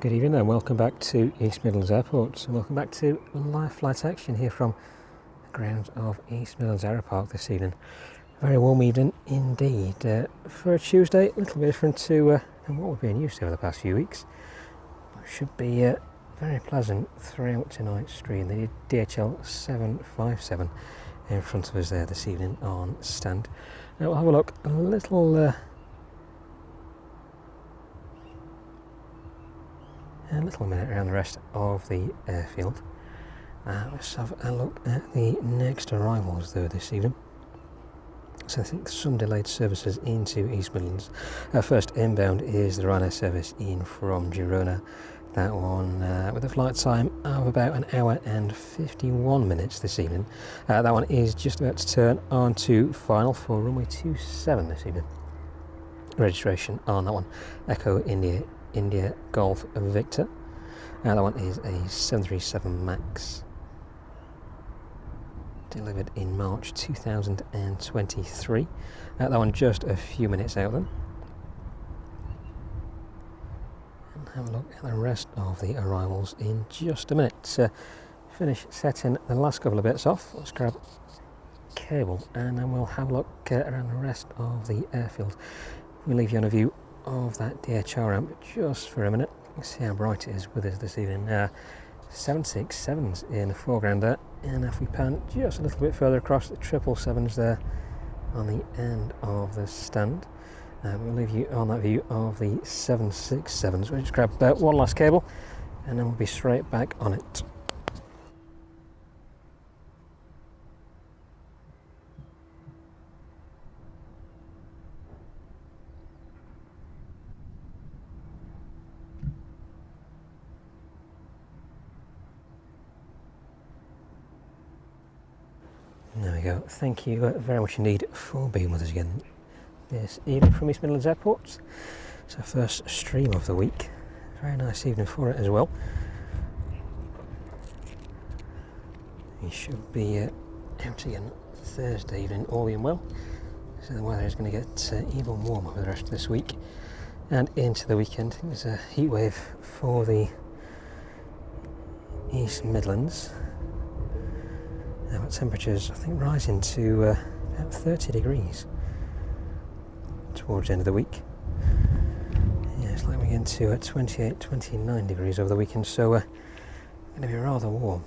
Good evening and welcome back to East Midlands Airport, and welcome back to live flight action here from the grounds of East Midlands Aeropark this evening. A very warm evening indeed. For a Tuesday, a little bit different to than what we've been used to over the past few weeks. It should be very pleasant throughout tonight's stream. The DHL 757 in front of us there this evening on stand. Now we'll have a look, a little minute around the rest of the airfield. Let's have a look at the next arrivals though this evening. So I think some delayed services into East Midlands. First inbound is the Ryanair service in from Girona. That one with a flight time of about an hour and 51 minutes this evening. That one is just about to turn on to final for runway 27 this evening. Registration on that one, Echo India Golf Victor. That one is a 737 MAX, delivered in March 2023. That one just a few minutes out then. And have a look at the rest of the arrivals in just a minute. Finish setting the last couple of bits off. Let's grab cable and then we'll have a look around the rest of the airfield. We'll leave you on a view of that DHL ramp just for a minute. You can see how bright it is with us this evening. 767s in the foreground there, and if we pan just a little bit further across, the 777s there on the end of the stand. We'll leave you on that view of the 767s. We'll just grab one last cable and then we'll be straight back on it. There we go. Thank you very much indeed for being with us again this evening from East Midlands Airport. It's our first stream of the week. Very nice evening for it as well. We should be out again Thursday evening, all being well. So the weather is going to get even warmer for the rest of this week and into the weekend. There's a heat wave for the East Midlands. Temperatures I think rising to about 30 degrees towards the end of the week. Yeah, it's like we get into 28, 29 degrees over the weekend, so going to be rather warm.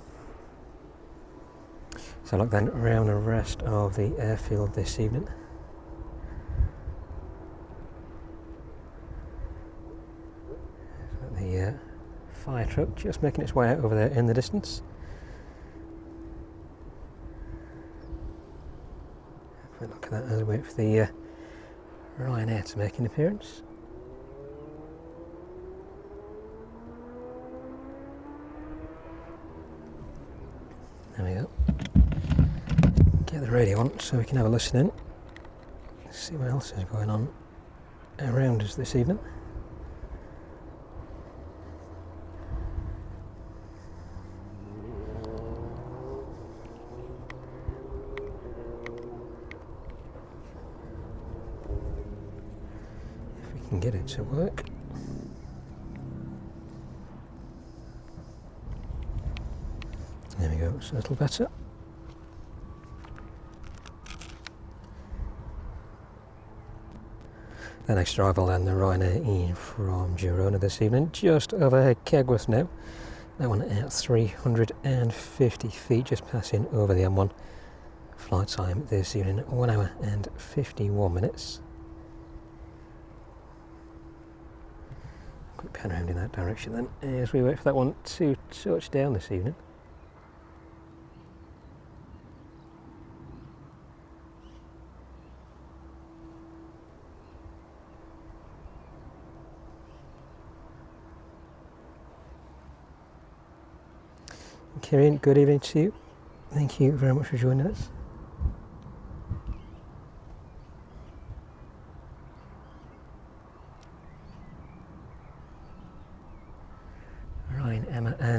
So look then around the rest of the airfield this evening. So the fire truck just making its way out over there in the distance. Look at that as we wait for the Ryanair to make an appearance. There we go. Get the radio on so we can have a listen in. See what else is going on around us this evening. Get it to work. There we go, it's a little better. The next arrival then, the Ryanair in from Girona this evening, just over Kegworth now. That one at 350 feet, just passing over the M1. Flight time this evening, 1 hour and 51 minutes. Quick pan around in that direction then, as we wait for that one to touch down this evening. Kieran, good evening to you. Thank you very much for joining us.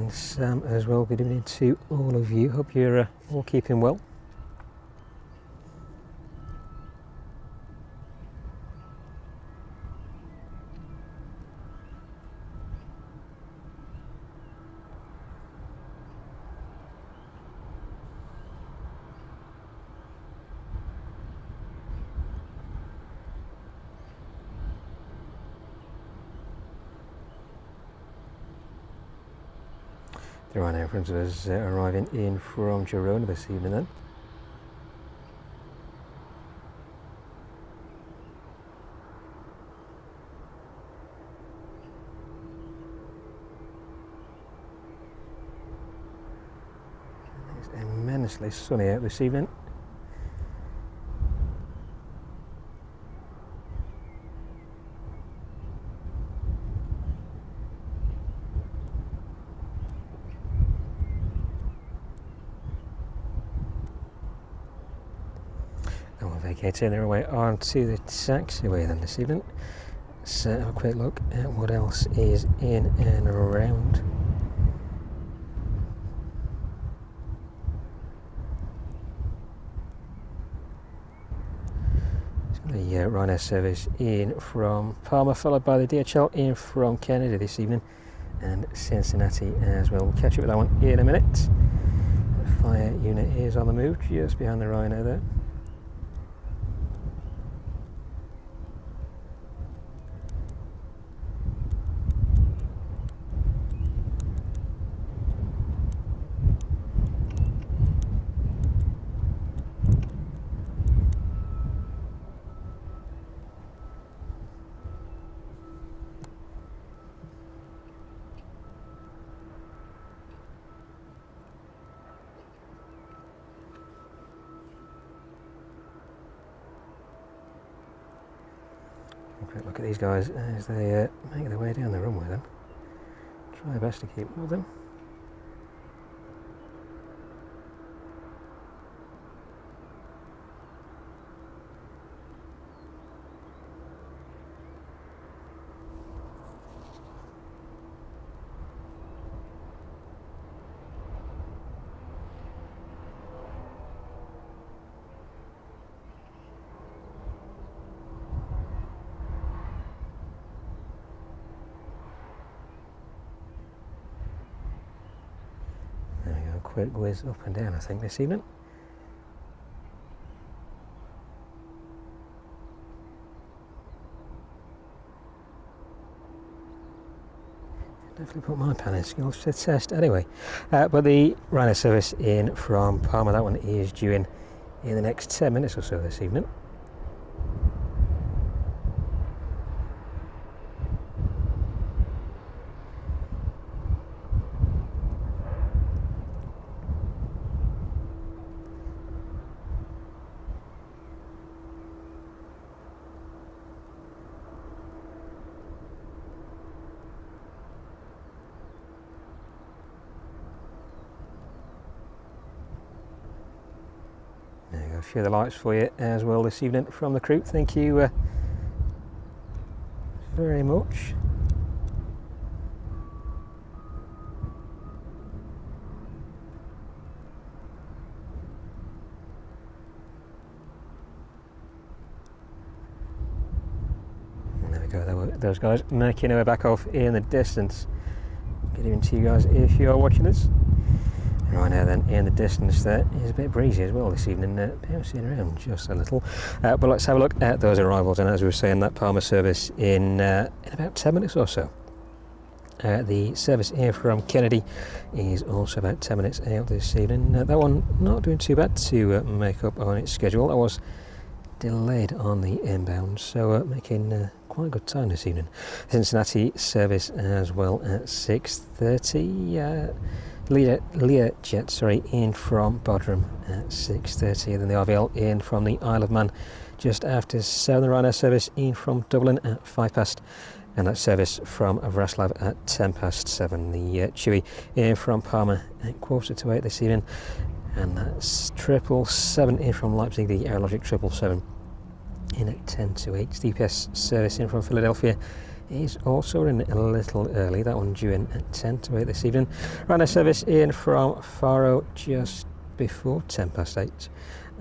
and Sam as well. Good evening to all of you. Hope you're all keeping well. The Ryanair friends of us arriving in from Girona this evening then. It's immensely sunny out this evening. And we'll vacating their way on to the taxiway then this evening. Let's have a quick look at what else is in and around. The Ryanair service in from Palma, followed by the DHL in from Kennedy this evening, and Cincinnati as well. We'll catch up with that one in a minute. The fire unit is on the move just behind the Ryanair there. Quick look at these guys as they make their way down the runway then. Try their best to keep up with them. There we go, quick whiz up and down I think this evening. Definitely put my panning skills to the test anyway. But the Ryanair service in from Palma, that one is due in the next 10 minutes or so this evening. There you go, a few of the lights for you as well this evening from the crew. Thank you very much. And there we go, those guys making their way back off in the distance. Good evening to you guys if you are watching this. Right now then, in the distance there is a bit breezy as well this evening, bouncing around just a little. But let's have a look at those arrivals, and as we were saying, that Palma service in about 10 minutes or so. The service here from Kennedy is also about 10 minutes out this evening. That one not doing too bad to make up on its schedule. That was delayed on the inbound, so making quite a good time this evening. Cincinnati service as well at 6:30. Learjet, in from Bodrum at 6:30, and then the RVL in from the Isle of Man just after 7. The Ryanair service in from Dublin at 5 past, and that service from Wrocław at 10 past 7. The Chewy in from Palma at 7:15 this evening, and that's 777 in from Leipzig, the Aerologic 777 in at 10 to 8. DPS service in from Philadelphia is also in a little early. That one due in at 10 to 8 this evening. Ran a service in from Faro just before 10 past 8.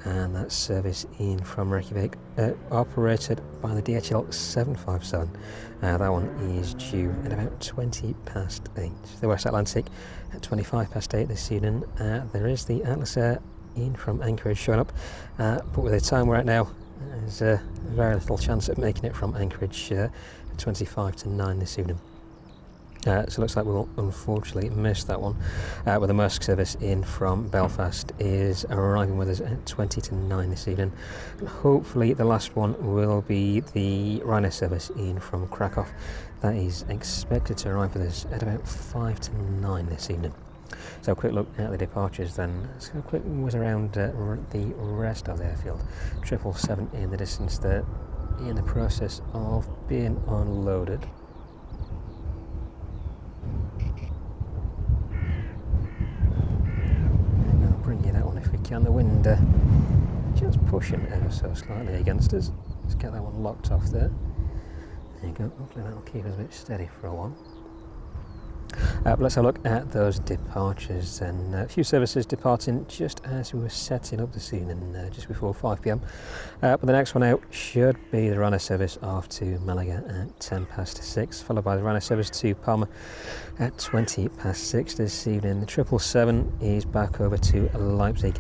And that service in from Reykjavik, operated by the DHL 757. That one is due at about 20 past 8. The West Atlantic at 25 past 8 this evening. There is the Atlas Air in from Anchorage showing up, but with the time we're at now, there's very little chance of making it from Anchorage at 25 to 9 this evening. So it looks like we'll unfortunately miss that one. But the Maersk service in from Belfast is arriving with us at 20 to 9 this evening. And hopefully the last one will be the Ryanair service in from Krakow. That is expected to arrive with us at about 5 to 9 this evening. So a quick look at the departures then. Let's go a quick whiz around the rest of the airfield. 777 in the distance there, in the process of being unloaded. Bring you that one if we can. The wind just pushing ever so slightly against us. Let's get that one locked off there. There you go. Hopefully that'll keep us a bit steady for a while. But let's have a look at those departures, and a few services departing just as we were setting up this evening, just before 5 p.m. But the next one out should be the Ryanair service off to Malaga at 10 past 6, followed by the Ryanair service to Palma at 20 past 6 this evening. The 777 is back over to Leipzig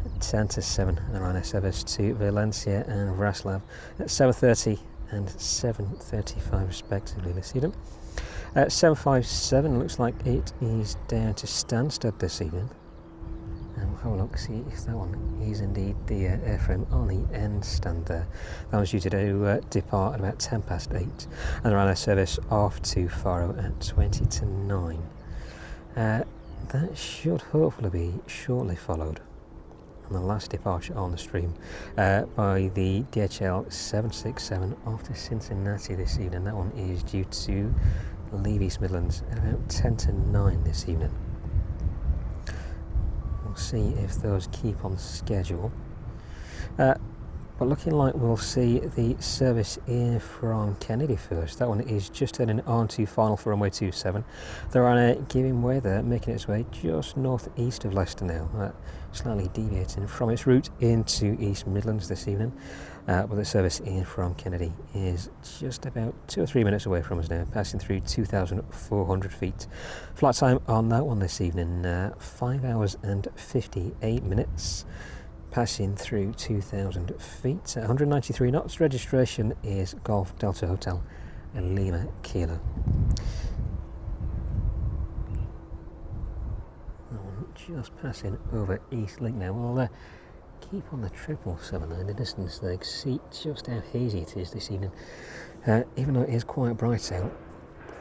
at 10 to 7, and the Ryanair service to Valencia and Vraslav at 7:30 and 7:35 respectively this evening. 757 looks like it is down to Stansted this evening. And we'll have a look, see if that one is indeed the airframe on the end stand there. That was due to depart at about 10 past 8. And the Ryanair service off to Faro at 20 to 9. That should hopefully be shortly followed, and the last departure on the stream, by the DHL 767 off to Cincinnati this evening. That one is due to leave East Midlands at about 10 to 9 this evening. We'll see if those keep on schedule. But looking like we'll see the service in from Kennedy first. That one is just turning on to final for runway 27. They're on a giving way there, making its way just northeast of Leicester now, slightly deviating from its route into East Midlands this evening. But the service in from Kennedy is just about 2 or 3 minutes away from us now, passing through 2,400 feet. Flight time on that one this evening, 5 hours and 58 minutes. Passing through 2,000 feet, 193 knots. Registration is Golf Delta Hotel and Lima Kilo. That one just passing over East Link now. We'll keep on the 777 in the distance there. See just how hazy it is this evening. Even though it is quite bright out,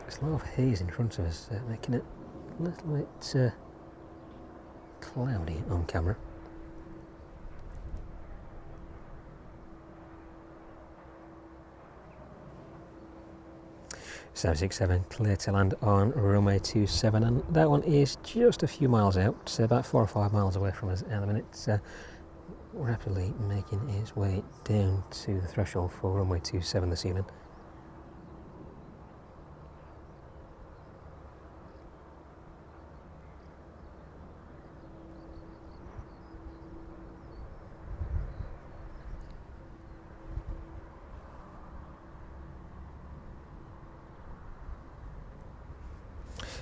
there's a lot of haze in front of us, making it a little bit cloudy on camera. 767 clear to land on runway 27, and that one is just a few miles out, about 4 or 5 miles away from us at the minute, rapidly making its way down to the threshold for runway 27 this evening.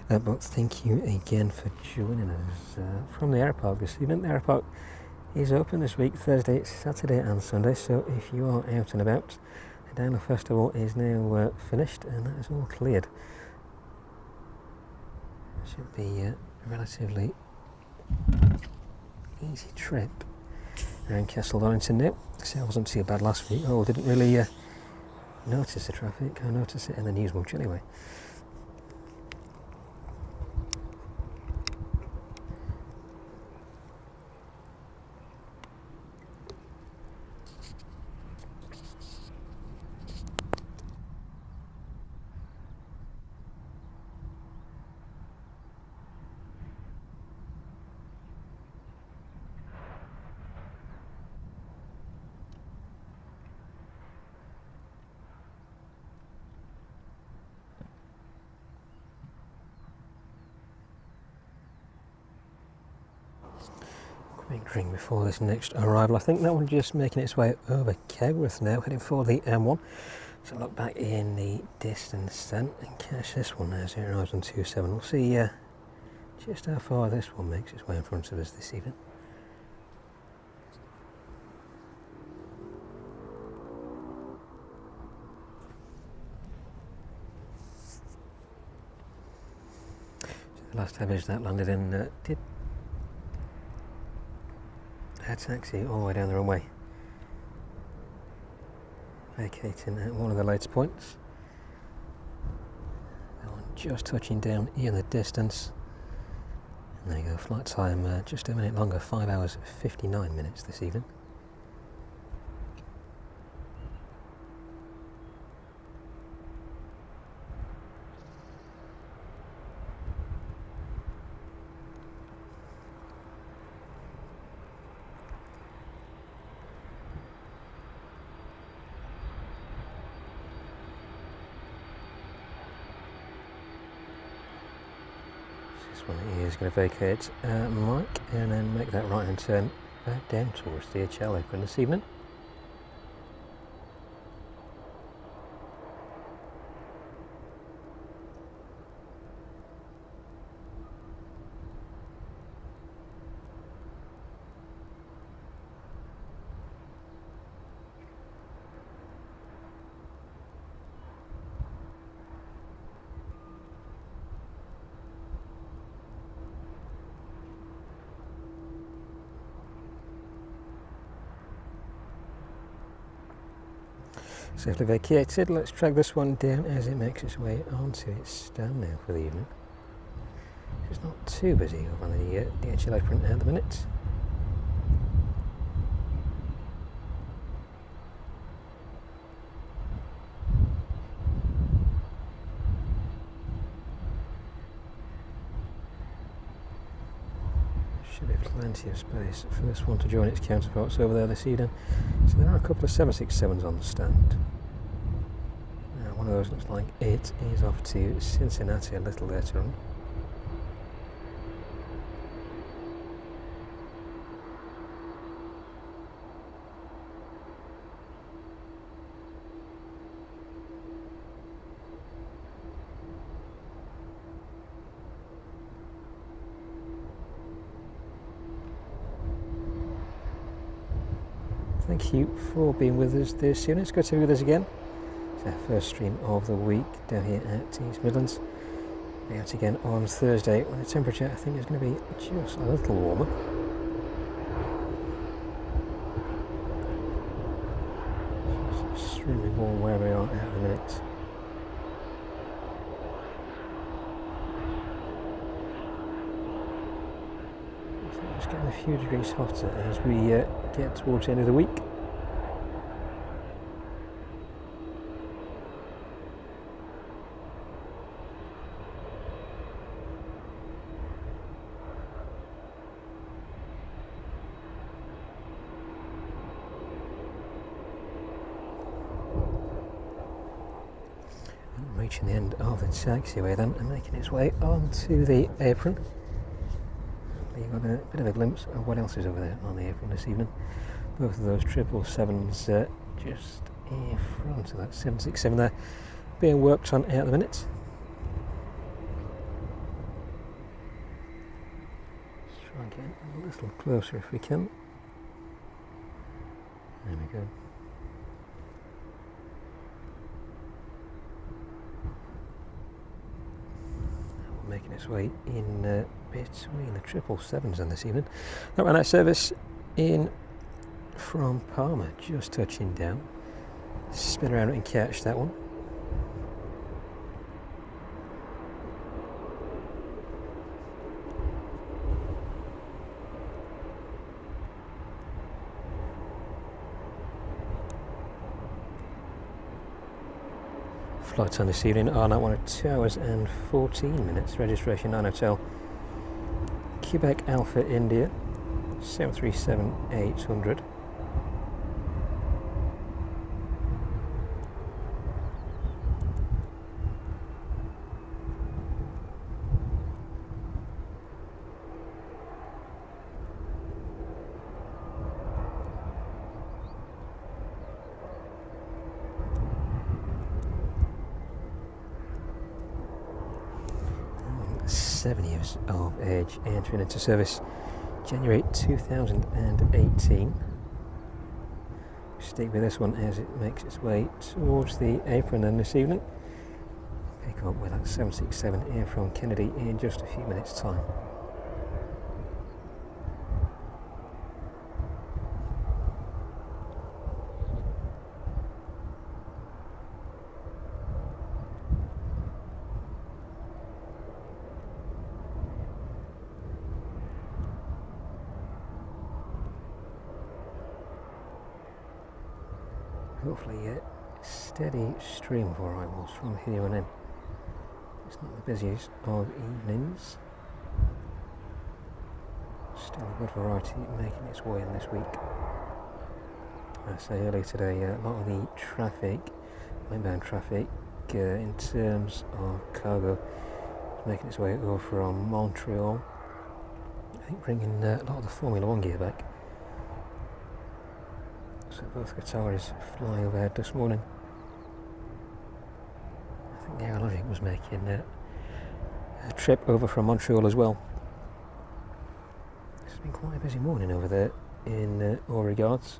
But thank you again for joining us from the Aeropark this evening. The Aeropark is open this week, Thursday, Saturday and Sunday, so if you are out and about, the Download Festival is now finished and that is all cleared. Should be a relatively easy trip around Castle Donington now. See, I wasn't too bad last week. Oh, didn't really notice the traffic. I noticed it in the news much anyway. drink before this next arrival. I think that one just making its way over Kegworth now, heading for the M1. So look back in the distance then and catch this one as it arrives on 27. We'll see just how far this one makes its way in front of us this evening. So the last average that landed in did a taxi all the way down the runway, vacating at one of the later points. That one just touching down in the distance. And there you go, flight time just a minute longer, 5 hours 59 minutes this evening. One is going to vacate Mike and then make that right hand turn back down towards the DHL apron this evening. Safely vacated. Let's track this one down as it makes its way onto its stand now for the evening. It's not too busy over on the DHL apron at the minute. Should be plenty of space for this one to join its counterparts over there this evening. So there are a couple of 767s on the stand. One of those looks like it is off to Cincinnati a little later on. Thank you for being with us this evening. It's good to be with us again. It's our first stream of the week down here at East Midlands. We'll be out again on Thursday when the temperature I think is going to be just a little warmer. It's extremely warm where we are at the minute. It's getting a few degrees hotter as we get towards the end of the week. Reaching the end of the taxiway then and making its way onto the apron. You've got a bit of a glimpse of what else is over there on the apron this evening. Both of those 777s just in front of that 767 there being worked on at the minute. Let's try and get a little closer if we can. There we go. Making its way in between the 777s on this evening. That ran out service in from Palma, just touching down. Spin around and catch that one. Flight time this evening on that one at 2 hours and 14 minutes. Registration 9 Hotel Quebec Alpha India 737-800. 7 years of age, entering into service January 2018. Stick with this one as it makes its way towards the apron then this evening. Pick up with that 767 in from Kennedy in just a few minutes' time. Hopefully a steady stream of arrivals from here on in. It's not the busiest of evenings. Still a good variety making its way in this week. I say earlier today, a lot of the traffic, inbound traffic, in terms of cargo, is making its way over from Montreal. I think bringing a lot of the Formula 1 gear back. So both Qataris fly overhead this morning. I think the Aeropark was making a trip over from Montreal as well. It's been quite a busy morning over there in all regards.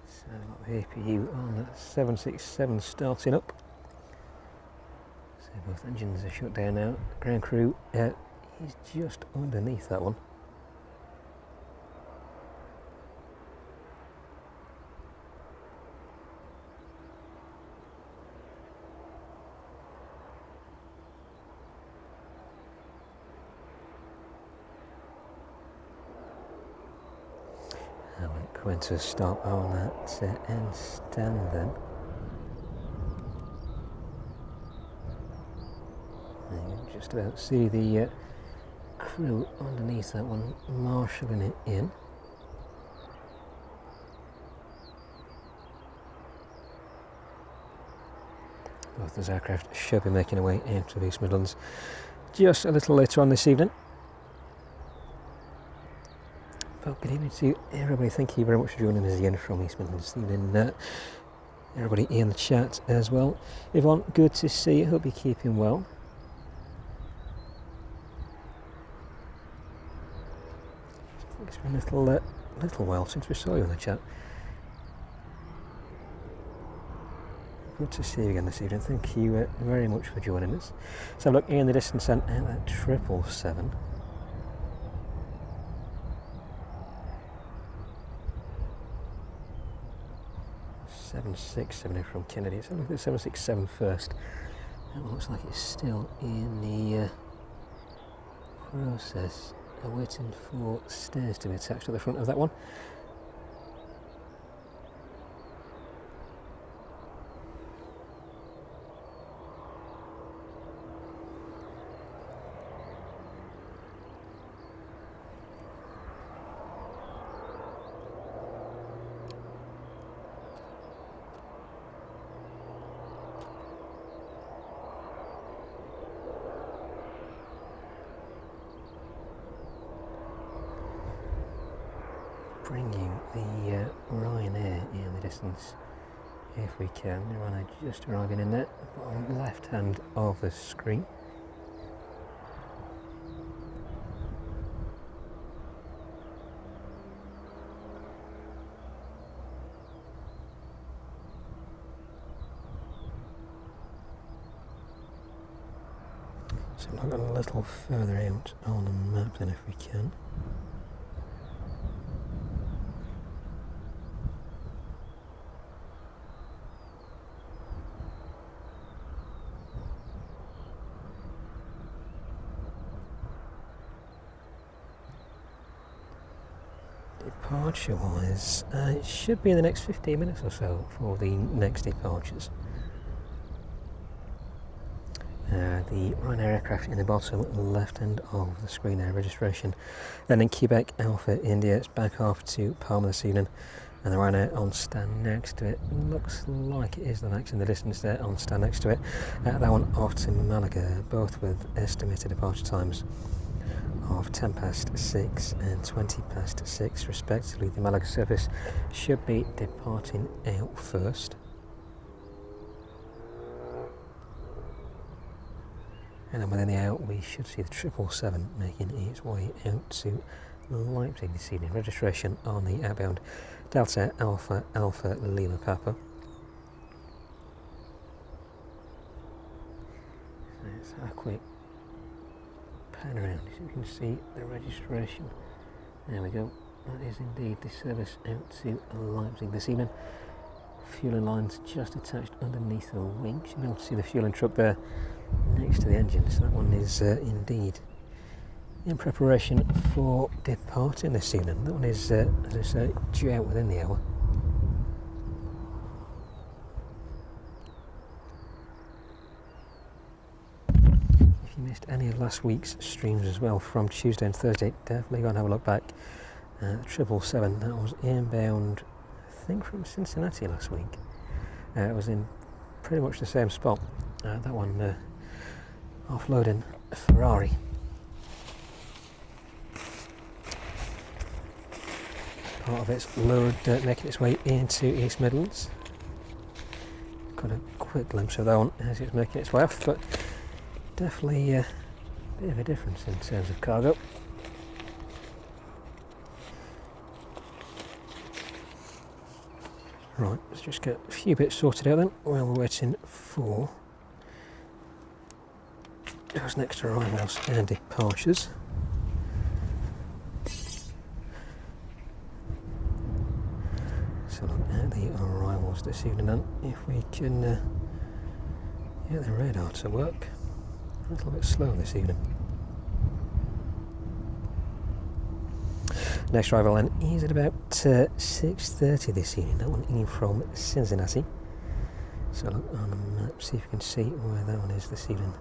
So a lot of APU on that 767 starting up. So both engines are shut down now. Ground crew is just underneath that one. Going to stop on that end stand then. You can just about see the crew underneath that one, marshalling it in. Both those aircraft should be making their way out of East Midlands just a little later on this evening. Well, good evening to everybody. Thank you very much for joining us again from East Midlands. Evening, everybody in the chat as well. Yvonne, good to see you. Hope you're keeping well. I think it's been a little while since we saw you in the chat. Good to see you again this evening. Thank you very much for joining us. So look in the distance and at that 777. 767 from Kennedy. Let's have a look at the 767 first. That one looks like it's still in the process, waiting for stairs to be attached to the front of that one. Bring you the Ryanair in the distance if we can. Ryanair just arriving in there, on the left hand of the screen. So look a little further out on the map then if we can. Departure wise, it should be in the next 15 minutes or so for the next departures. the Ryanair aircraft in the bottom left hand of the screen there, registration. Then in Quebec Alpha India, it's back off to Palma this evening, and the Ryanair on stand next to it. Looks like it is the Max in the distance there on stand next to it. That one off to Malaga, both with estimated departure times of 10 past 6 and 20 past 6 respectively. The Malaga service should be departing out first. And then within the hour we should see the 777 making its way out to Leipzig this evening. Registration on the outbound Delta Alpha Alpha Lima Papa. Let's have a quick pan around so you can see the registration. There we go. That is indeed the service out to Leipzig this evening. Fueling lines just attached underneath the wing. Should be able to see the fueling truck there next to the engine. So that one is indeed in preparation for departing this evening. That one is, as I say, due out within the hour. If you missed any of last week's streams as well from Tuesday and Thursday, definitely go and have a look back. The 777, that was inbound, I think from Cincinnati last week. It was in pretty much the same spot. That one offloading a Ferrari. Part of its load making its way into East Midlands. Got a quick glimpse of that one as it's making its way off, but definitely a bit of a difference in terms of cargo. Right, let's just get a few bits sorted out then while we're waiting for those next arrivals and departures. So look at the arrivals this evening then, if we can get the radar to work. A little bit slow this evening. Next arrival then is at about 6:30 this evening. That one in from Cincinnati. So look on the map, see if you can see where that one is this evening.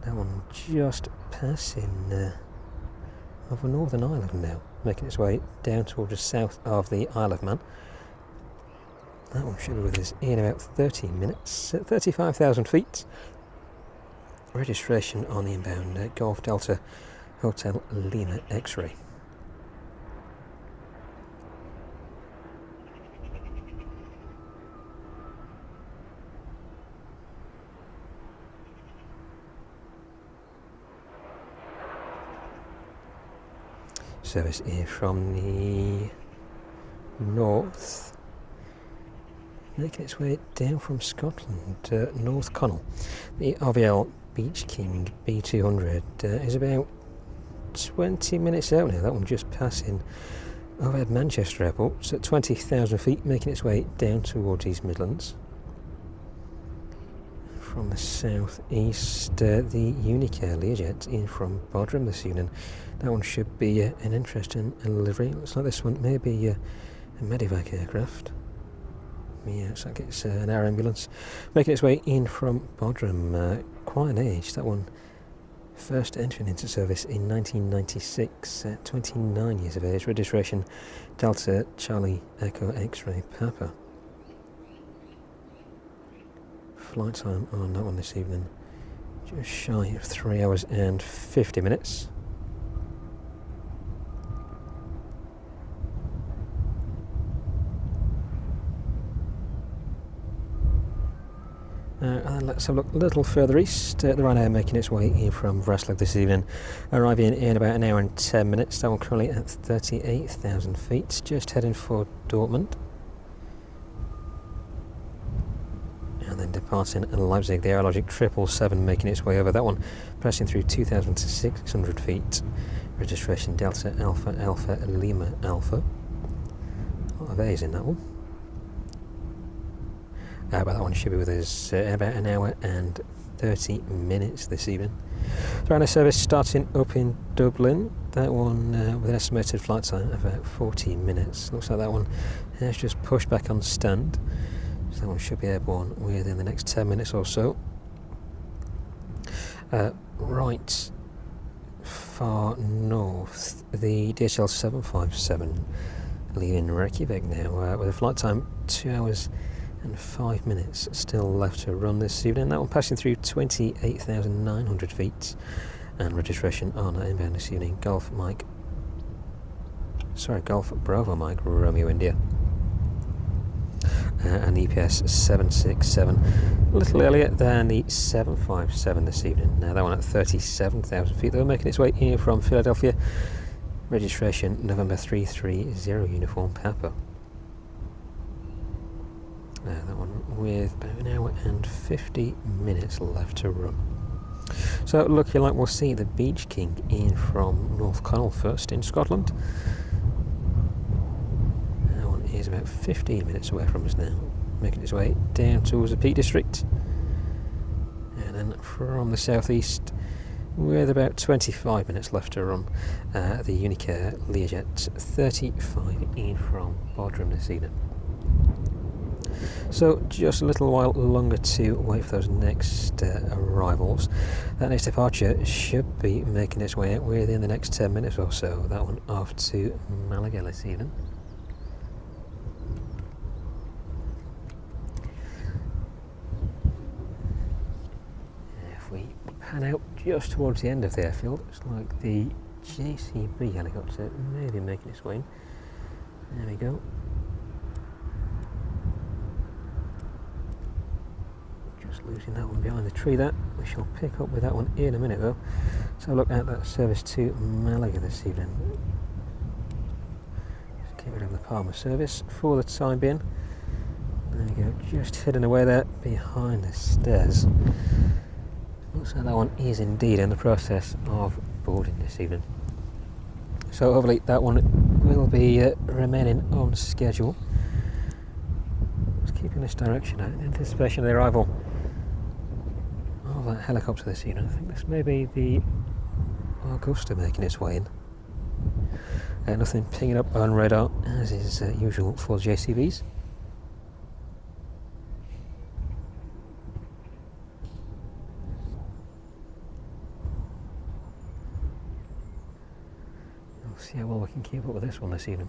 That one just passing over Northern Ireland now, making its way down towards the south of the Isle of Man. That one should be with us in about 30 minutes, at 35,000 feet. Registration on the inbound Golf Delta Hotel Lima X-Ray. Service is from the north, making its way down from Scotland, North Connell. The RVL Beach King B200 is about 20 minutes out now. That one just passing overhead Manchester Airport. It's at 20,000 feet, making its way down towards East Midlands. From the southeast, the Unicair Learjet in from Bodrum this evening. That one should be an interesting livery. Looks like this one may be a medevac aircraft. Yeah, looks like it's an air ambulance. Making its way in from Bodrum. Quite an age, that one. First entering into service in 1996, 29 years of age. Registration Delta Charlie Echo X-Ray Papa. Flight time on that one this evening, just shy of 3 hours and 50 minutes. And then let's have a look a little further east. The Ryanair making its way in from Wrocław this evening, arriving in about an hour and 10 minutes. That one currently at 38,000 feet, just heading for Dortmund. And then departing Leipzig, the Aerologic 777 making its way over. That one passing through 2,600 feet. Registration Delta Alpha Alpha Lima Alpha. A lot of A's in that one. But that one should be with us in about an hour and 30 minutes this evening. So Ryanair service starting up in Dublin. That one with an estimated flight time of about 40 minutes. Looks like that one has just pushed back on stand. So that one should be airborne within the next 10 minutes or so. right far north, the DHL 757 leaving Reykjavik now, with a flight time 2 hours and 5 minutes still left to run this evening. That one passing through 28,900 feet, and registration on inbound this evening, Golf Bravo Mike Romeo India, and the EPS 767, a little earlier than the 757 this evening. Now that one at 37,000 feet though, making its way in from Philadelphia. Registration November 330 uniform Papa. That one with about an hour and 50 minutes left to run. So looking like we'll see the Beach King in from North Connell first in Scotland. That one is about 15 minutes away from us now, making its way down towards the Peak District. And then from the southeast, with about 25 minutes left to run, the Unicair Learjet 35 in from Bodrum this evening. So just a little while longer to wait for those next arrivals. That next departure should be making its way out within the next 10 minutes or so. That one off to Malaga this evening. If we pan out just towards the end of the airfield, it's like the JCB helicopter may be making its way in. There we go. Losing that one behind the tree there. We shall pick up with that one in a minute though. So look at that service to Malaga this evening. Just get rid of the Palmer service for the time being. There we go, just hidden away there behind the stairs. Looks like that one is indeed in the process of boarding this evening. So hopefully that one will be remaining on schedule. Just keeping this direction out in anticipation of the arrival that helicopter this evening. I think this may be the Augusta making its way in. Nothing pinging up on radar as is usual for JCBs. We'll see how well we can keep up with this one this evening.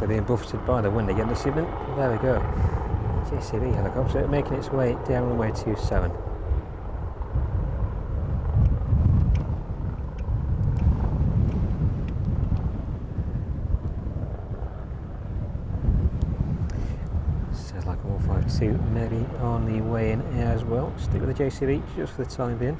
Being buffeted by the wind again this evening. There we go. JCB helicopter making its way down runway 27. Sounds like a 152 maybe on the way in as well. Stick with the JCB just for the time being.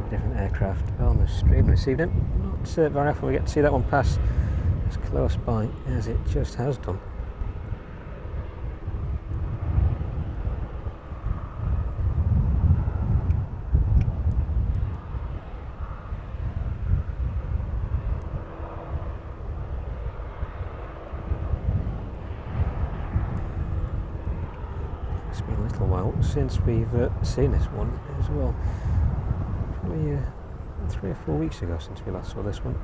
Different aircraft on the stream this evening. Not very often we get to see that one pass as close by as it just has done. It's been a little while since we've seen this one as well. Probably 3 or 4 weeks ago since we last saw this one.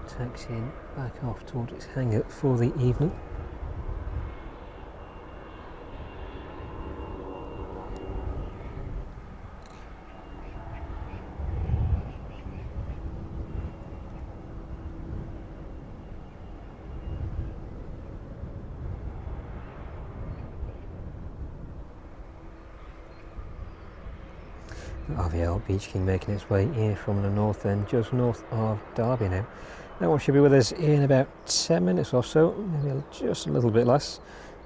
taxiing back off towards its hangar for the evening. RVL Beach King making its way in from the north end, just north of Derby now. That one should be with us in about 10 minutes or so, maybe just a little bit less.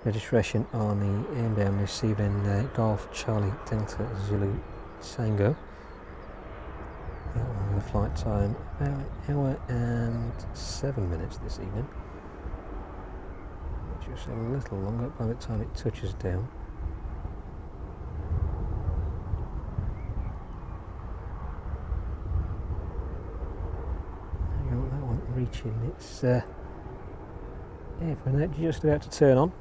Registration on the inbound receiving Golf Charlie Delta Zulu Tango. That one with a flight time about an hour and 7 minutes this evening. Just a little longer by the time it touches down. Reaching its apron there, just about to turn on.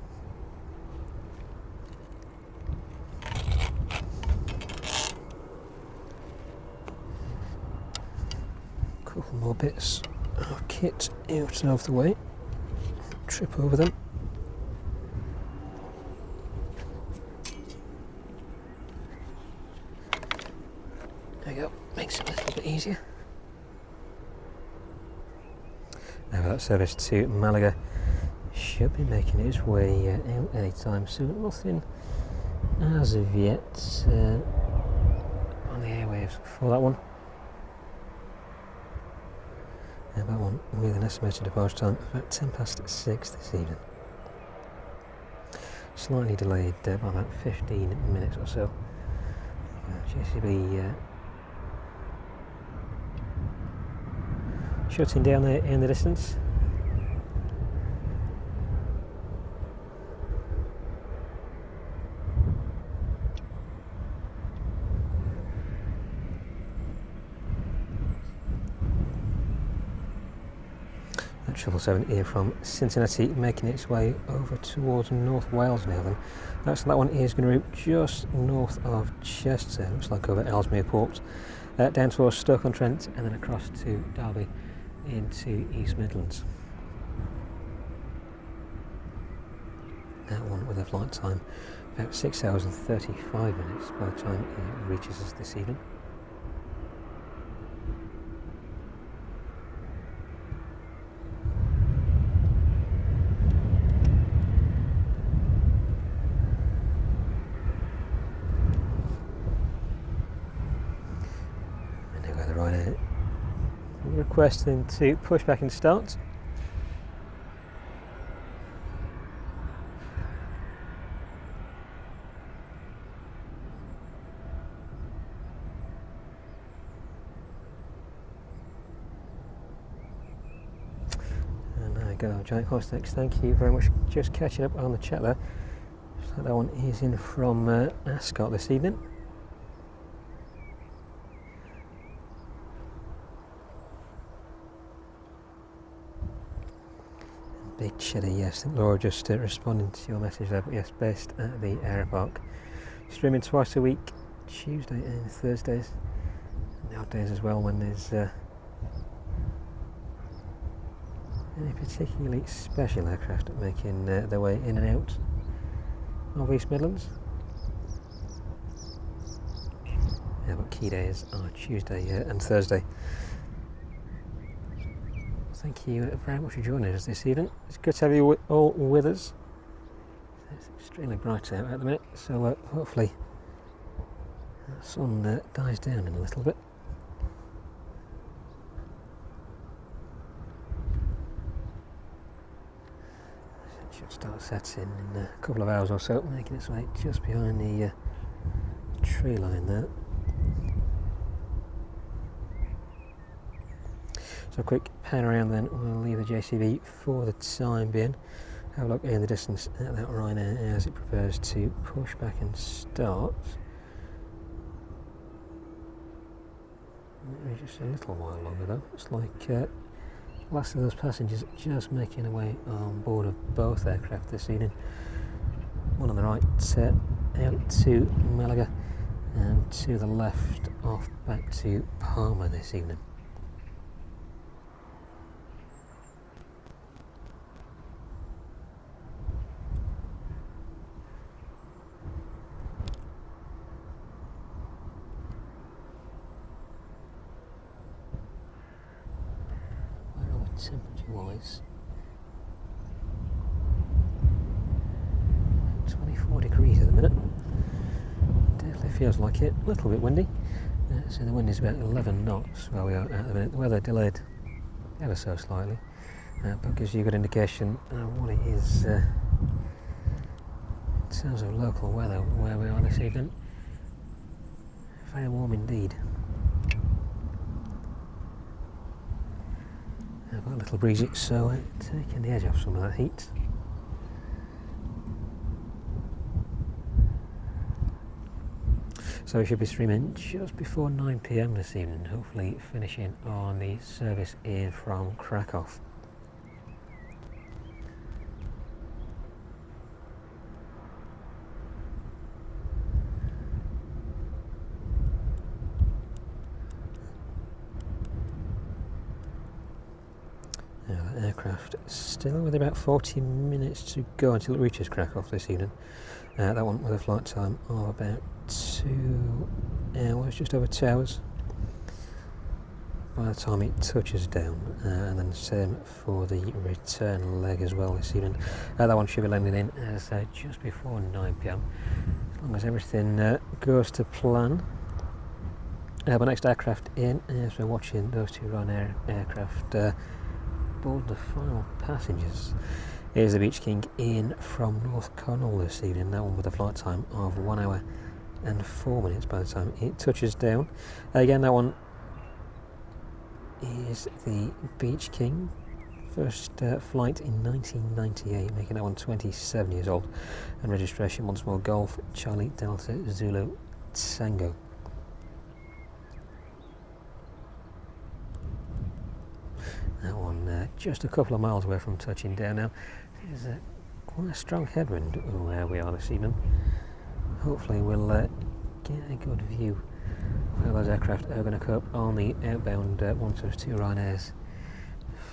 A couple more bits of kit out of the way, trip over them. There we go, makes it a little bit easier. Now that service to Malaga should be making its way out anytime soon. Nothing as of yet on the airwaves for that one. And that one with an estimated departure time of about 6:10 this evening. Slightly delayed by about 15 minutes or so. JCB shutting down there in the distance. That 777 here from Cincinnati making its way over towards North Wales now then. So that one is going to route just north of Chester, looks like over Ellesmere Port, down towards Stoke-on-Trent and then across to Derby into East Midlands. That one with a flight time about 6 hours and 35 minutes by the time it reaches us this evening. Requesting to push back and start. And there we go, Giant Horse Next, thank you very much. Just catching up on the chat there. So that one is in from Ascot this evening. Big cheddar, yes. I think Laura just responding to your message there, but yes, based at the Aeropark. Streaming twice a week, Tuesday and Thursdays, and the odd days as well when there's any particularly special aircraft making their way in and out of East Midlands. Yeah, but key days are Tuesday and Thursday. Thank you very much for joining us this evening. It's good to have you all with us. It's extremely bright out at the minute, so hopefully the sun dies down in a little bit. It should start setting in a couple of hours or so, making its way just behind the tree line there. So a quick pan around then, we'll leave the JCB for the time being. Have a look in the distance at that Ryanair as it prepares to push back and start. Maybe just a little while longer though. It's like last of those passengers just making their way on board of both aircraft this evening. One on the right out to Malaga and to the left off back to Palma this evening. temperature wise. 24 degrees at the minute. Definitely feels like it. A little bit windy. So the wind is about 11 knots where we are at the minute. The weather delayed ever so slightly, but gives you a good indication of what it is in terms of local weather where we are this evening. Very warm indeed. But a little breezy, so taking the edge off some of that heat. So we should be streaming just before 9 PM this evening, hopefully finishing on the service in from Krakow. Now the aircraft still with about 40 minutes to go until it reaches Krakow this evening. That one with a flight time of about 2 hours, just over 2 hours by the time it touches down, and then same for the return leg as well this evening. That one should be landing in as just before 9 PM, as long as everything goes to plan. But next aircraft in, as we're watching those two Ryanair aircraft board the final passengers, is the Beach King in from North Cornwall this evening. That one with a flight time of 1 hour and 4 minutes by the time it touches down. Again, that one is the Beach King, first flight in 1998, making that one 27 years old, and registration once more Golf Charlie Delta Zulu Tango. That one just a couple of miles away from touching down now. There's quite a strong headwind where we are this evening. Hopefully we'll get a good view of how those aircraft are going to cope on the outbound once those two Ryanairs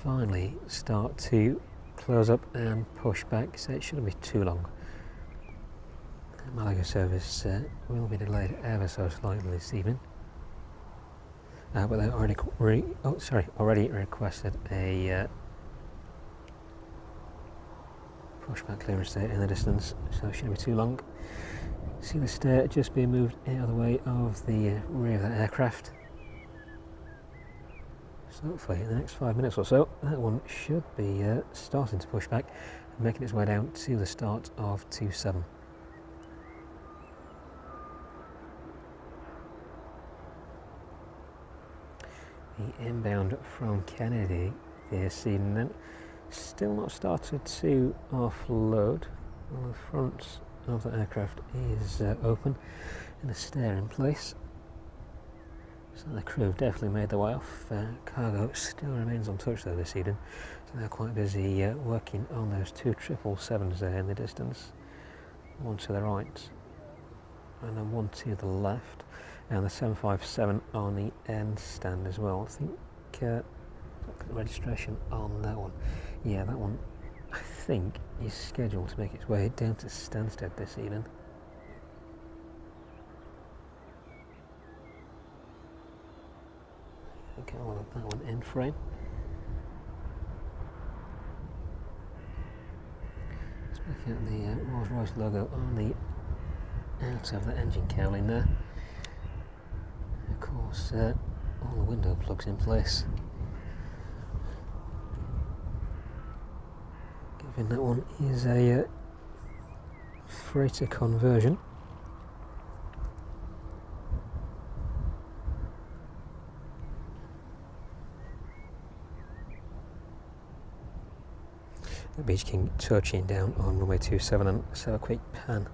finally start to close up and push back, so it shouldn't be too long. The Malaga service will be delayed ever so slightly this evening. But they've already requested a pushback clearance there in the distance, so it shouldn't be too long. See the stair just being moved out of the way of the rear of that aircraft. So hopefully in the next 5 minutes or so, that one should be starting to push back and making its way down to the start of 27. The inbound from Kennedy this evening still not started to offload. Well, the front of the aircraft is open and the stair in place, so the crew definitely made their way off. Cargo still remains untouched though this evening, so they're quite busy working on those two 777s there in the distance, one to the right and then one to the left, and the 757 on the end stand as well. I think the registration on that one, yeah, that one I think is scheduled to make its way down to Stansted this evening. Okay, well, that one in frame. Let's look at the Rolls-Royce logo on the outside of the engine cowling there. Of course, all the window plugs in place. Given that one is a freighter conversion. The Beach King touching down on runway 27, and let's have a quick pan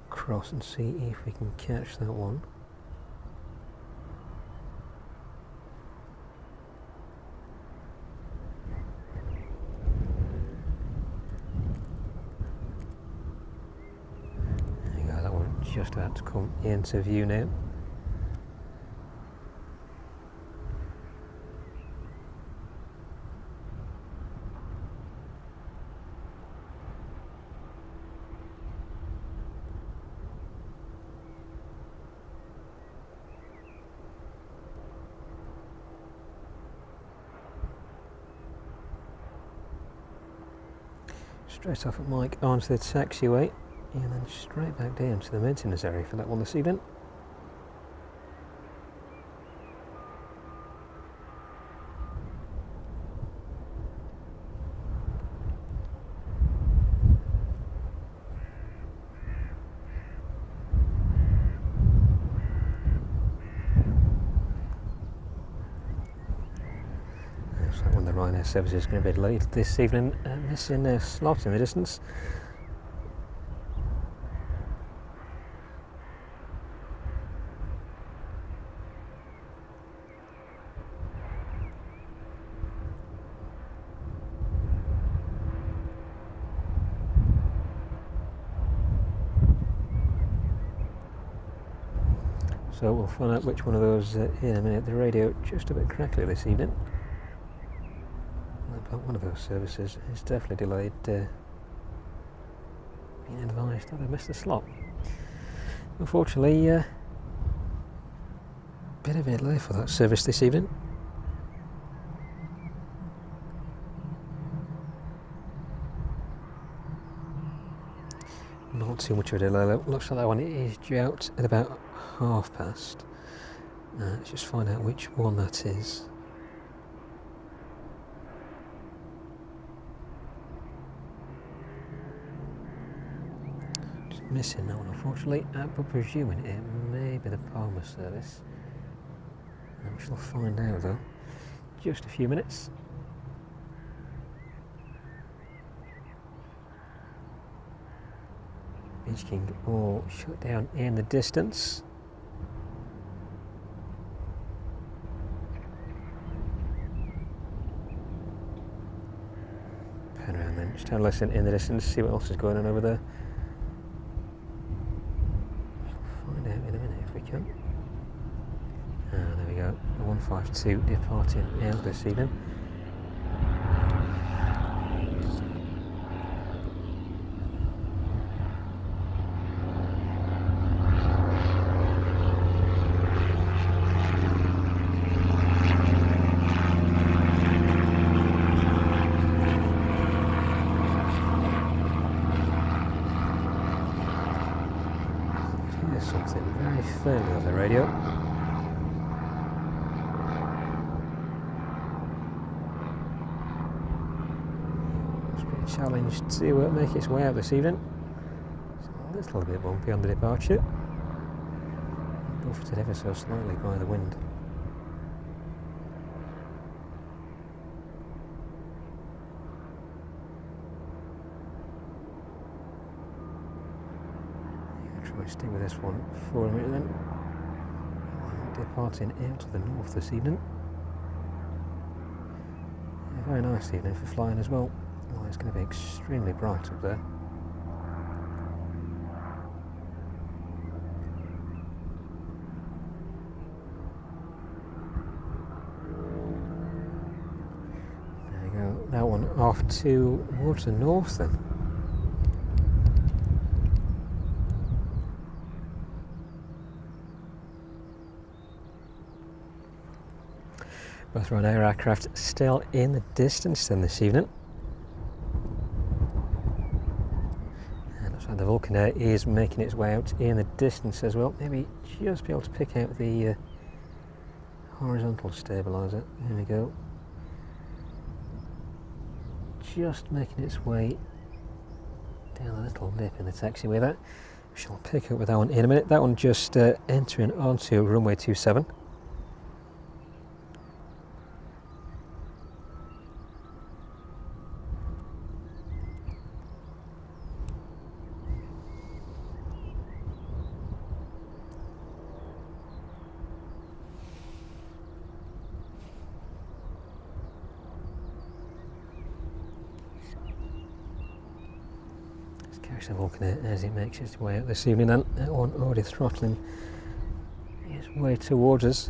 across and see if we can catch that one. There you go, that one just about to come into view now. straight off at Mike onto the taxiway and then straight back down to the maintenance area for that one this evening. Looks like one of the Ryanair services is going to be delayed this evening, missing a slot in the distance. So we'll find out which one of those in a minute. The radio just a bit crackly this evening. But one of those services is definitely delayed, being advised that they missed the slot. Unfortunately, bit of a delay for that service this evening. Not too much of a delay. Looks like that one is due out at about past. Let's just find out which one that is. Just missing that one, unfortunately, but presuming it may be the Palmer service. We shall find out though. Just a few minutes. Beach King all shut down in the distance. Pan around then, just have a listen in the distance, see what else is going on over there. We'll find out in a minute if we can. There we go, the 152 departing out this evening. Something very faintly on the radio. Must be a challenge to make its way out this evening. It's a little bit bumpy on the departure. Buffeted ever so slightly by the wind. Stick with this one for a minute then. One departing out to the north this evening. A very nice evening for flying as well. Oh, it's going to be extremely bright up there. There you go. That one off towards the north then. Both Ryanair aircraft still in the distance then this evening. And looks like the Vulcan Air is making its way out in the distance as well. Maybe just be able to pick out the horizontal stabiliser. There we go. Just making its way down a little dip in the taxiway there. We shall pick up with that one in a minute. That one just entering onto runway 27. The Vulcan Air as it makes its way out this evening, and that one already throttling its way towards us.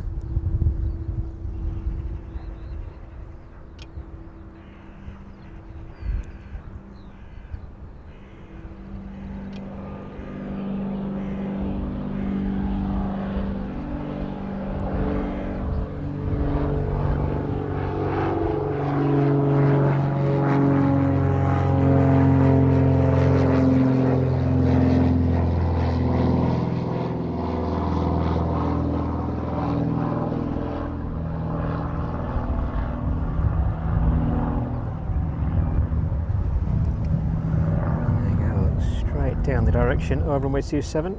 down the direction of runway 27.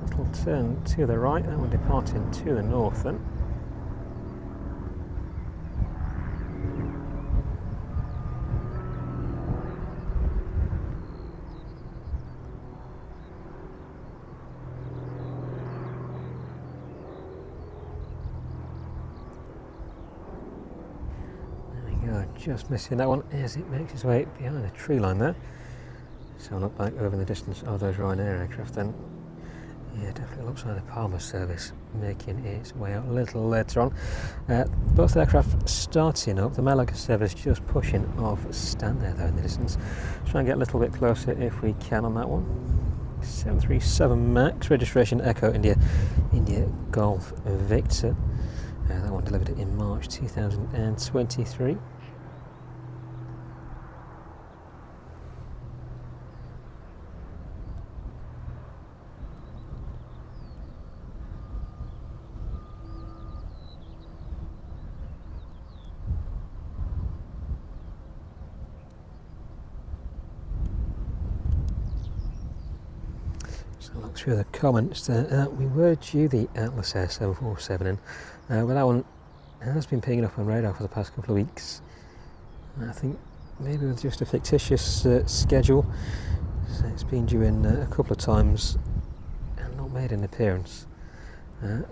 Little turn to the right, and we're departing to the north then. Just missing that one as it makes its way behind the tree line there. So look back over the distance of those Ryanair aircraft then. Yeah, definitely looks like the Palmer service making its way out a little later on. Both aircraft starting up, the Malaga service just pushing off standard though in the distance. Try and get a little bit closer if we can on that one. 737 MAX, registration Echo India, India Golf Victor. That one delivered in March 2023. Look through the comments there. We were due the Atlas Air 747 in, but that one has been picking up on radar for the past couple of weeks. I think maybe with just a fictitious schedule, so it's been due in a couple of times and not made an appearance.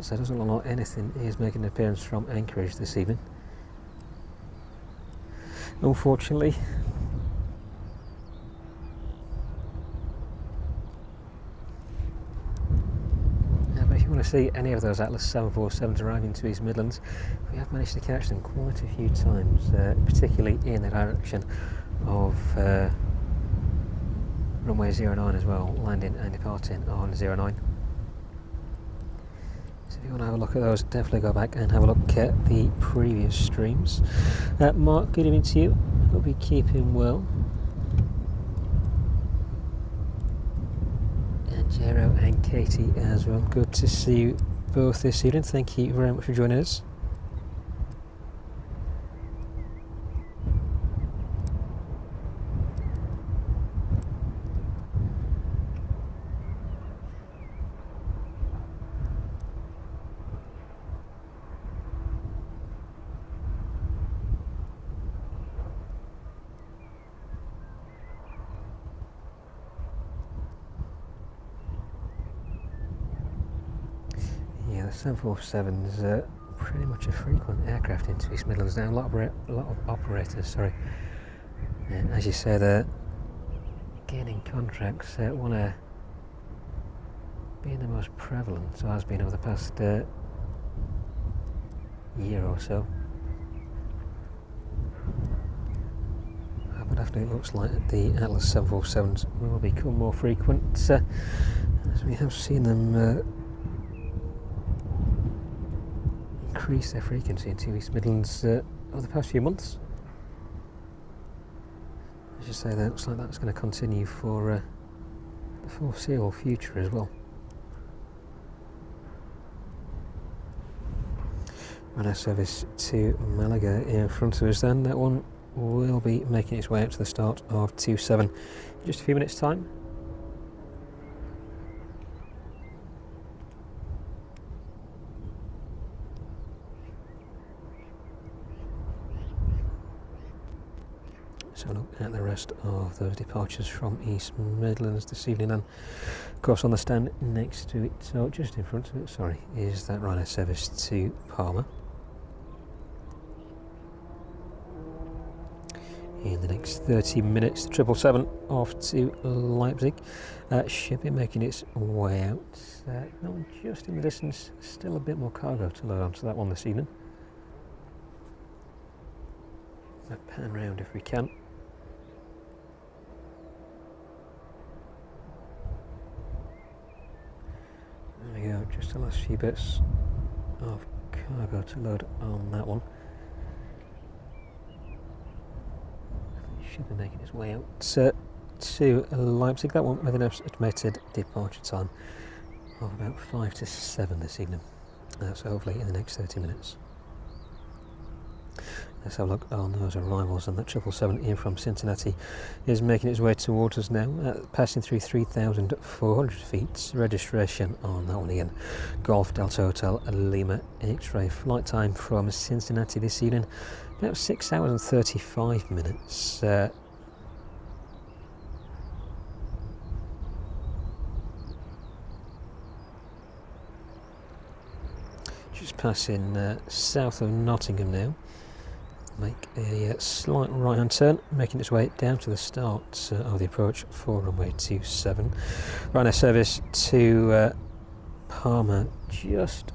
So it doesn't look like anything is making an appearance from Anchorage this evening, unfortunately. To see any of those Atlas 747s arriving to East Midlands, we have managed to catch them quite a few times, particularly in the direction of runway 09 as well, landing and departing on 09. So if you want to have a look at those, definitely go back and have a look at the previous streams. Mark, good evening to you. Hope you're keeping well. Jero and Katie as well. Good to see you both this evening. Thank you very much for joining us. Yeah, the 747's pretty much a frequent aircraft into East Midlands now. A lot of operators, sorry. As you say, they're gaining contracts. One being the most prevalent, so has been over the past year or so. But after it looks like the Atlas 747s will become more frequent, as we have seen them increase their frequency into East Midlands over the past few months. As you say, that looks like that's going to continue for the foreseeable future as well. Ryanair service to Malaga in front of us then. That one will be making its way up to the start of 27 in just a few minutes' time. So look at the rest of those departures from East Midlands this evening, and of course on the stand next to it, so just in front of it, sorry, is that Ryanair service to Palmer. In the next 30 minutes, the 777 off to Leipzig should be making its way out. That one just in the distance, still a bit more cargo to load onto that one this evening. Pan round if we can. There we go, just the last few bits of cargo to load on that one. Should be making its way out to Leipzig. That one with an estimated departure time of about 5 to 7 this evening. So hopefully in the next 30 minutes. Let's have a look on those arrivals, and the 777 in from Cincinnati is making its way towards us now, passing through 3,400 feet. Registration on that one again. Golf Delta Hotel Lima X-ray. Flight time from Cincinnati this evening, about 6 hours and 35 minutes. Just passing south of Nottingham now. Make a slight right hand turn, making its way down to the start of the approach for runway 27. Ryanair service to Palma, just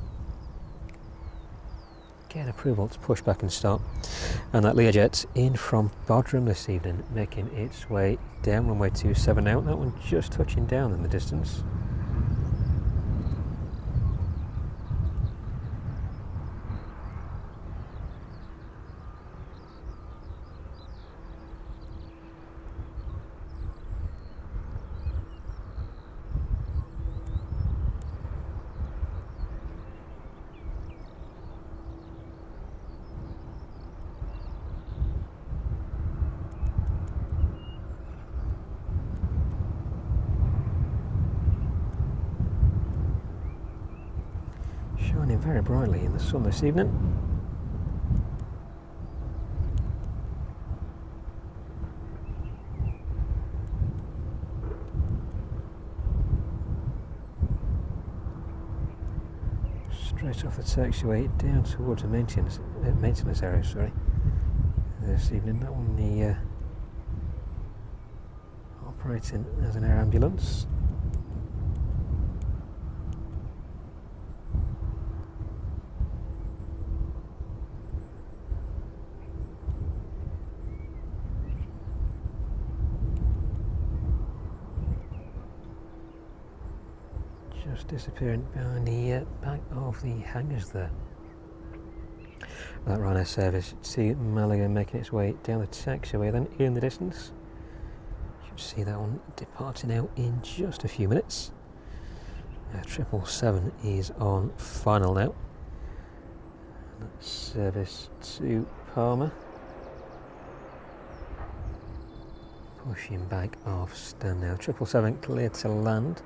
get approval to push back and start. And that Learjet in from Bodrum this evening, making its way down runway 27 now. That one just touching down in the distance. Shining very brightly in the sun this evening. Straight off the taxiway down towards the maintenance area, sorry, this evening. That one the operating as an air ambulance. Just disappearing behind the back of the hangars there. That Ryanair service to Malaga making its way down the taxiway then in the distance. You should see that one departing out in just a few minutes. 777 is on final now. That service to Palma. Pushing back off stand now. 777 cleared to land.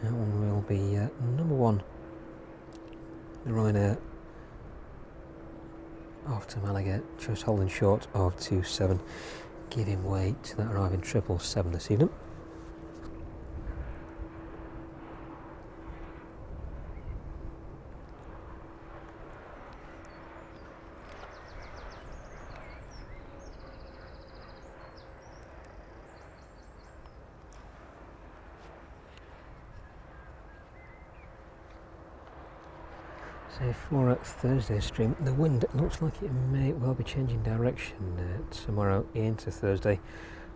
That one will be number one. The Ryanair off to Malaga, just holding short of 27, giving way to that arriving 777 this evening. So for Thursday's stream, the wind looks like it may well be changing direction tomorrow into Thursday,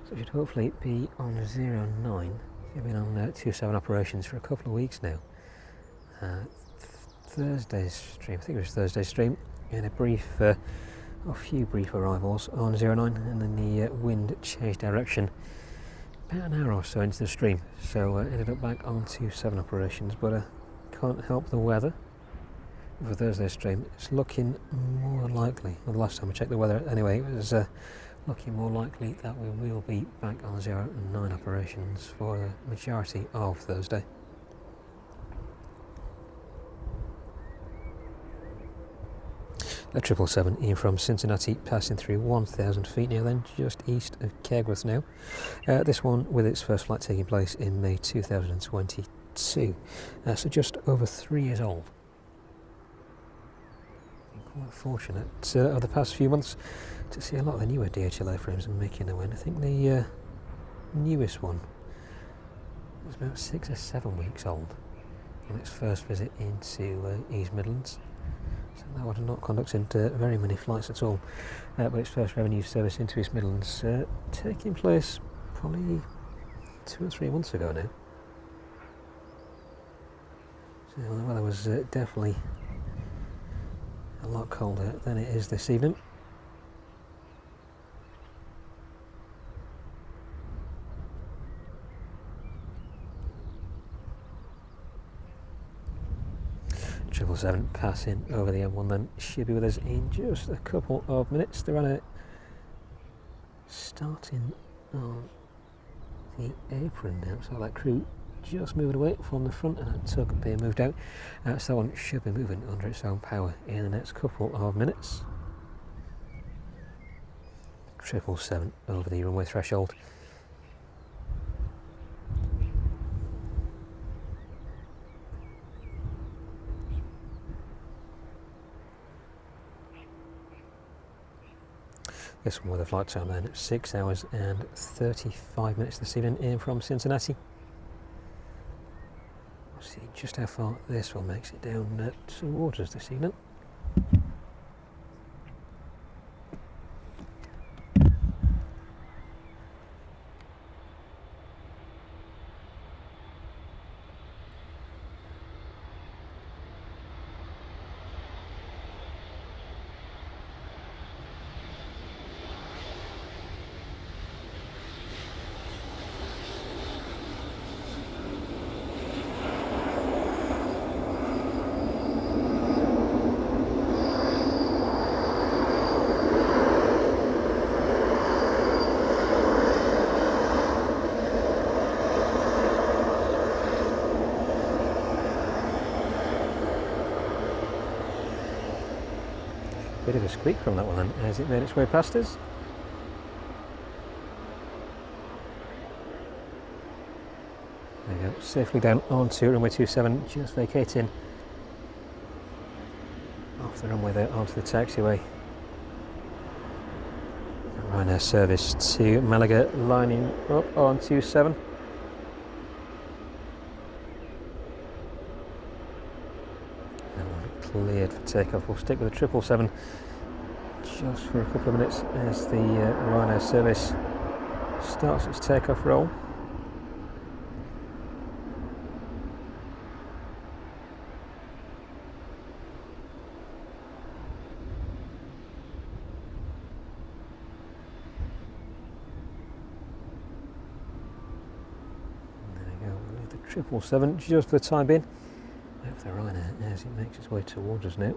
so it should hopefully be on 09. It's been on 27 operations for a couple of weeks now. Thursday's stream, I think it was Thursday's stream, in a few brief arrivals on 09, and then the wind changed direction about an hour or so into the stream, so ended up back on 27 operations, but can't help the weather. For Thursday's stream, it's looking more likely, well, the last time I checked the weather anyway, it was looking more likely that we will be back on 09 operations for the majority of Thursday. A 777 in from Cincinnati, passing through 1,000 feet now then, just east of Kegworth now. This one with its first flight taking place in May 2022, so just over 3 years old. Quite fortunate over the past few months to see a lot of the newer DHL airframes making their way. I think the newest one was about 6 or 7 weeks old on its first visit into East Midlands. So that would have not conducted very many flights at all. But its first revenue service into East Midlands taking place probably 2 or 3 months ago now. So the weather was definitely a lot colder than it is this evening. 777 passing over the M1 then, should be with us in just a couple of minutes. They're on a starting on the apron now, so that crew just moving away from the front and that tug being moved out, so that one should be moving under its own power in the next couple of minutes. 777 over the runway threshold. This one with a flight time then, 6 hours and 35 minutes this evening in from Cincinnati. We'll see just how far this one makes it down towards us this evening. Bit of a squeak from that one then, as it made its way past us. There you go, safely down onto runway 27, just vacating off the runway there onto the taxiway. Ryanair service to Malaga, lining up on 27. Cleared for takeoff. We'll stick with the 777 just for a couple of minutes as the Ryanair service starts its takeoff roll. There we go, we'll leave the 777 just for the time being. Of the Ryanair as it makes its way towards us now.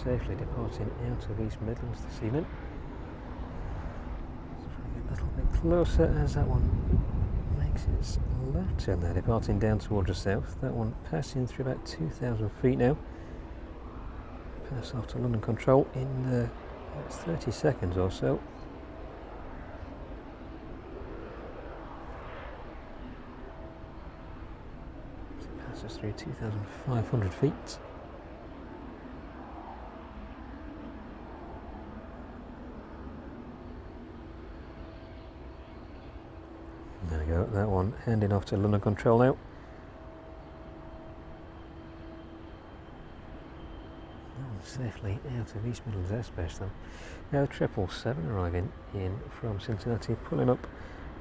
Safely departing out of East Midlands this evening. Let's try and get a little bit closer as that one makes its left turn there, departing down towards the south. That one passing through about 2,000 feet now. Pass off to London Control in 30 seconds or so. It passes through 2,500 feet. There we go, that one handing off to London Control now. Safely out of East Midlands airspace then. Now 777 arriving in from Cincinnati, pulling up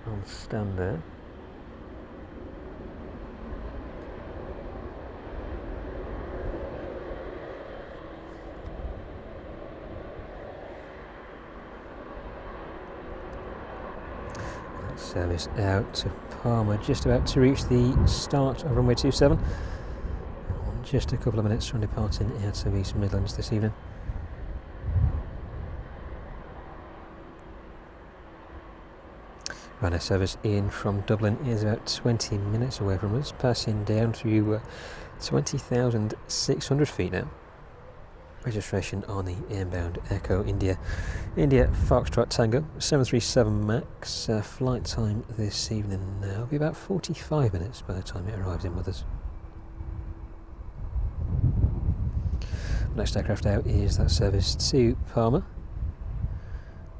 on stand there. Service out to Palma, just about to reach the start of runway 27. Just a couple of minutes from departing out of East Midlands this evening. Ryanair service in from Dublin is about 20 minutes away from us, passing down through 20,600 feet now. Registration on the inbound Echo India Foxtrot Tango 737 MAX. Flight time this evening now will be about 45 minutes by the time it arrives in with us. Next aircraft out is that service to Palma.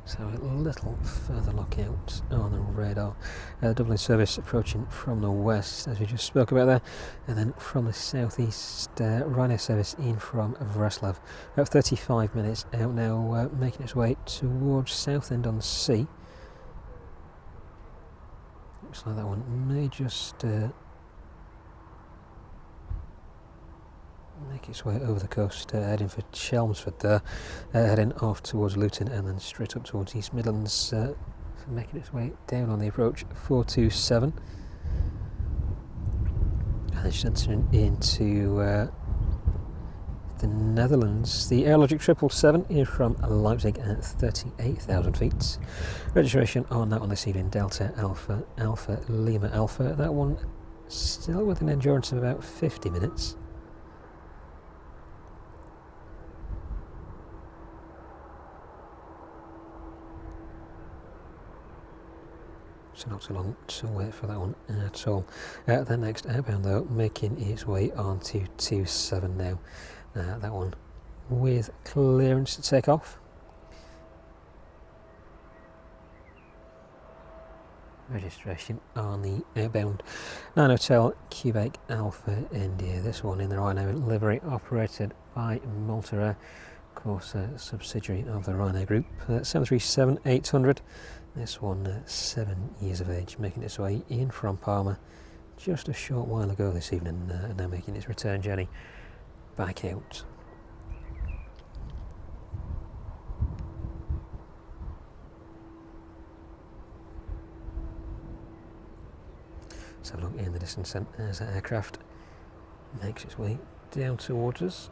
So a little further look out on the radar. Dublin service approaching from the west, as we just spoke about there, and then from the southeast, Ryanair service in from Wrocław. About 35 minutes out now, making its way towards Southend on Sea. Looks like that one may just make its way over the coast, heading for Chelmsford there, heading off towards Luton and then straight up towards East Midlands, making its way down on the approach 427. And then she's entering into the Netherlands. The Aerologic 777 is from Leipzig at 38,000 feet. Registration on that one this evening, Delta Alpha Alpha Lima Alpha. That one still with an endurance of about 50 minutes. So not too long to wait for that one at all. The next outbound though, making its way on to 27 now. That one with clearance to take off. Registration on the outbound 9 Hotel Quebec Alpha India. This one in the Ryanair livery, operated by Malta Air, of course a subsidiary of the Ryanair Group. 737-800. This one 7 years of age, making its way in from Palma just a short while ago this evening, and now making its return journey back out. So look in the distance then as that aircraft makes its way down towards us.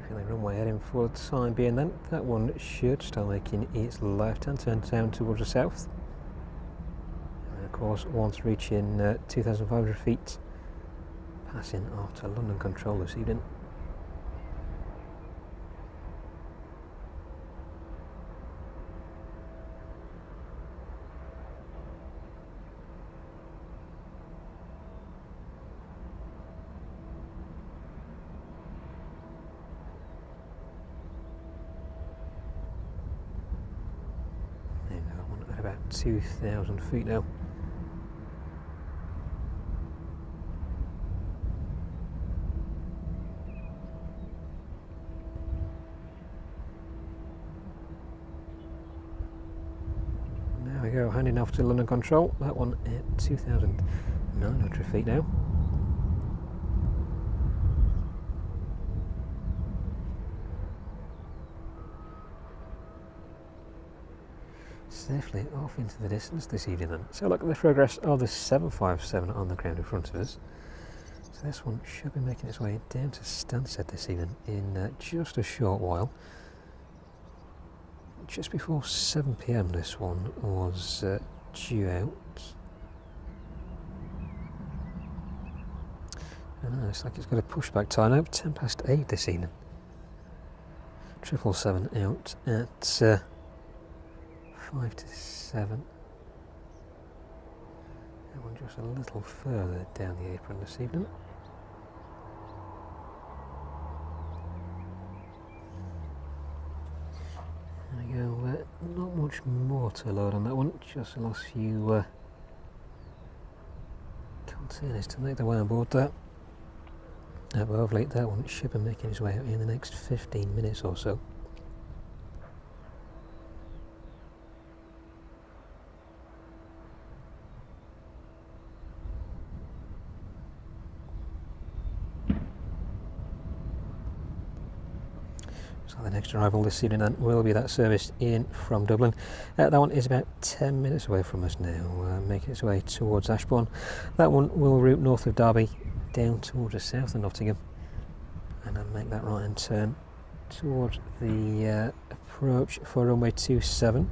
The runway heading for the time being then. That one should start making its left hand turn down towards the south. And of course, once reaching 2,500 feet, passing off to London control this evening. At about 2,000 feet now. There we go, handing off to London control. That one at 2,900 feet now. Safely off into the distance this evening then. So look at the progress of the 757 on the ground in front of us. So this one should be making its way down to Stansted this evening in just a short while. Just before 7 PM this one was due out. And it's like it's got a pushback time now, 10 past 8 this evening. 777 out at 5 to 7. That one just a little further down the apron this evening. There we go, not much more to load on that one, just the last few containers to make their way on board there. But hopefully that one should be making its way out in the next 15 minutes or so. So the next arrival this evening then will be that service in from Dublin. That one is about 10 minutes away from us now, making its way towards Ashbourne. That one will route north of Derby down towards the south of Nottingham and then make that right hand turn towards the approach for runway 27.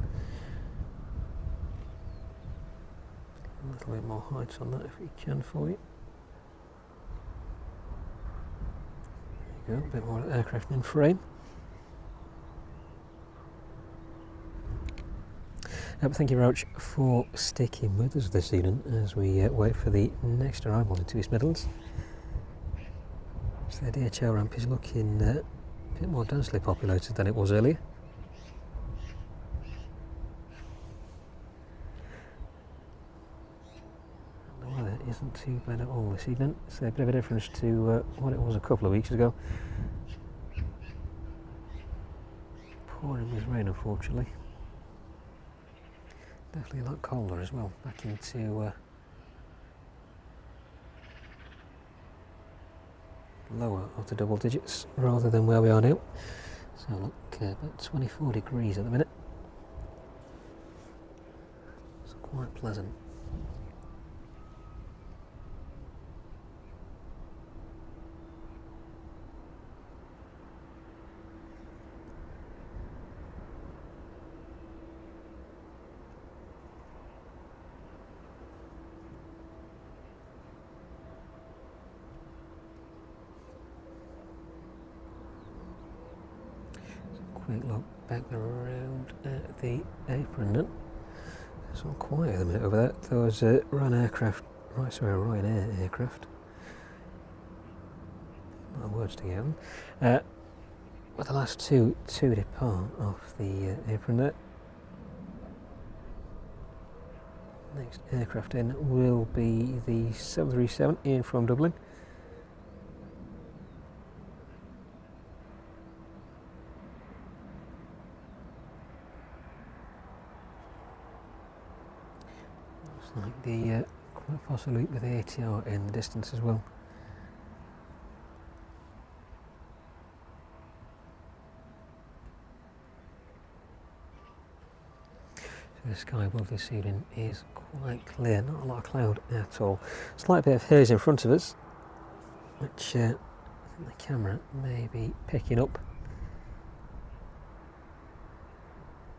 A little bit more height on that if we can for you. There you go, a bit more aircraft in frame. But thank you very much for sticking with us this evening as we wait for the next arrival into East Midlands. So the DHL ramp is looking a bit more densely populated than it was earlier. And the weather isn't too bad at all this evening. It's a bit of a difference to what it was a couple of weeks ago. Pouring with rain, unfortunately. Definitely a lot colder as well, back into lower of the double digits rather than where we are now. So look, about 24 degrees at the minute. It's quite pleasant. Quick look back around at the apron then. It's all quiet at the minute over there. Those Ryanair aircraft. No words to get on. With the last two depart off the apron there. Next aircraft in will be the 737 in from Dublin. Like the quite possibly with the ATR in the distance as well. So the sky above this evening is quite clear, not a lot of cloud at all. Slight bit of haze in front of us, which I think the camera may be picking up,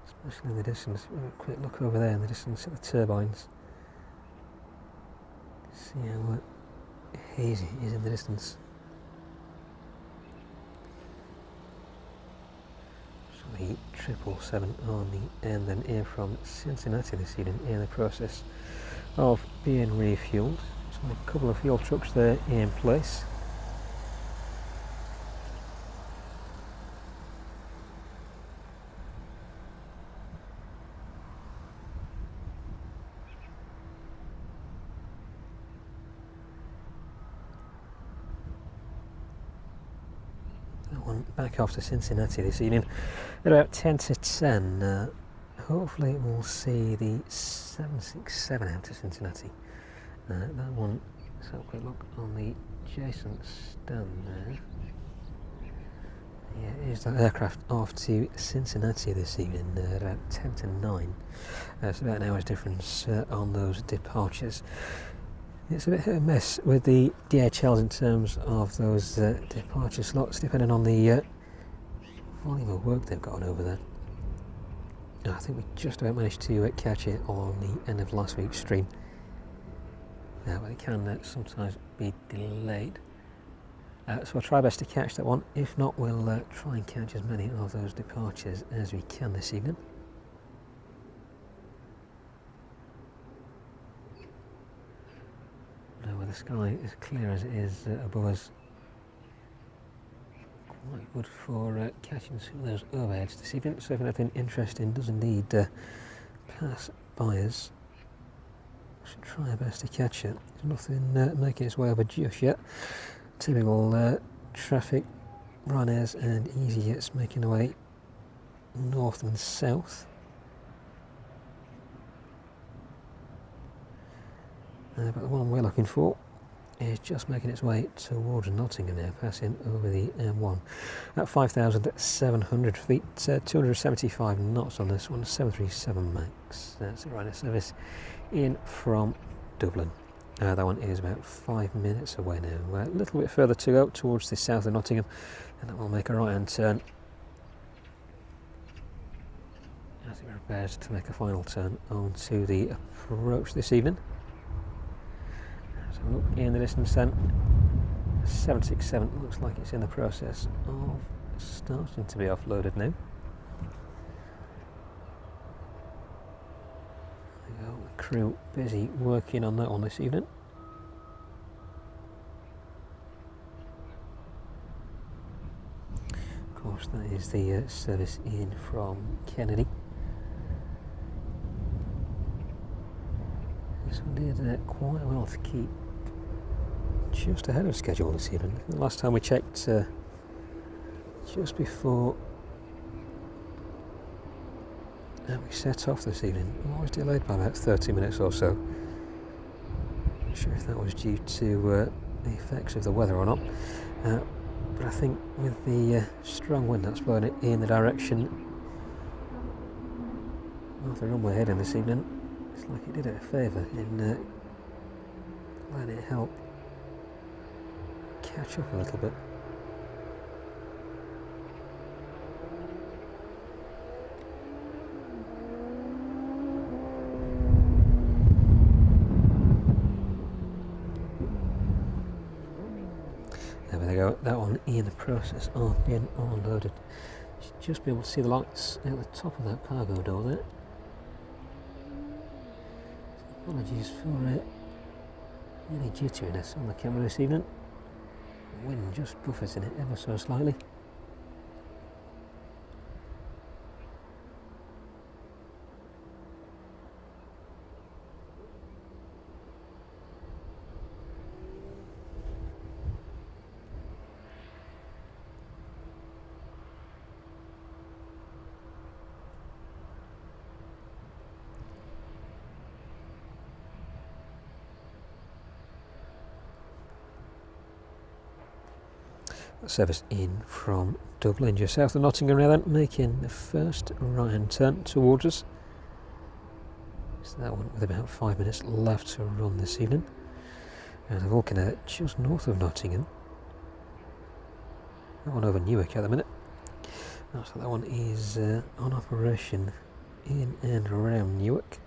especially in the distance. We'll have a quick look over there in the distance at the turbines. See how hazy it is in the distance. So the 777 on the end then in from Cincinnati this evening in the process of being refueled. So a couple of fuel trucks there in place. Back off to Cincinnati this evening at about 10 to 10. Hopefully we'll see the 767 out to Cincinnati. That one, let's have a quick look on the adjacent stand there. Yeah, is that aircraft off to Cincinnati this evening at about 10 to 9. It's about an hour's difference on those departures. It's a bit hit and miss with the DHLs in terms of those departure slots, depending on the volume of work they've got on over there. I think we just about managed to catch it on the end of last week's stream. But it can sometimes be delayed. So I'll try best to catch that one. If not, we'll try and catch as many of those departures as we can this evening. With the sky as clear as it is above us, quite good for catching some of those overheads this evening. So if anything interesting does indeed pass by us, we should try our best to catch it. There's nothing making its way over just yet. Typical traffic, Ryanairs and EasyJets making their way north and south. But the one we're looking for is just making its way towards Nottingham now, passing over the M1 at 5,700 feet, 275 knots on this one, 737 Max. That's a Ryanair service in from Dublin. That one is about 5 minutes away now. A little bit further to go towards the south of Nottingham, and that will make a right-hand turn as it prepares to make a final turn onto the approach this evening. So look in the distance then, 767 looks like it's in the process of starting to be offloaded now. There we go, the crew busy working on that one this evening. Of course, that is the service in from Kennedy. This one did quite well to keep just ahead of schedule this evening. The last time we checked, just before we set off this evening, it was delayed by about 30 minutes or so. Not sure if that was due to the effects of the weather or not, but I think with the strong wind that's blowing it in the direction of the runway heading this evening, it's like it did it a favour in letting it help catch up a little bit. There we go, that one in the process of being unloaded. You should just be able to see the lights at the top of that cargo door there. So apologies for any jitteriness on the camera this evening. The wind just buffeting it ever so slightly. Service in from Dublin, just south of Nottingham now then, making the first right-hand turn towards us. So that one with about 5 minutes left to run this evening. And a Vulcan just north of Nottingham. That one over Newark at the minute. So that one is on operation in and around Newark.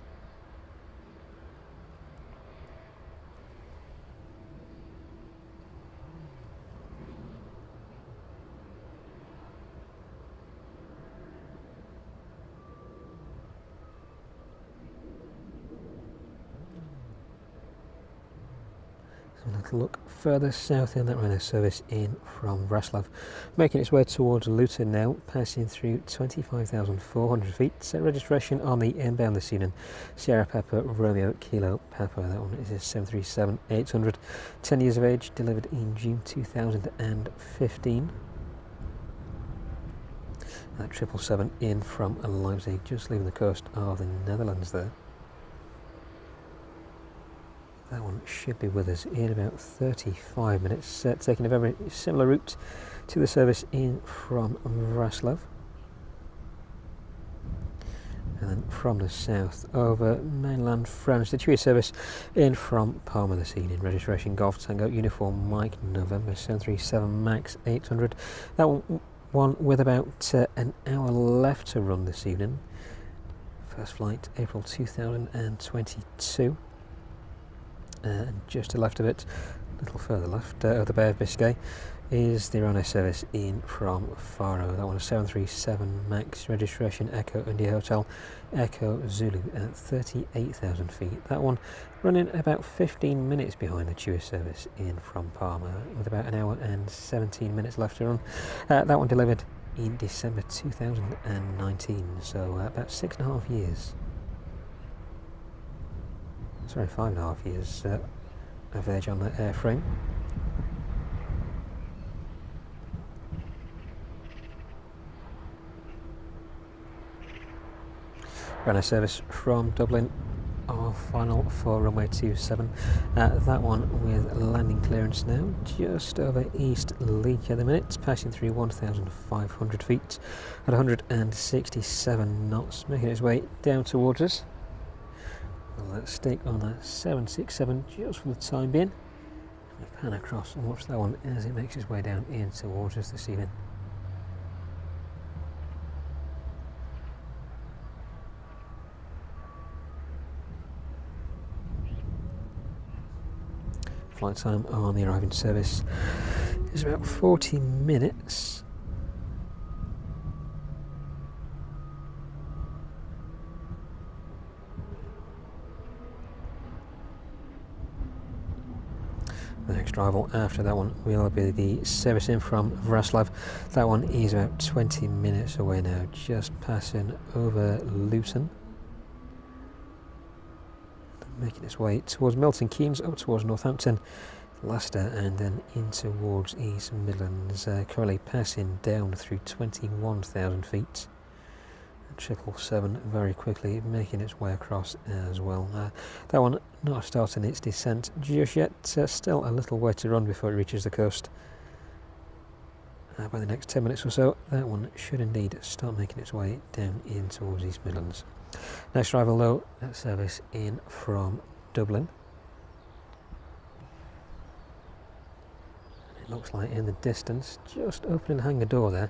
Look further south in that Ryanair service in from Wrocław, making its way towards Luton now, passing through 25,400 feet. Set registration on the inbound this evening, Sierra Papa Romeo Kilo Papa. That one is a 737-800, 10 years of age, delivered in June 2015. That 777 in from Leipzig, just leaving the coast of the Netherlands there. That one should be with us in about 35 minutes, taking a very similar route to the service in from Wrocław. And then from the south over mainland France, the TUI service in from Palma this evening. Registration Golf Tango Uniform Mike November 737 Max 800. That one with about an hour left to run this evening. First flight April 2022. And just to the left of it, a little further left of the Bay of Biscay, is the Ryanair service in from Faro. That one is 737 Max, registration Echo India Hotel Echo Zulu at 38,000 feet. That one running about 15 minutes behind the TUI service in from Palma, with about an hour and 17 minutes left to run. That one delivered in December 2019, so about 6.5 years. Sorry, 5.5 years of age on the airframe. Ryanair service from Dublin of final for runway 27. That one with landing clearance now, just over East Leek at the minute, passing through 1,500 feet at 167 knots, making its way down towards us. Let's stick on that 767 just for the time being. We pan across and watch that one as it makes its way down in towards us this evening. Flight time on the arriving service is about 40 minutes. The next arrival after that one will be the service in from Vraslav. That one is about 20 minutes away now, just passing over Luton, making its way towards Milton Keynes, up towards Northampton, Leicester, and then in towards East Midlands, currently passing down through 21,000 feet. 777 very quickly making its way across as well. That one not starting its descent just yet, still a little way to run before it reaches the coast. By the next 10 minutes or so, that one should indeed start making its way down in towards East Midlands. Next arrival though, that service in from Dublin. It looks like in the distance, just opening the hangar door there,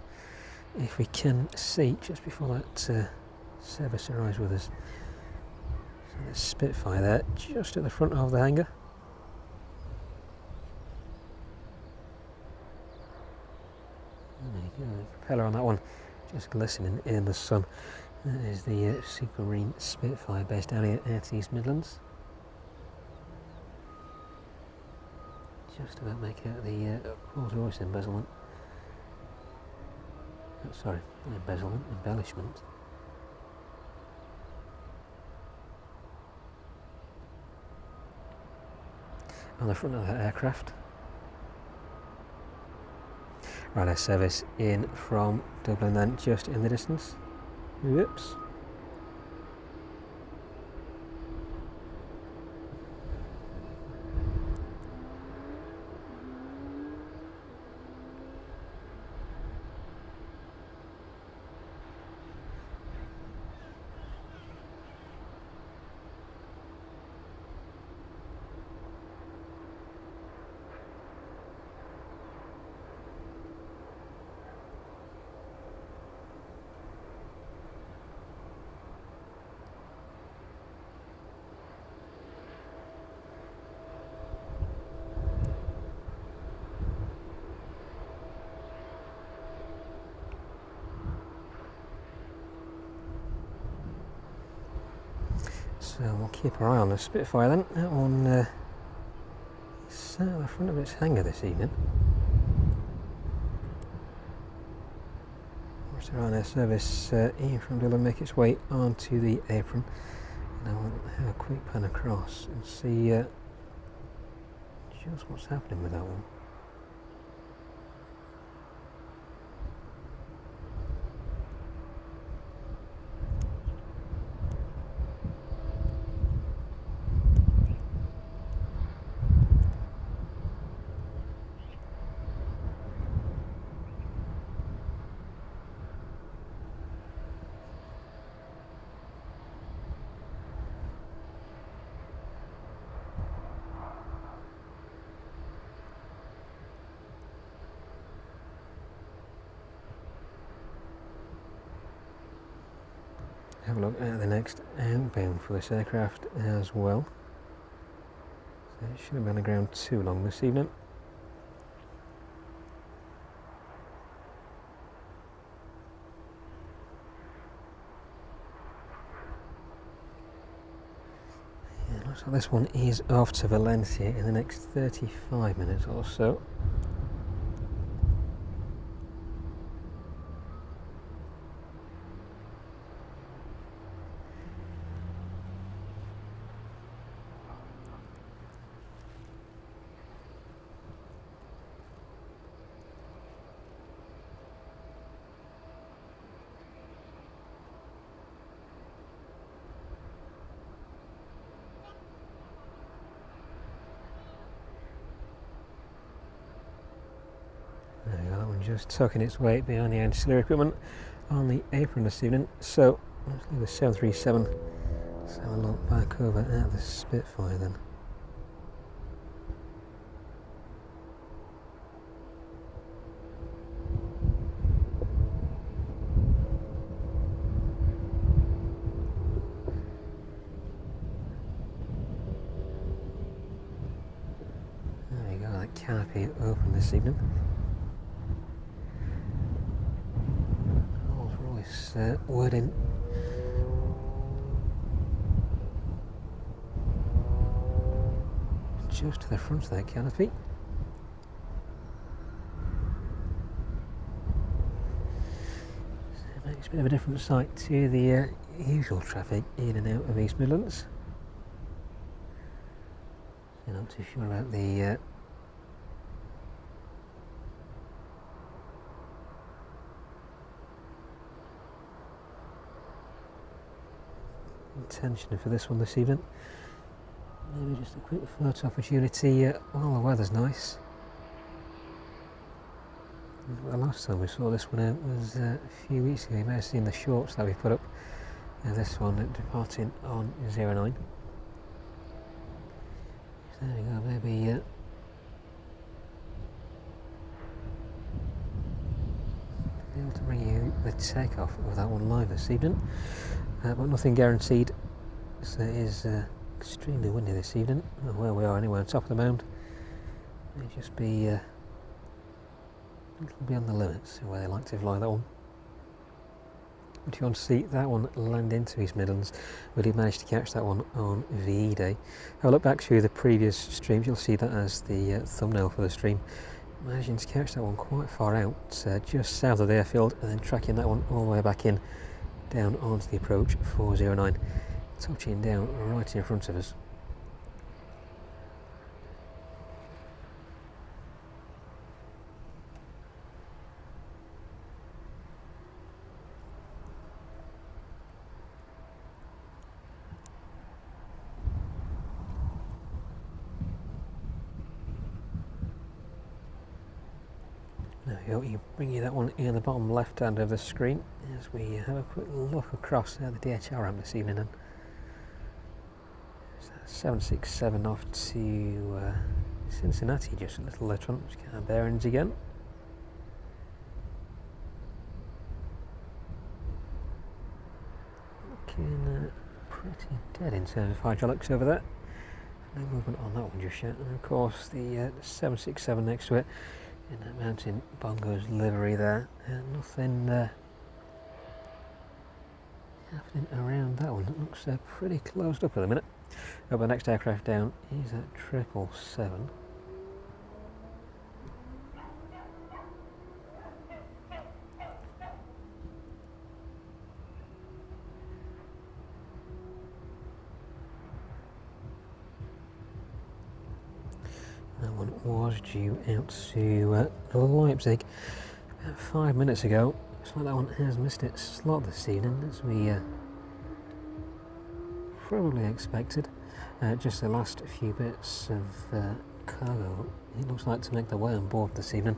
if we can see just before that service arrives with us. So there's Spitfire there, just at the front of the hangar. There you go, the propeller on that one just glistening in the sun. That is the Supermarine Spitfire based down here at East Midlands. Just about making out the Royce embezzlement. Oh, sorry, not embezzlement, embellishment. On the front of that aircraft. Right, service in from Dublin then, just in the distance. Whoops. So we'll keep our eye on the Spitfire then. That one sat at the front of its hangar this evening. Watch the Ryanair service in from Dublin make its way onto the apron. And I will have a quick pan across and see just what's happening with that one. Have a look at the next outbound for this aircraft as well. So it shouldn't be on the ground too long this evening. Yeah, looks like this one is off to Valencia in the next 35 minutes or so. just tucking its weight behind the ancillary equipment on the apron this evening. So let's leave the 737. Let's have a look back over at the Spitfire then. There you go, that canopy open this evening. Royce wording. Just to the front of that canopy. So it makes a bit of a different sight to the usual traffic in and out of East Midlands. You're not too sure about the intention for this one this evening. Maybe just a quick photo opportunity while the weather's nice. The last time we saw this one out was a few weeks ago. You may have seen the shorts that we put up. This one departing on 09. So there we go, maybe be able to bring you the takeoff of that one live this evening. But nothing guaranteed, so it is extremely windy this evening. Where we are anyway, on top of the mound, may just be a little beyond the limits of where they like to fly that one. But if you want to see that one land into East Midlands, we did manage to catch that one on VE Day. Have a look back through the previous streams, you'll see that as the thumbnail for the stream. Managing to catch that one quite far out, just south of the airfield, and then tracking that one all the way back in, down onto the approach 409, touching down right in front of us. There we go, you bring you that one in the bottom left hand of the screen as we have a quick look across the DHL ramp this evening. 767 off to Cincinnati just a little later on. Just get our bearings again. Looking pretty dead in terms of hydraulics over there. No movement on that one just yet. And of course the 767 next to it in that mountain bongo's livery there. Nothing happening around that one. It looks pretty closed up at the minute. The next aircraft down is at 777. That one was due out to Leipzig about 5 minutes ago. Looks like that one has missed its slot this evening, as we probably expected. Just the last few bits of cargo, it looks like, to make their way on board this evening.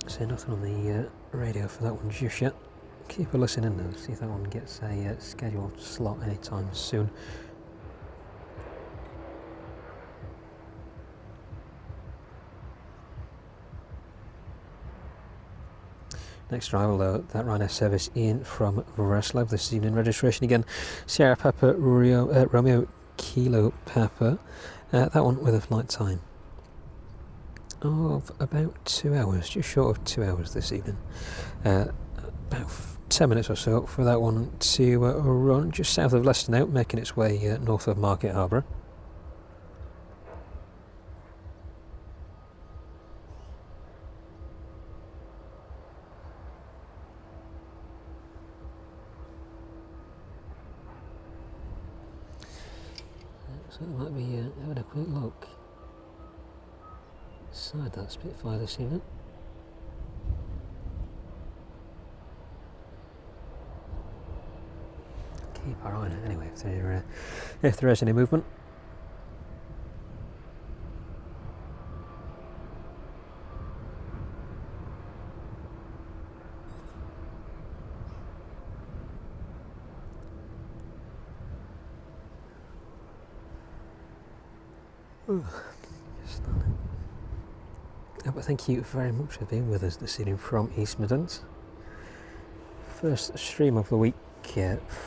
So nothing on the radio for that one just yet. Keep a listen in though, see if that one gets a scheduled slot anytime soon. Next arrival though, that Ryanair service in from Wrocław this evening. Registration again, Sierra Papa Romeo Kilo Papa. That one with a flight time of about 2 hours, just short of 2 hours this evening. About 10 minutes or so for that one to run just south of Leicester now, making its way north of Market Harborough. So it might be having a quick look inside that Spitfire this evening. Keep our eye on it anyway if there is any movement. But thank you very much for being with us this evening from East Midlands. First stream of the week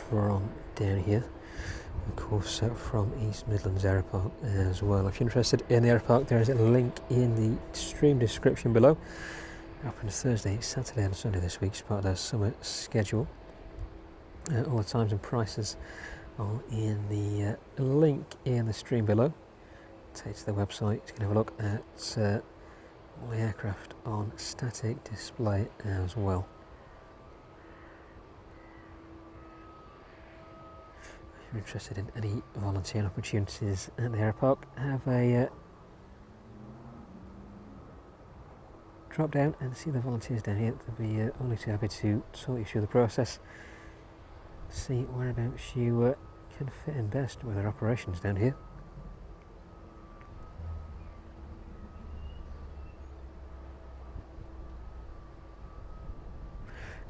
from down here, of course from East Midlands Airport as well. If you're interested in the Aeropark, there is a link in the stream description below. Open Thursday, Saturday and Sunday this week as part of their summer schedule. All the times and prices are in the link in the stream below. Take to the website, you can have a look at all the aircraft on static display as well. If you're interested in any volunteering opportunities at the Aeropark, have a drop down and see the volunteers down here. They'll be only too happy to talk you through the process, see whereabouts you can fit in best with their operations down here.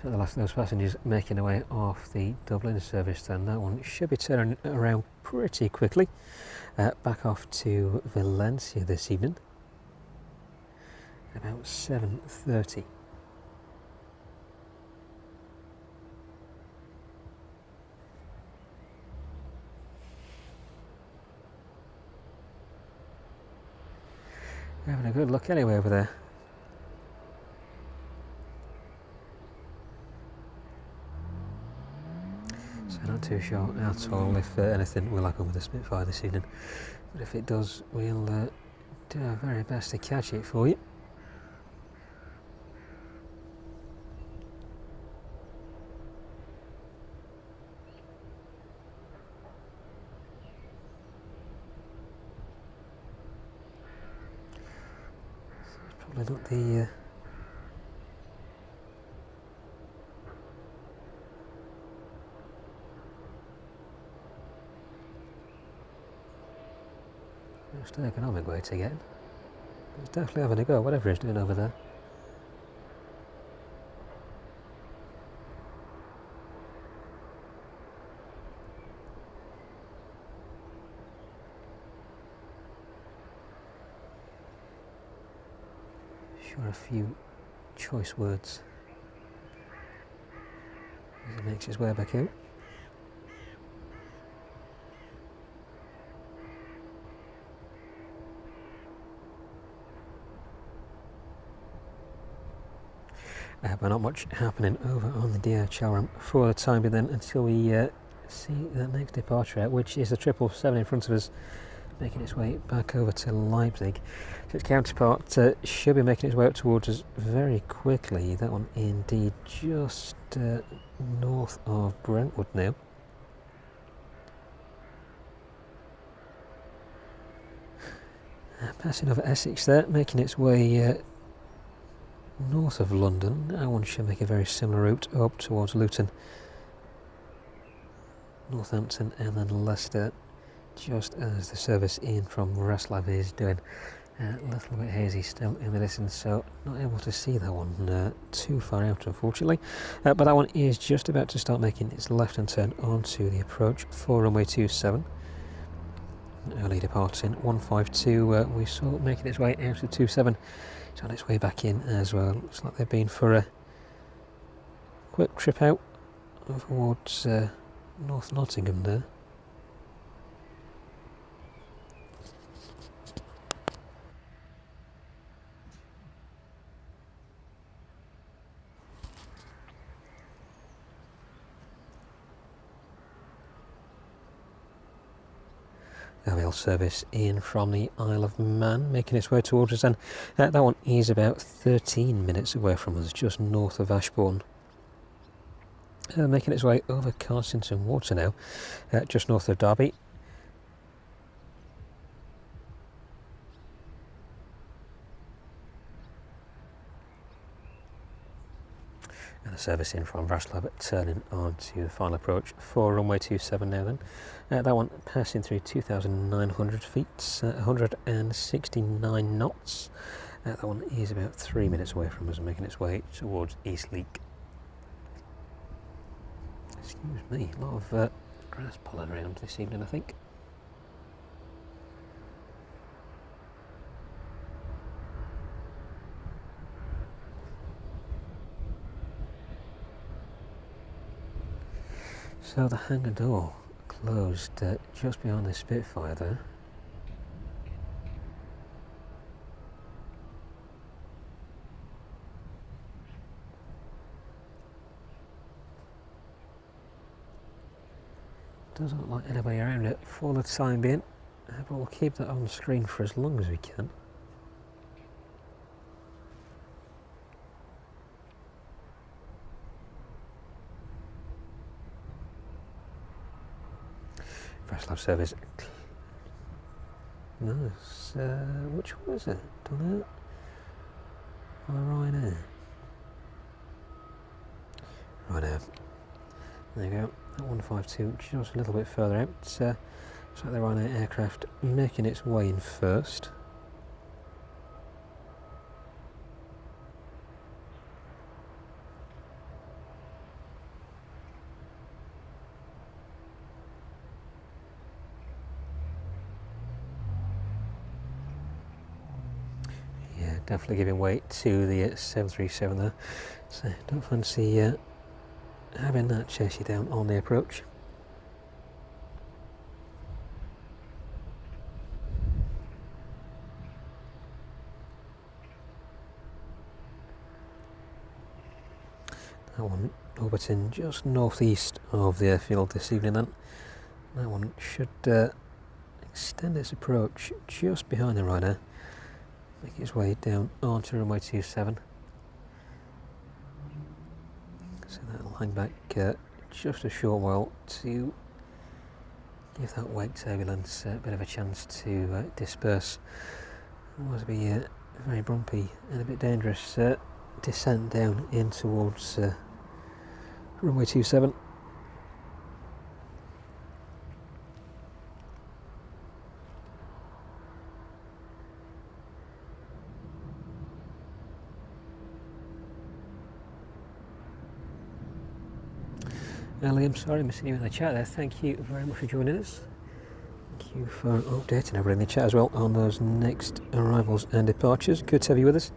So the last of those passengers making their way off the Dublin service, then that one should be turning around pretty quickly. Back off to Valencia this evening about 7:30. Having a good look anyway over there. So not too sure at all if anything will happen with the Spitfire this evening, but if it does, we'll do our very best to catch it for you. Probably not the most economic way to get in. It's definitely having a go, whatever he's doing over there. Sure, a few choice words as he makes his way back out. But not much happening over on the DHL ramp for the time being then, until we see that next departure out, which is the 777 in front of us, making its way back over to Leipzig. So its counterpart should be making its way up towards us very quickly. That one indeed just north of Brentwood now. Passing over Essex there, making its way north of London. That one should make a very similar route up towards Luton, Northampton and then Leicester, just as the service in from Wrocław is doing. A little bit hazy still in the distance, so not able to see that one too far out, unfortunately. But that one is just about to start making its left-hand turn onto the approach for runway 27. Early departing 152, we saw making its way out of 27. It's on its way back in as well. Looks like they've been for a quick trip out towards North Nottingham there. Rail service in from the Isle of Man, making its way towards us, and that one is about 13 minutes away from us, just north of Ashbourne. Making its way over Carsington Water now, just north of Derby. And the service in from Wrocław turning on to the final approach for runway 27 now then. That one passing through 2,900 feet, 169 knots. That one is about 3 minutes away from us, making its way towards Eastleigh. Excuse me, a lot of grass pollen around this evening, I think. So the hangar door closed just behind the Spitfire there. Doesn't look like anybody around it for the time being, but we'll keep that on screen for as long as we can. Breslov service. Nice. Which one is it? Don't know. Ryanair. Ryanair. There you go. That 152 just a little bit further out. It's like the Ryanair aircraft making its way in first. Yeah, definitely giving weight to the 737 there. So don't fancy having that chase you down on the approach. That one orbiting just northeast of the airfield this evening then. That one should extend its approach just behind the Ryanair, make its way down onto runway 27. So that'll hang back just a short while to give that wake turbulence a bit of a chance to disperse. Otherwise it'll be a very bumpy and a bit dangerous descent down in towards runway 27. Ali, I'm sorry missing you in the chat there. Thank you very much for joining us. Thank you for updating everybody in the chat as well on those next arrivals and departures. Good to have you with us.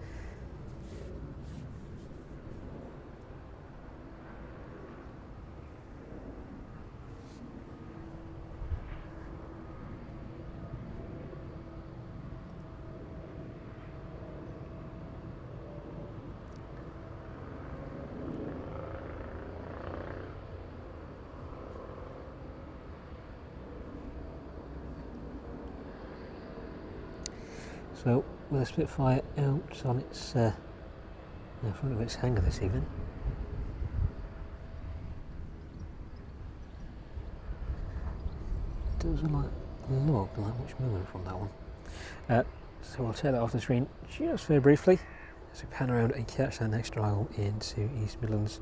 So, with a Spitfire out on its in front of its hangar this evening. Doesn't look like much movement from that one. So we'll take that off the screen just very briefly as we pan around and catch that next arrival into East Midlands.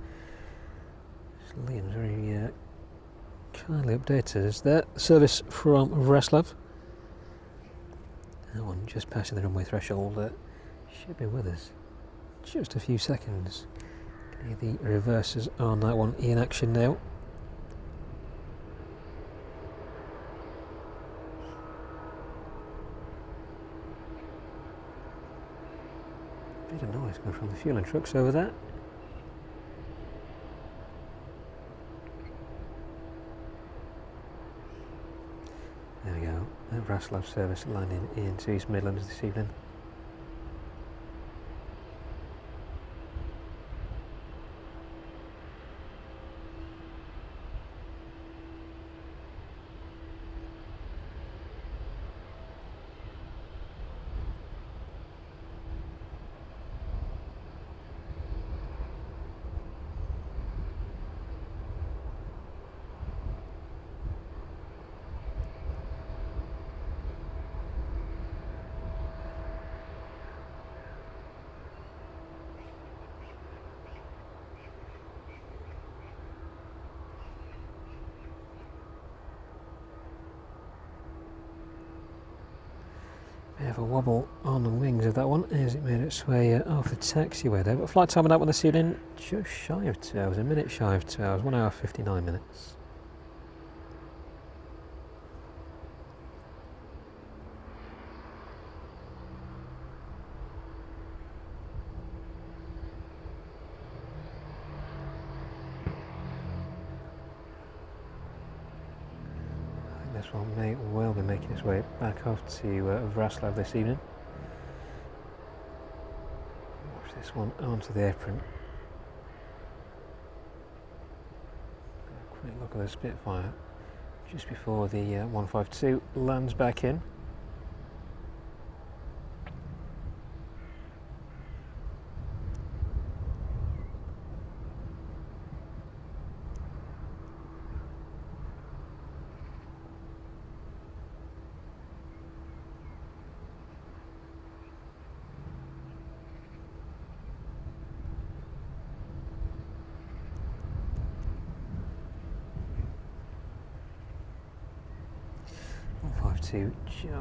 So Liam's very kindly updated us there. Service from Breslov. That one just passing the runway threshold should be with us just a few seconds. The reverses on that one in action now. Bit of noise coming from the fueling trucks over there. There we go. That Breslov service landing into East Midlands this evening. Bit of a wobble on the wings of that one as it made its way off the taxiway there. But flight time on that one this evening, just shy of 2 hours, a minute shy of 2 hours, 1 hour 59 minutes. this one may well be making its way back off to Vraslav this evening. Watch this one onto the apron. Quick look at the Spitfire just before the 152 lands back in.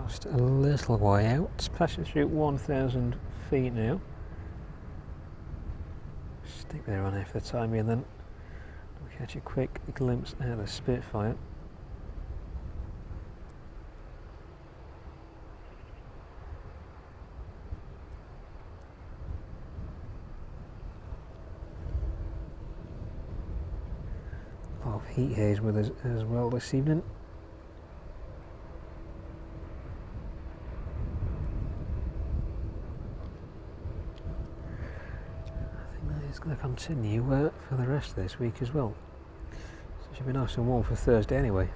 Just a little way out, it's passing through 1,000 feet now. Stick there on there for the time being, then we'll catch a quick glimpse out of the Spitfire. A lot of heat haze with us as well this evening. It's going to continue for the rest of this week as well. So it should be nice and warm for Thursday anyway.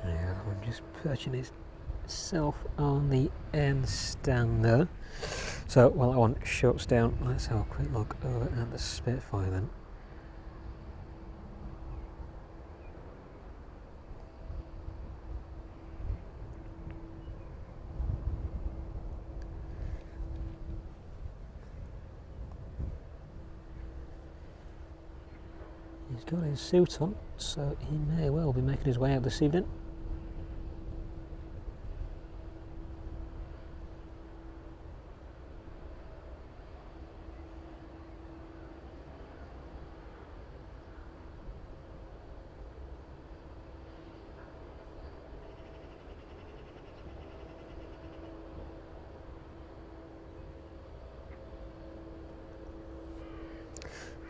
Yeah, that one just perching itself on the end stand there. So while that one shuts down, let's have a quick look over at the Spitfire then. He's got his suit on, so he may well be making his way out this evening.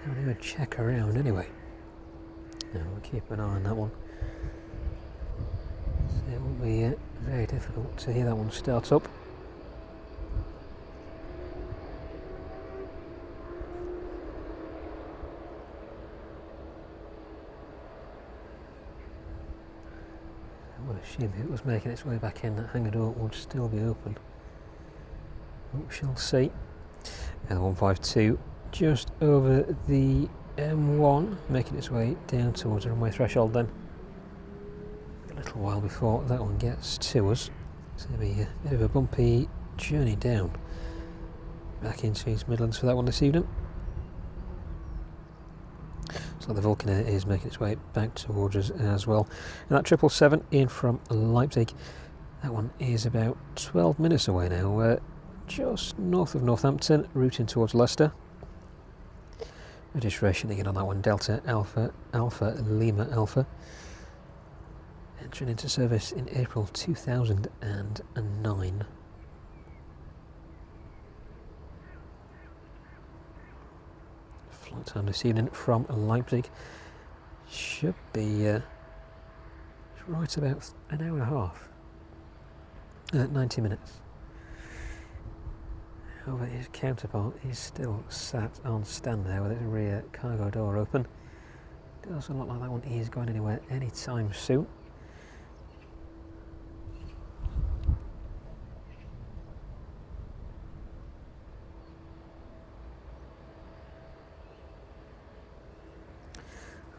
I'm going to check around anyway. Yeah, we'll keep an eye on that one. So it won't be very difficult to hear that one start up. I would assume if it was making its way back in, that hangar door would still be open. But we shall see. And the 152 just over the M1, making its way down towards the runway threshold then. A little while before that one gets to us. So it'll be a bit of a bumpy journey down back into East Midlands for that one this evening. So the Vulcaner is making its way back towards us as well. And that 777 in from Leipzig, that one is about 12 minutes away now. We're just north of Northampton, routing towards Leicester. Registration again on that one, Delta Alpha Alpha Lima Alpha. Entering into service in April 2009. Flight time this evening from Leipzig should be right about an hour and a half. 90 minutes. However, his counterpart is still sat on stand there with its rear cargo door open. Doesn't look like that one is going anywhere anytime soon.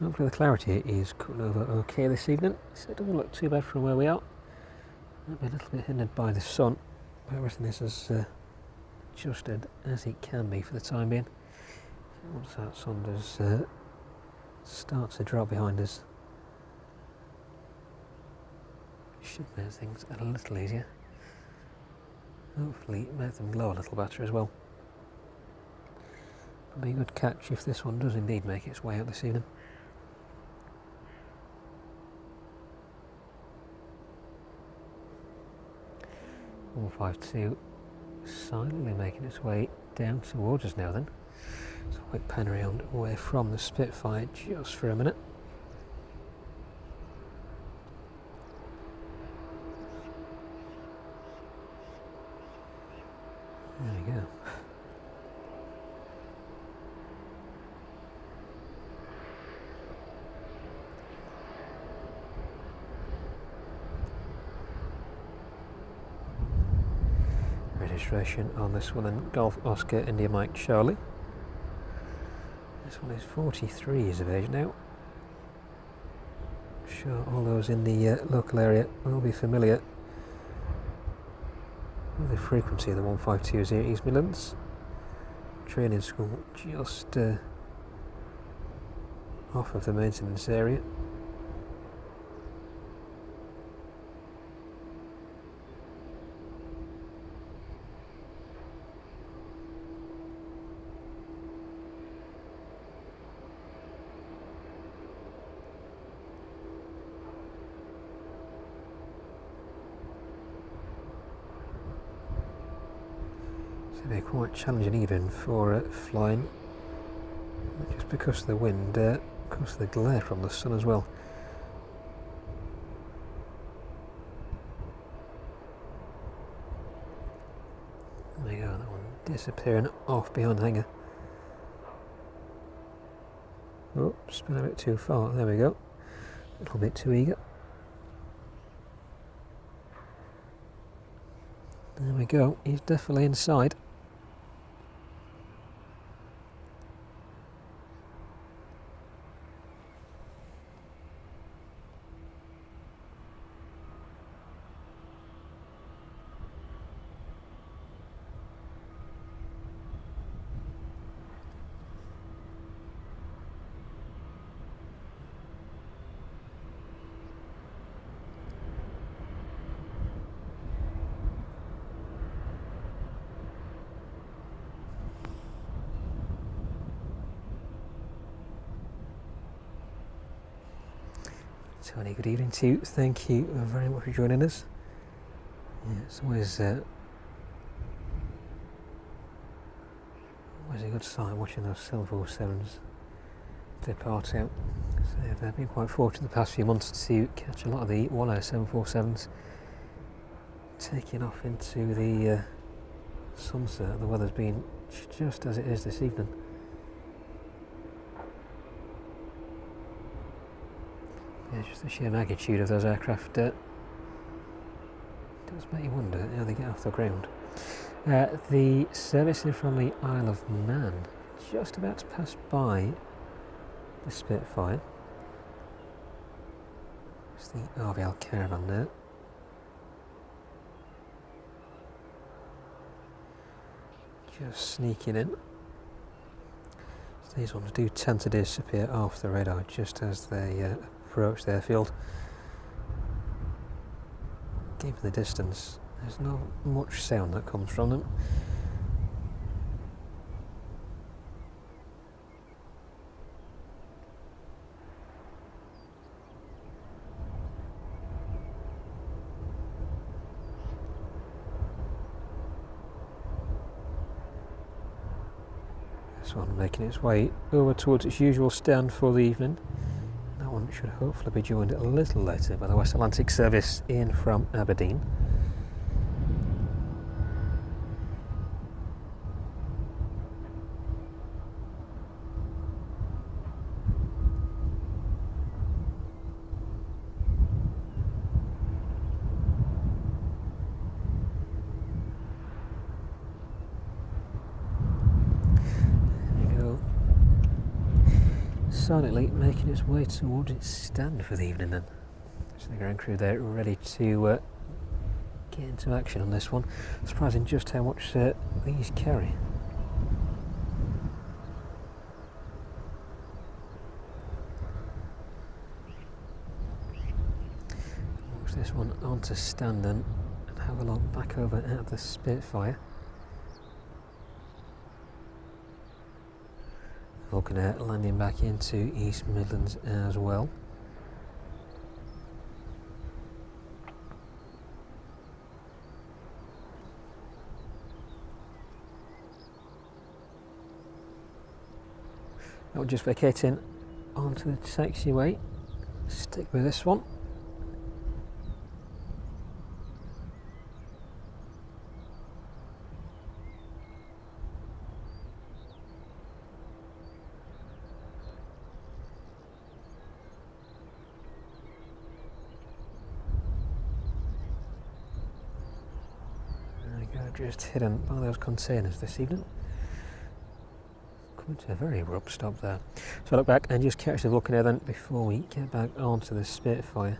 Hopefully the clarity is coming over okay this evening, so it doesn't look too bad from where we are. Might be a little bit hindered by the sun, but everything is as adjusted as it can be for the time being. Once that sun does start to drop behind us, it should make things a little easier. Hopefully make them glow a little better as well. It'll be a good catch if this one does indeed make its way out this evening. 152 silently making its way down towards us now then. So a quick pan around away from the Spitfire just for a minute. There we go. Registration on this one then, Golf Oscar India Mike Charlie. This one is 43 years of age now. I'm sure all those in the local area will be familiar with the frequency of the 152s here at East Midlands. Training school just off of the maintenance area. They're quite challenging even for flying, just because of the wind, because of the glare from the sun as well. There we go, that one disappearing off behind the hangar. Oh, spin a bit too far, there we go. A little bit too eager. There we go, he's definitely inside. Tony, good evening to you. Thank you very much for joining us. Yeah, it's always a good sign watching those 747s depart out. So I've been quite fortunate the past few months to catch a lot of the 747s taking off into the sunset. The weather's been just as it is this evening. Yeah, just the sheer magnitude of those aircraft does make you wonder how they get off the ground. The servicing from the Isle of Man, just about to pass by the Spitfire. It's the RVL Caravan there. Just sneaking in. So these ones do tend to disappear off the radar just as they approach the airfield. Given the distance, there's not much sound that comes from them. This one making its way over towards its usual stand for the evening. That one should hopefully be joined a little later by the West Atlantic service in from Aberdeen. Silently making its way towards its stand for the evening then. So the ground crew there ready to get into action on this one. Surprising just how much these carry. Watch this one onto stand then and have a look back over at the Spitfire. Looking at landing back into East Midlands as well. Now we're just vacating onto the taxiway. Stick with this one. There we go, just hidden by those containers this evening. Coming to a very abrupt stop there. So I look back and just catch the look in there then before we get back onto the Spitfire.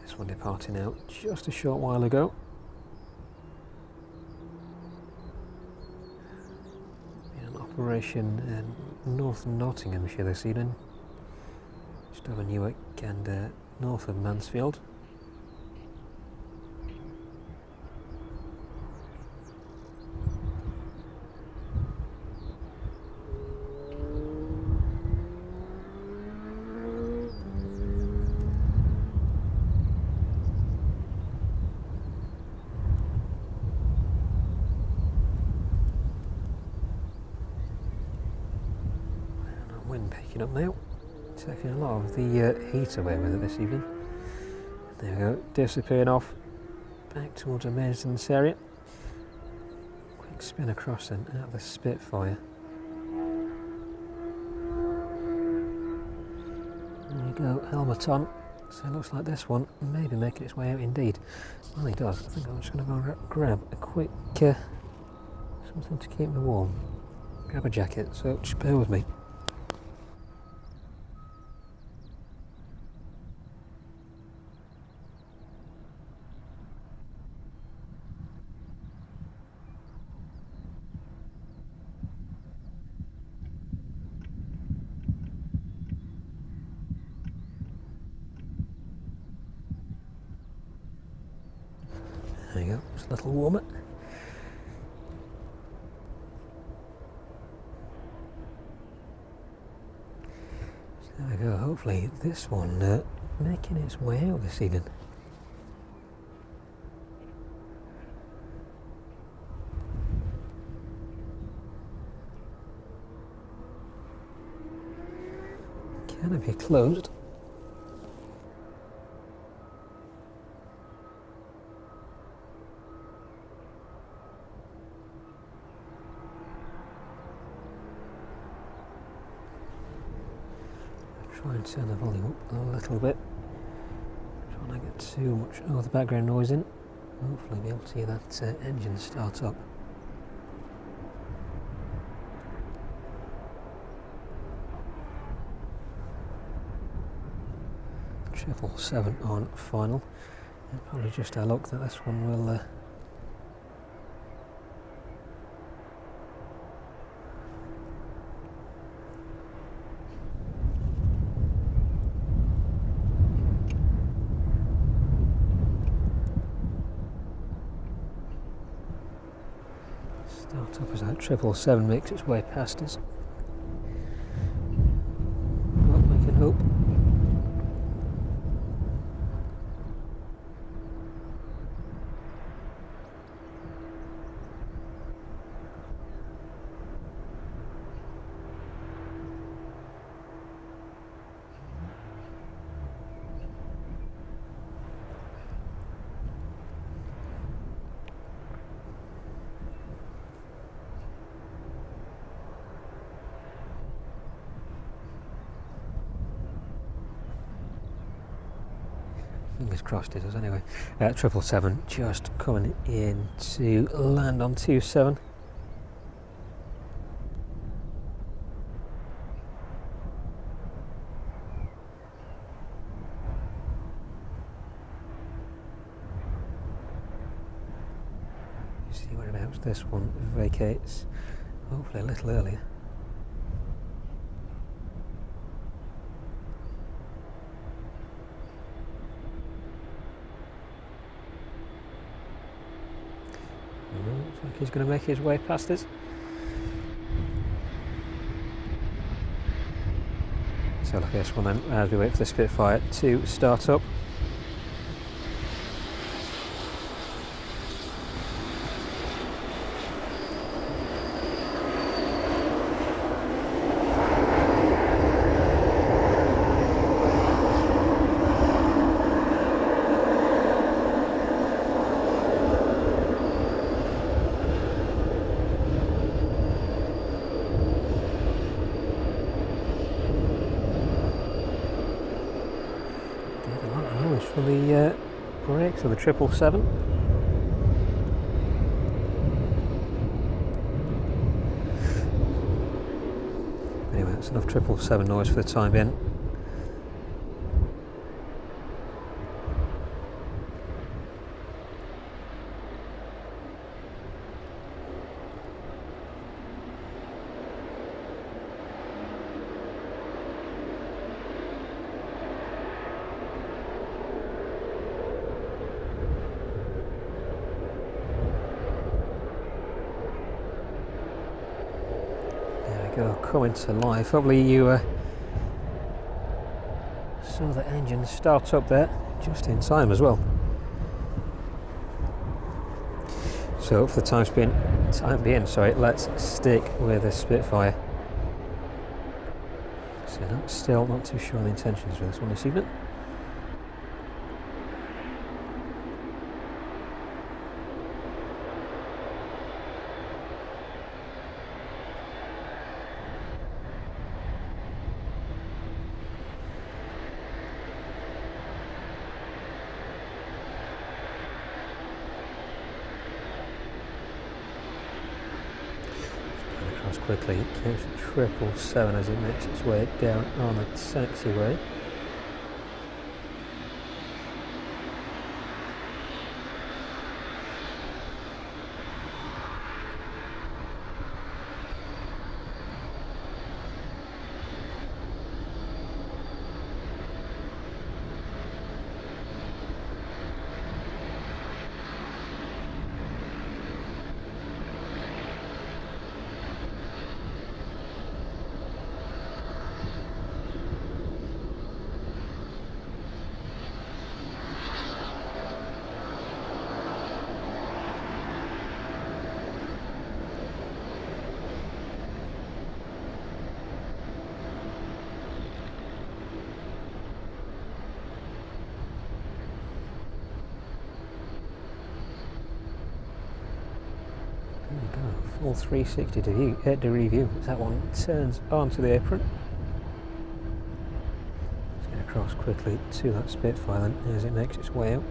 This one departing out just a short while ago. In operation North Nottinghamshire this evening. Just over Newark and north of Mansfield. Wind picking up now, taking a lot of the heat away with it this evening. There we go, disappearing off back towards the maintenance area. Quick spin across and out the Spitfire. There we go, helmet on. So it looks like this one may be making its way out indeed. Well, it does. I think I'm just going to go grab a quick something to keep me warm. Grab a jacket, so just bear with me. There you go, it's a little warmer. So there we go, hopefully this one making its way out this evening. Canopy closed. Try and turn the volume up a little bit. Try not to get too much of the background noise in. Hopefully be able to hear that engine start up. Triple 7 on final. And probably just our luck that this one will start up as that 777 makes its way past us. Well, we can hope. Fingers crossed it does anyway. 777 just coming in to land on 27. See whereabouts this one vacates. Hopefully a little earlier. Looks like he's going to make his way past us. So look at this one then, as we wait for the Spitfire to start up. on the brakes of the 777. Anyway, that's enough 777 noise for the time being. Go coming to life. Hopefully you saw the engine start up there just in time as well. So for the time being, let's stick with the Spitfire. So still not too sure on the intentions for this one this evening. Quickly, it comes to 777 as it makes its way down on the taxiway. Full 360 degree view as that one turns onto the apron. Let's get across quickly to that Spitfire then as it makes its way out.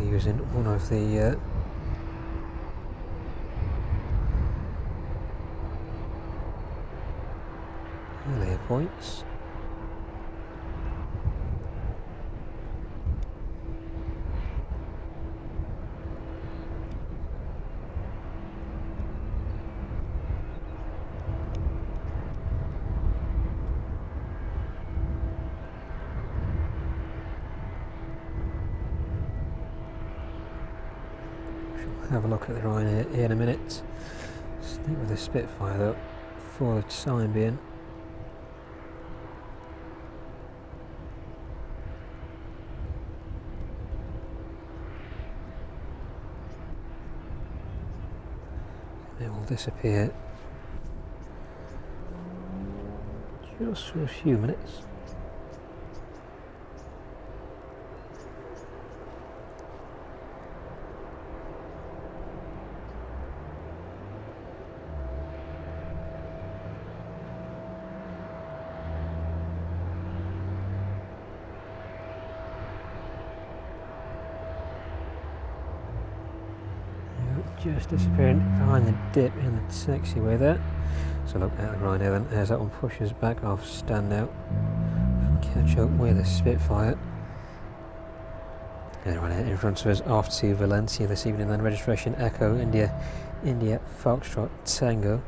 Using one of the earlier points. Have a look at the Ryanair in a minute. Stick with the Spitfire though for the time being. It will disappear just for a few minutes. Just disappearing behind the dip in the taxiway there. So look at the Ryanair then as that one pushes back off stand out. Catch up with the Spitfire. And Ryanair in front of us off to Valencia this evening then. Registration Echo India Foxtrot Tango.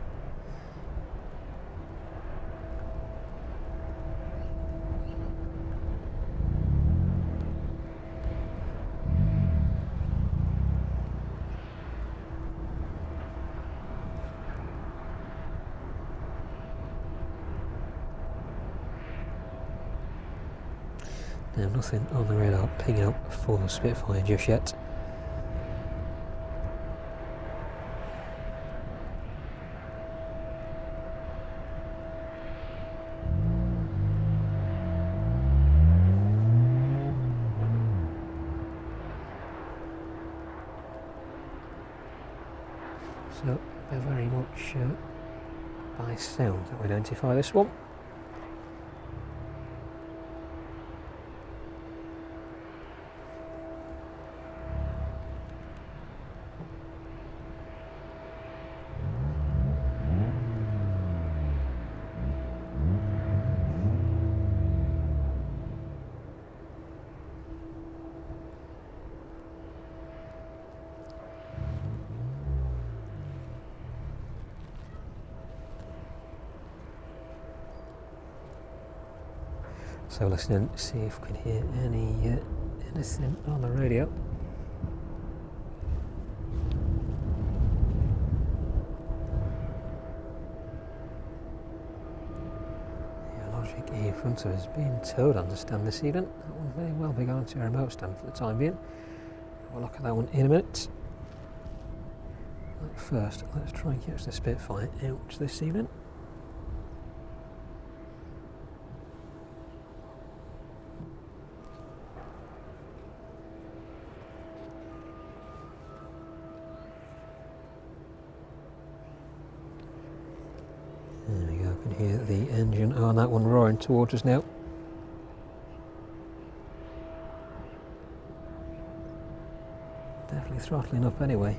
Now nothing on the radar pinging up for the Spitfire just yet. So they're very much by sound that we identify this one. So listening to see if we can hear anything on the radio. Yeah, Logic in front of us being towed on the stand this evening. That one may well be going to a remote stand for the time being. We'll look at that one in a minute. But first, let's try and catch the Spitfire out this evening. There we go, I can hear the engine on that one roaring towards us now. Definitely throttling up anyway.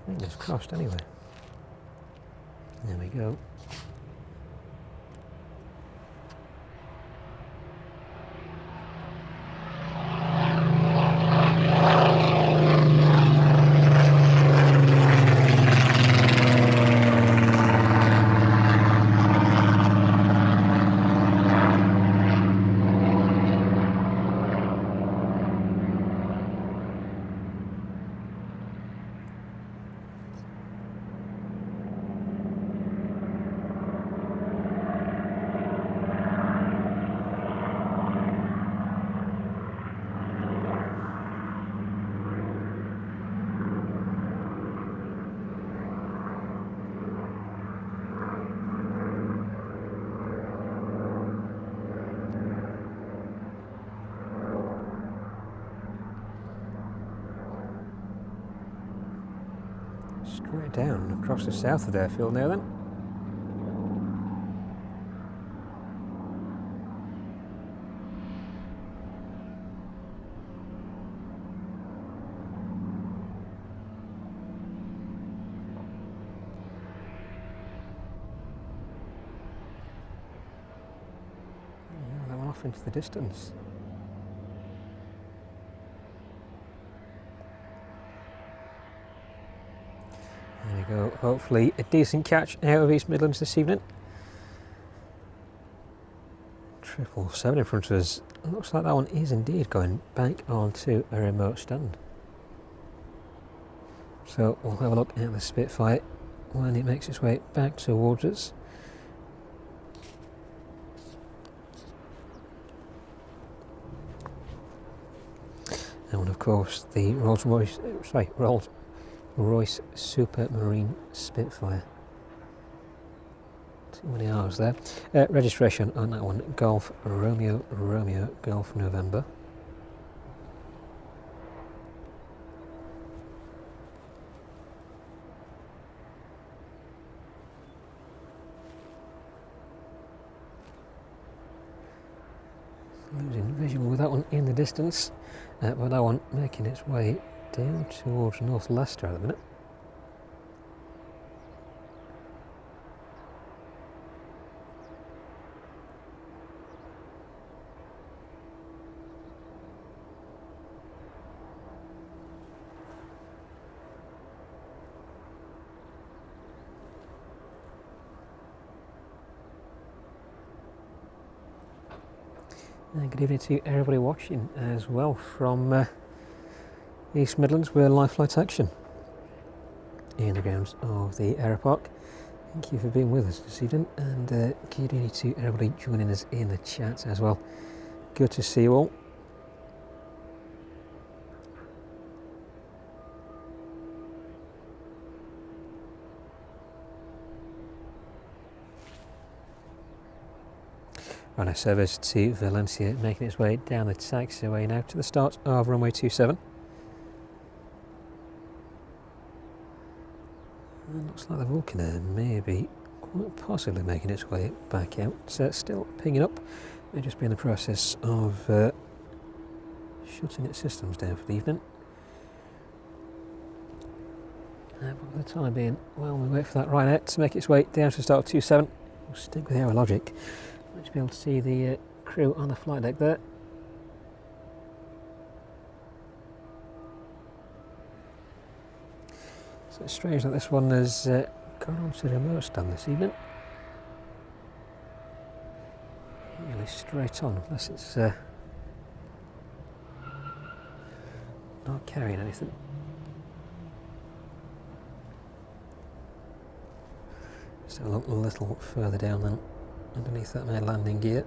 Fingers crossed anyway. There we go. Straight down across the south of the airfield now then. Yeah, that one off into the distance. There we go, hopefully a decent catch out of East Midlands this evening. 777 in front of us. Looks like that one is indeed going back onto a remote stand. So we'll have a look at the Spitfire when it makes its way back towards us. And of course the Rolls-Royce Supermarine Spitfire. Too many R's there. Registration on that one, Golf Romeo Romeo Golf November. Losing vision with that one in the distance, but that one making its way down towards North Leicester at the minute. Good evening to everybody watching as well from East Midlands, where live flight action in the grounds of the Aeropark. Thank you for being with us this evening, and good evening to everybody joining us in the chat as well. Good to see you all. Runway service to Valencia, making its way down the taxiway now to the start of runway 27. And looks like the Vulcaner may be quite possibly making its way back out. Still pinging up. May just be in the process of shutting its systems down for the evening. But for the time being, while we wait for that right out to make its way down to the start of 27, we'll stick with our logic. Might be able to see the crew on the flight deck there. So it's strange that this one has gone on to the remote stand this evening. Really straight on, unless it's not carrying anything. Just have a look a little further down then. Underneath that main landing gear.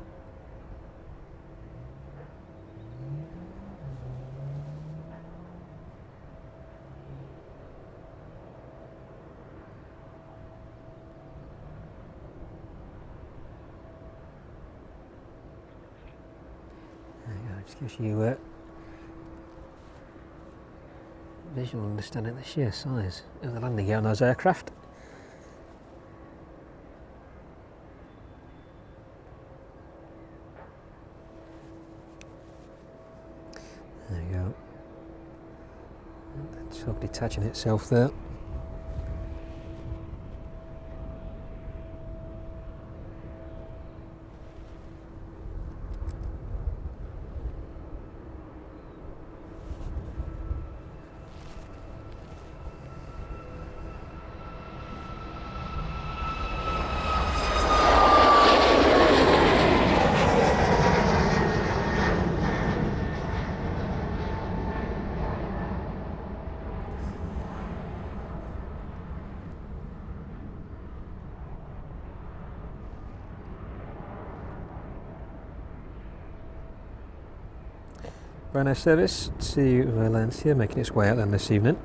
There you go, just gives you visual understanding of the sheer size of the landing gear on those aircraft. There you go. The tug detaching itself there. Runway service to Valencia, making its way out then this evening.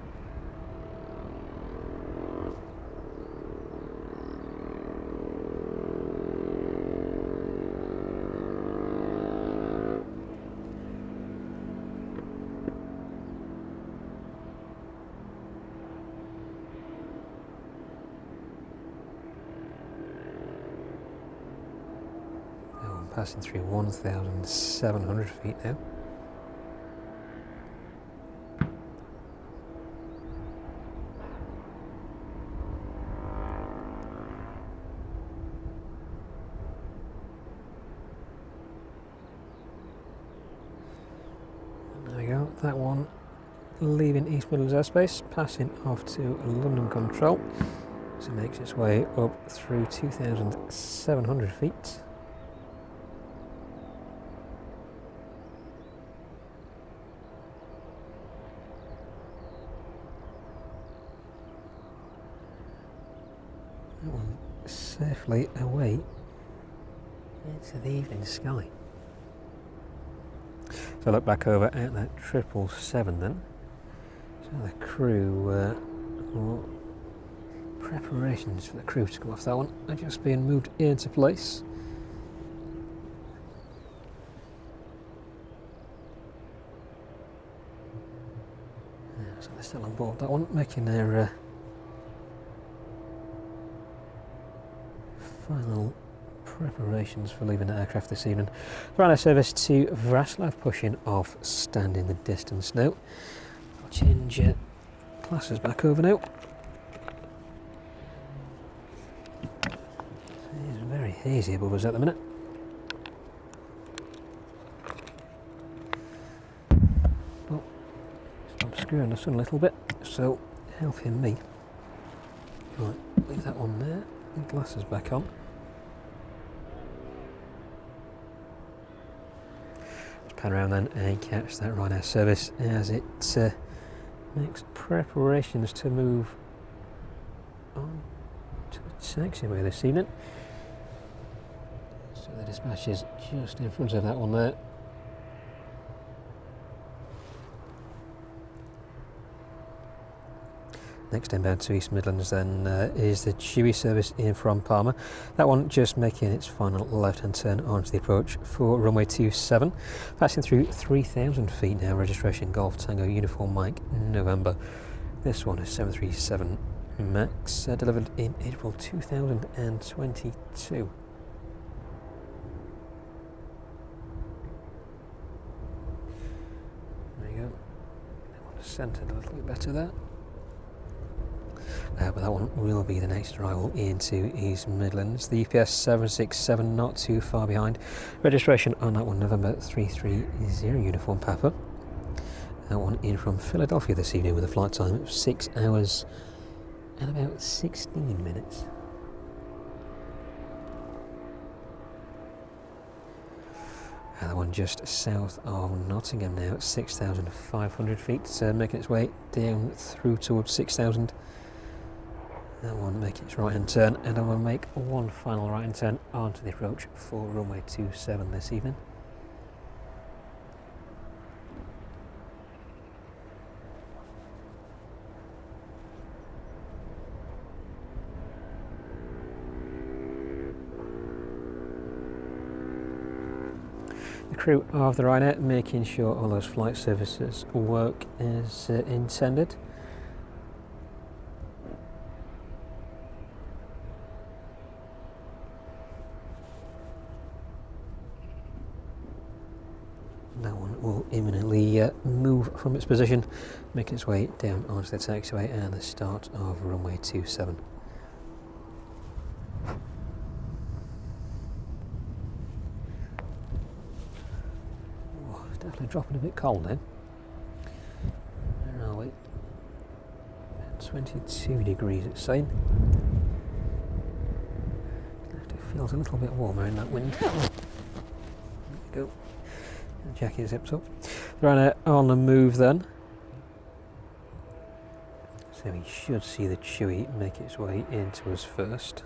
I'm passing through 1,700 feet now. That one leaving East Midlands airspace, passing off to London control, so it makes its way up through 2,700 feet. That one safely away into the evening sky. So look back over at that 777 then. So the crew, or preparations for the crew to come off that one are just being moved into place. Yeah, so they're still on board that one, making their final preparations for leaving the aircraft this evening. Runway service to Vraslav, pushing off, standing the distance now. I'll change classes back over now. It's very hazy above us at the minute. Well, it's obscuring the sun a little bit, so helping me. Right, leave that one there, and glasses back on. pan around then and catch that Ryanair service as it makes preparations to move on to the taxiway this evening. So the dispatch is just in front of that one there. Next inbound to East Midlands then is the Chewy service in from Palma. That one just making its final left-hand turn onto the approach for runway 27. Passing through 3,000 feet now, registration Golf Tango Uniform Mike November. This one is 737 MAX, delivered in April 2022. There you go. That one is centred a little bit better there. But that one will be the next arrival into East Midlands. The UPS 767 not too far behind. Registration on that one November 330 Uniform Papa. That one in from Philadelphia this evening with a flight time of 6 hours and about 16 minutes. That one just south of Nottingham now at 6,500 feet, making its way down through towards 6,000. That one making its right hand turn, and I will make one final right hand turn onto the approach for runway 27 this evening. The crew of the Ryanair making sure all those flight services work as intended. That one will imminently move from its position, making its way down onto the taxiway and the start of runway 27. Oh, it's definitely dropping a bit cold now. Where are we? 22 degrees it's saying. It feels a little bit warmer in that wind. There we go. The jacket zips up. The Ryanair on the move then. So we should see the Chewy make its way into us first.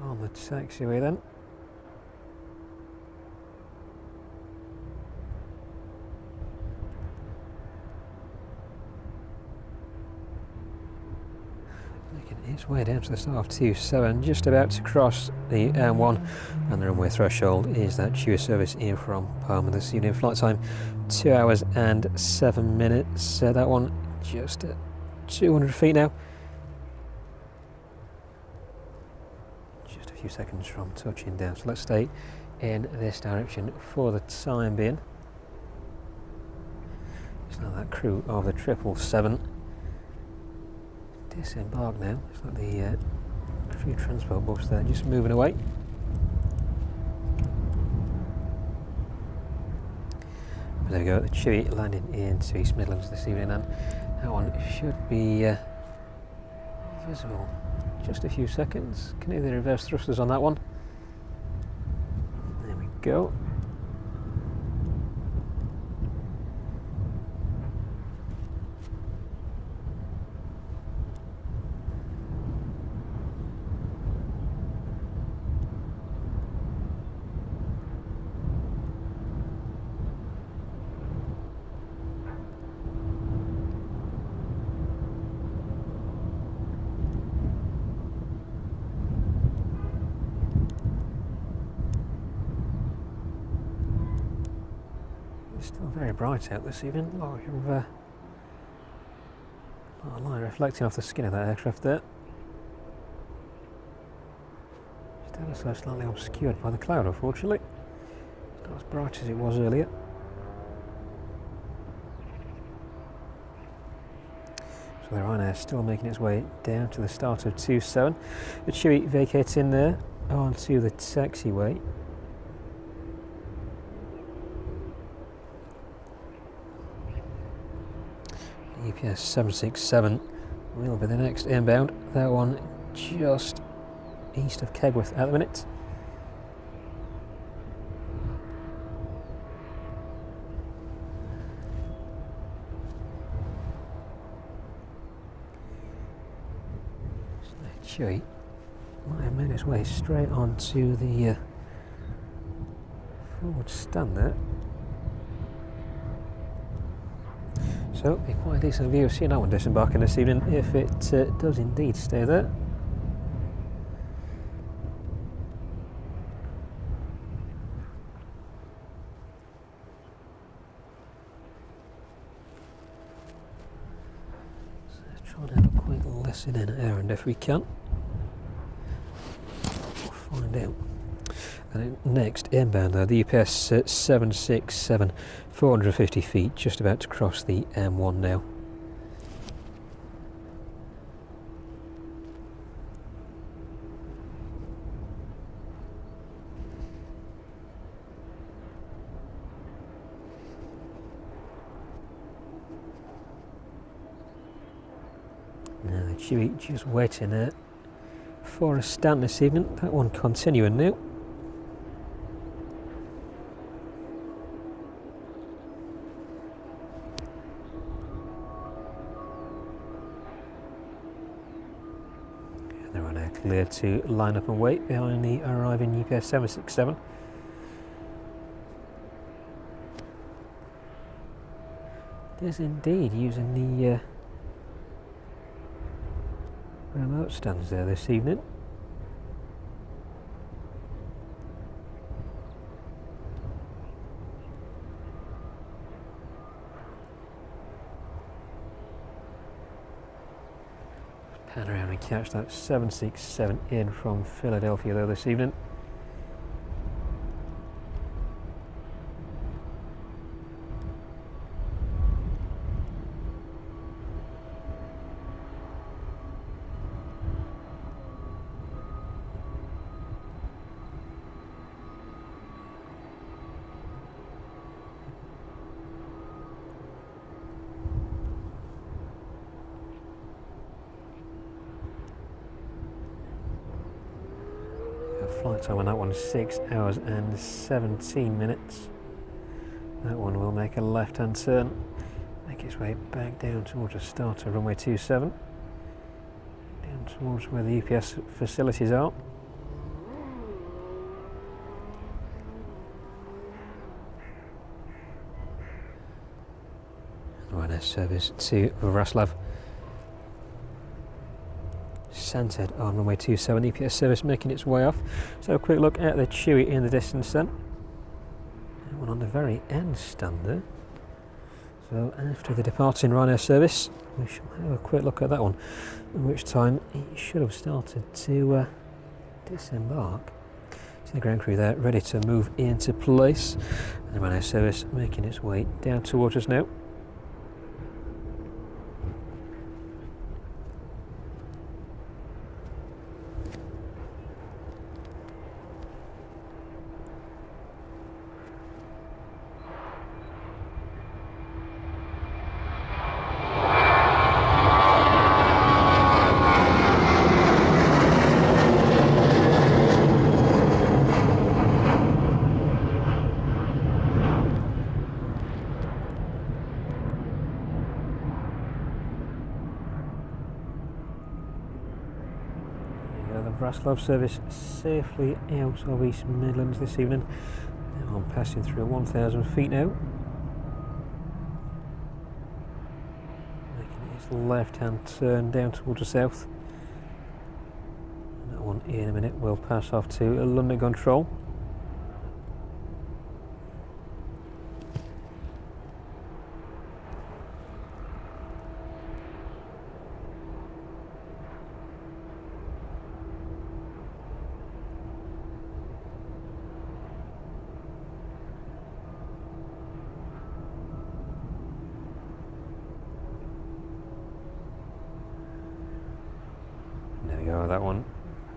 On the taxiway then. Making its way down to the start of 27, just about to cross the M1, and the runway threshold is that Chewy service in from Palma this evening. Flight time 2 hours and 7 minutes. That one just at 200 feet now. Few seconds from touching down, so let's stay in this direction for the time being. It's now that crew of the 777 disembarked now. It's like the crew transport bus there just moving away. But there we go, the Chewy landing into East Midlands this evening, and that one should be visible. Just a few seconds. Can hear the reverse thrusters on that one. There we go. Still very bright out this evening. A lot of Oh, light reflecting off the skin of that aircraft there. Just ever so slightly obscured by the cloud, unfortunately. It's not as bright as it was earlier. So the Ryanair still making its way down to the start of 2-7. The Chewy vacates in there onto the taxiway. EPS 767 will be the next inbound. That one just east of Kegworth at the minute. Chewy might have made its way straight onto the forward stand there. So, be quite a decent view of seeing that one disembarking this evening if it does indeed stay there. So, try and have a quick listen in errand if we can. We'll find out. And next inbound though, the UPS 767, 450 feet, just about to cross the M1 now. Now the Chewy just waiting there for a stand this evening, that one continuing now. Clear to line up and wait behind the arriving UPS 767. It is indeed using the remote stands there this evening. Pan around and catch that 767 in from Philadelphia though this evening. Flight time on that one 6 hours and 17 minutes. That one will make a left hand turn, make its way back down towards the start of runway 27, down towards where the UPS facilities are. Ryanair service to Vraslav. Centred on runway 27, EPS service making its way off. So a quick look at the Chewy in the distance then. That one on the very end stand there. So after the departing Ryanair service, we shall have a quick look at that one, at which time it should have started to disembark. See the ground crew there ready to move into place. And the Ryanair service making its way down towards us now. Vraslav service safely out of East Midlands this evening. Now I'm passing through 1,000 feet now. Making its left hand turn down towards the south. And that one in a minute will pass off to London Control. go, that one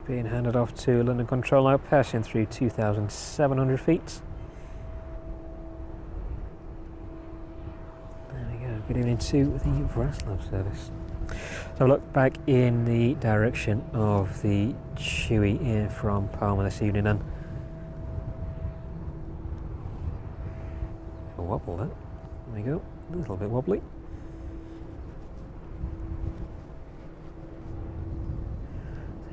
being handed off to London Control now, passing through 2,700 feet. There we go, good evening to the Vraslav service. So look back in the direction of the Chewy here from Palma this evening, and a wobble there. There we go, a little bit wobbly.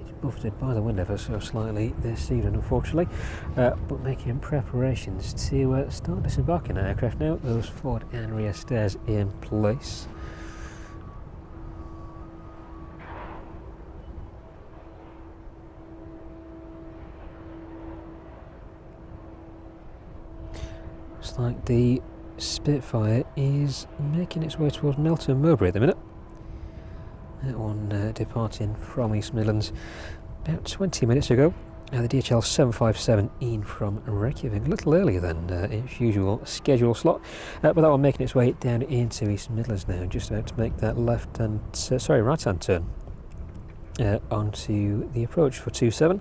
It's buffeted by the wind ever so slightly this evening, unfortunately, but making preparations to start disembarking the aircraft now. Those forward and rear stairs in place. Looks like the Spitfire is making its way towards Melton Mowbray at the minute. That one departing from East Midlands about 20 minutes ago. The DHL 757 in from Reykjavik, a little earlier than its usual schedule slot, but that one making its way down into East Midlands now, just about to make that right-hand turn onto the approach for 27.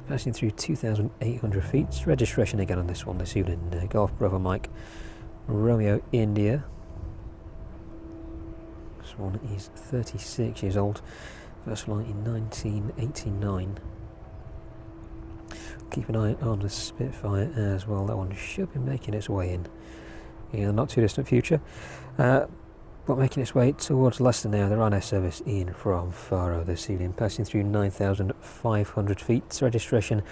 Passing through 2,800 feet. Registration again on this one this evening. Golf Bravo Mike Romeo India. This one is 36 years old. First flight in 1989. Keep an eye on the Spitfire as well. That one should be making its way in the not too distant future. But making its way towards Leicester now, the Ryanair service in from Faro this evening, passing through 9,500 feet. Registration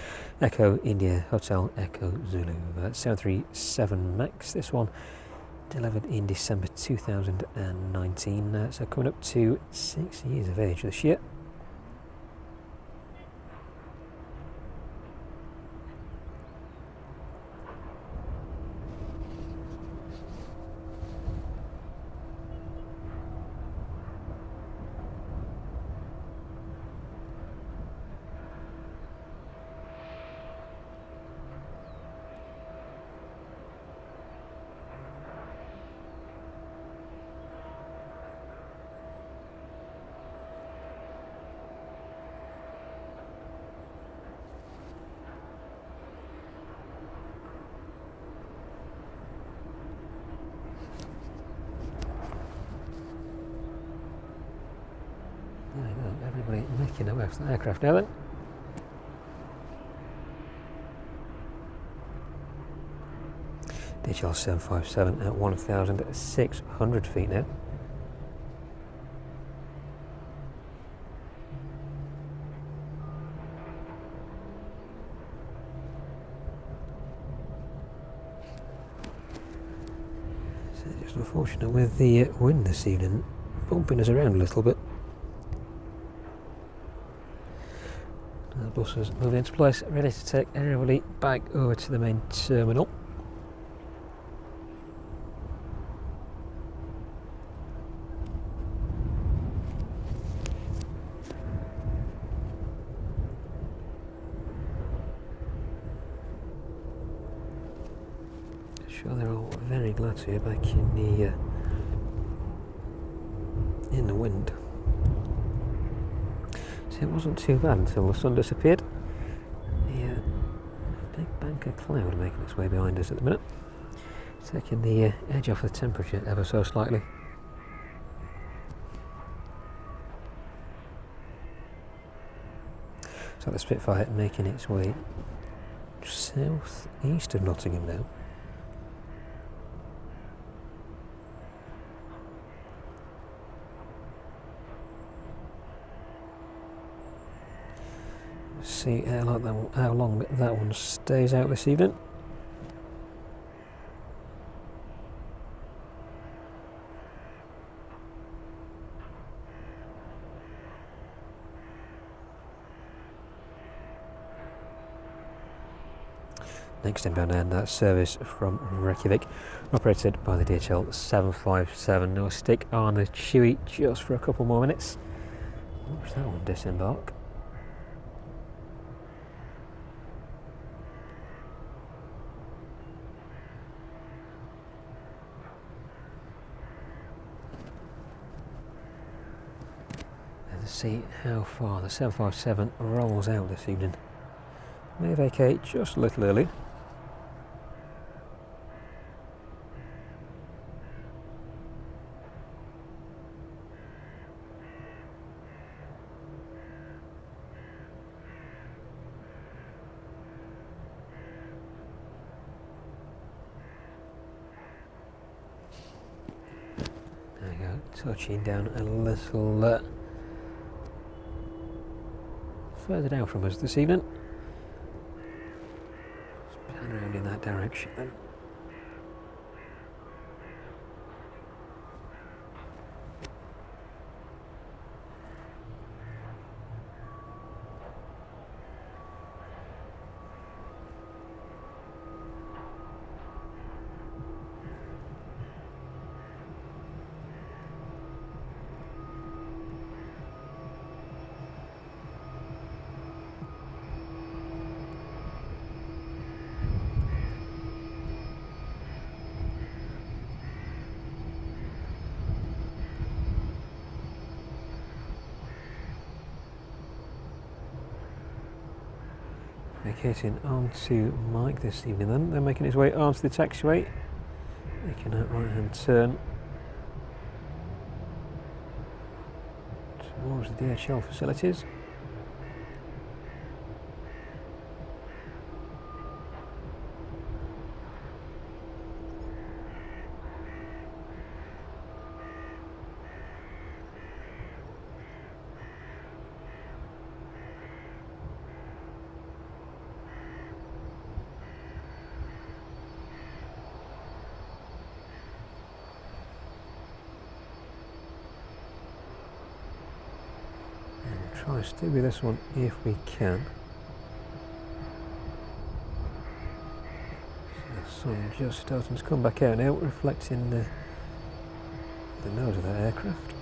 Echo India Hotel Echo Zulu. 737 MAX, this one delivered in December 2019, so coming up to 6 years of age this year. There you go, everybody making their way to the aircraft now then. DHL 757 at 1,600 feet now. So just unfortunate with the wind this evening, bumping us around a little bit. The bus is moving into place, ready to take everybody back over to the main terminal. Sure, they're all very glad to be back in the wind. So it wasn't too bad until the sun disappeared. The big bank of cloud making its way behind us at the minute, taking the edge off the temperature ever so slightly. So the Spitfire making its way south east of Nottingham now. See how long that one stays out this evening. Next inbound and that service from Reykjavik, operated by the DHL 757. Now stick on the Chewy just for a couple more minutes. Watch that one disembark. see how far the 757 rolls out this evening. May vacate just a little early. There we go, touching down a little further down from us this evening. Just pan around in that direction then. Vacating onto Mike this evening then. They're making his way onto the taxiway, making that right hand turn towards the DHL facilities. Try to stay with this one if we can. So the sun just starting to come back out now, reflecting the nose of that aircraft.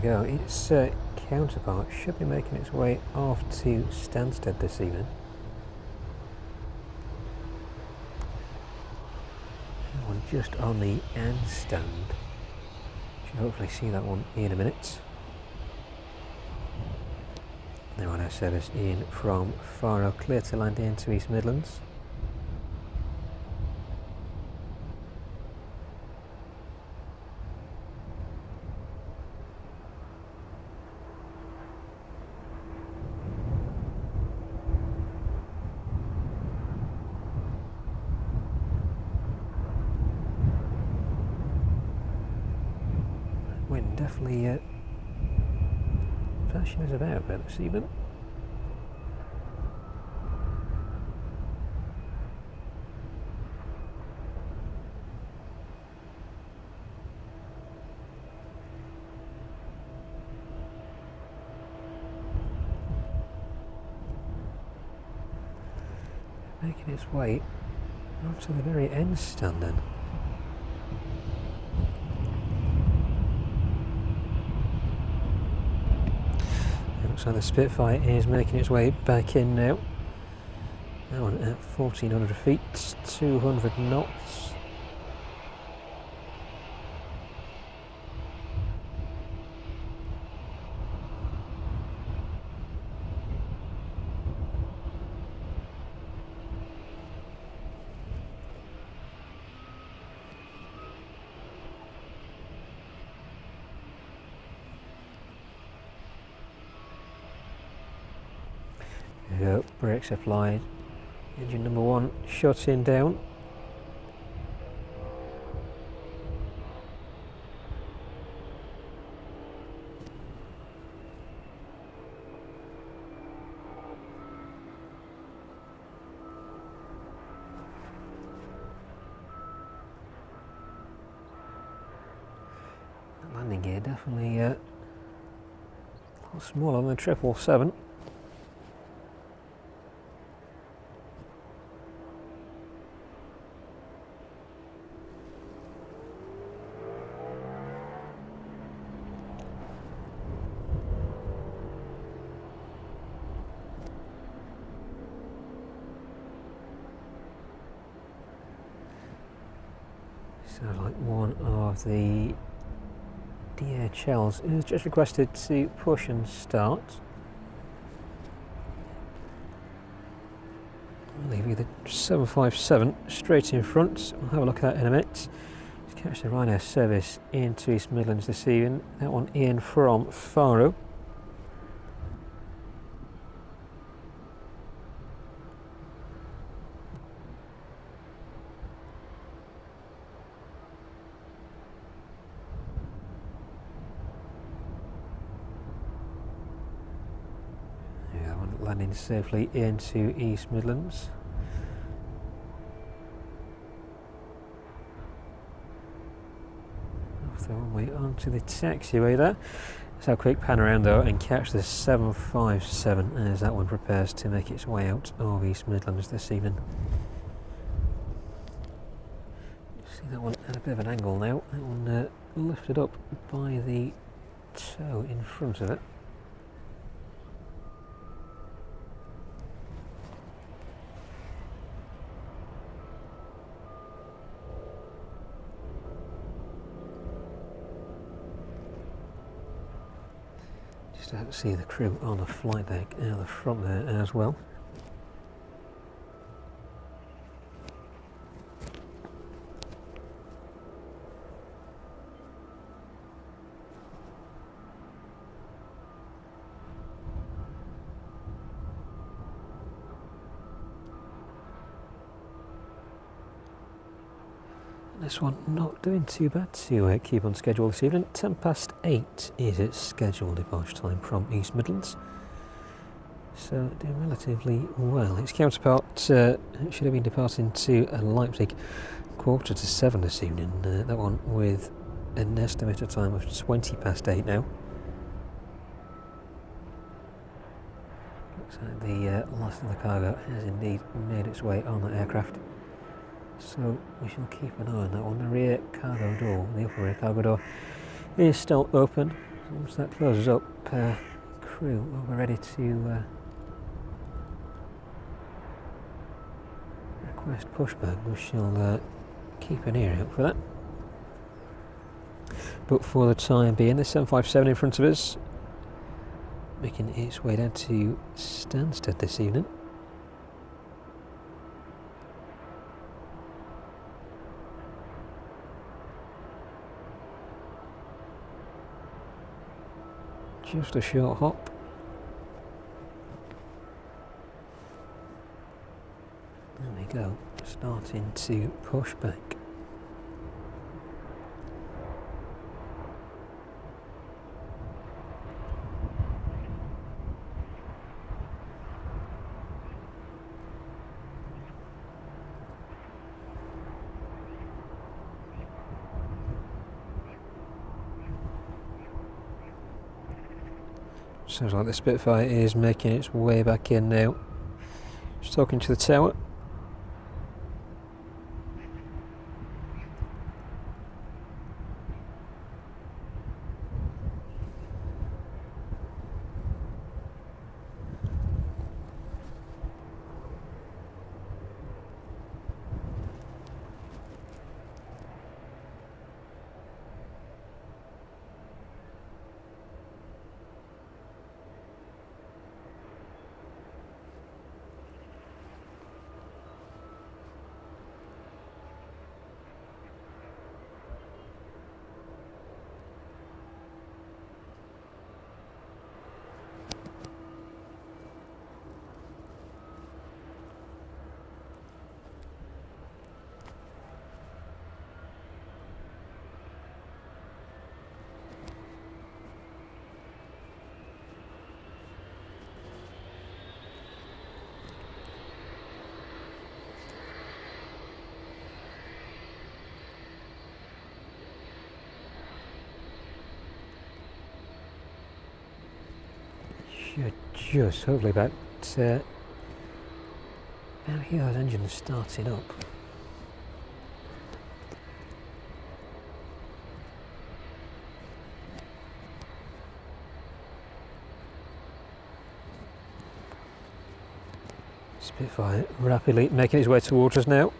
Go. Its counterpart should be making its way off to Stansted this evening. That one just on the end stand. Should hopefully see that one in a minute. Now on our service in from Faro, clear to land into East Midlands. Wind definitely flashing us about a bit this evening. Making its way up to the very end stand then. So the Spitfire is making its way back in now. That one at 1400 feet, 200 knots. Go, brakes applied, engine number one shutting down. landing gear, definitely a lot smaller than the 777. Sounds like one of the DHLs is just requested to push and start. I'll leave you the 757 straight in front. We'll have a look at that in a minute. Let's catch the Ryanair service into East Midlands this evening. That one in from Faro. Landing safely into East Midlands. Off the runway onto the taxiway there. Let's have a quick pan around though and catch the 757 as that one prepares to make its way out of East Midlands this evening. See that one at a bit of an angle now. That one lifted up by the toe in front of it. To see the crew on the flight deck out the front there as well. This one not doing too bad to keep on schedule this evening. 8:10 is its scheduled departure time from East Midlands. So doing relatively well. Its counterpart should have been departing to Leipzig 7:15 this evening. That one with an estimated time of 8:20 now. Looks like the last of the cargo has indeed made its way on the aircraft. So we shall keep an eye on that one. The rear cargo door, the upper rear cargo door, is still open. Once that closes up, crew will be ready to request pushback. We shall keep an ear out for that. But for the time being, the 757 in front of us, making its way down to Stansted this evening. Just a short hop. There we go, starting to push back. Sounds like the Spitfire is making its way back in now. Just talking to the tower. should just hopefully about here those engines starting up. Spitfire rapidly making its way towards us now.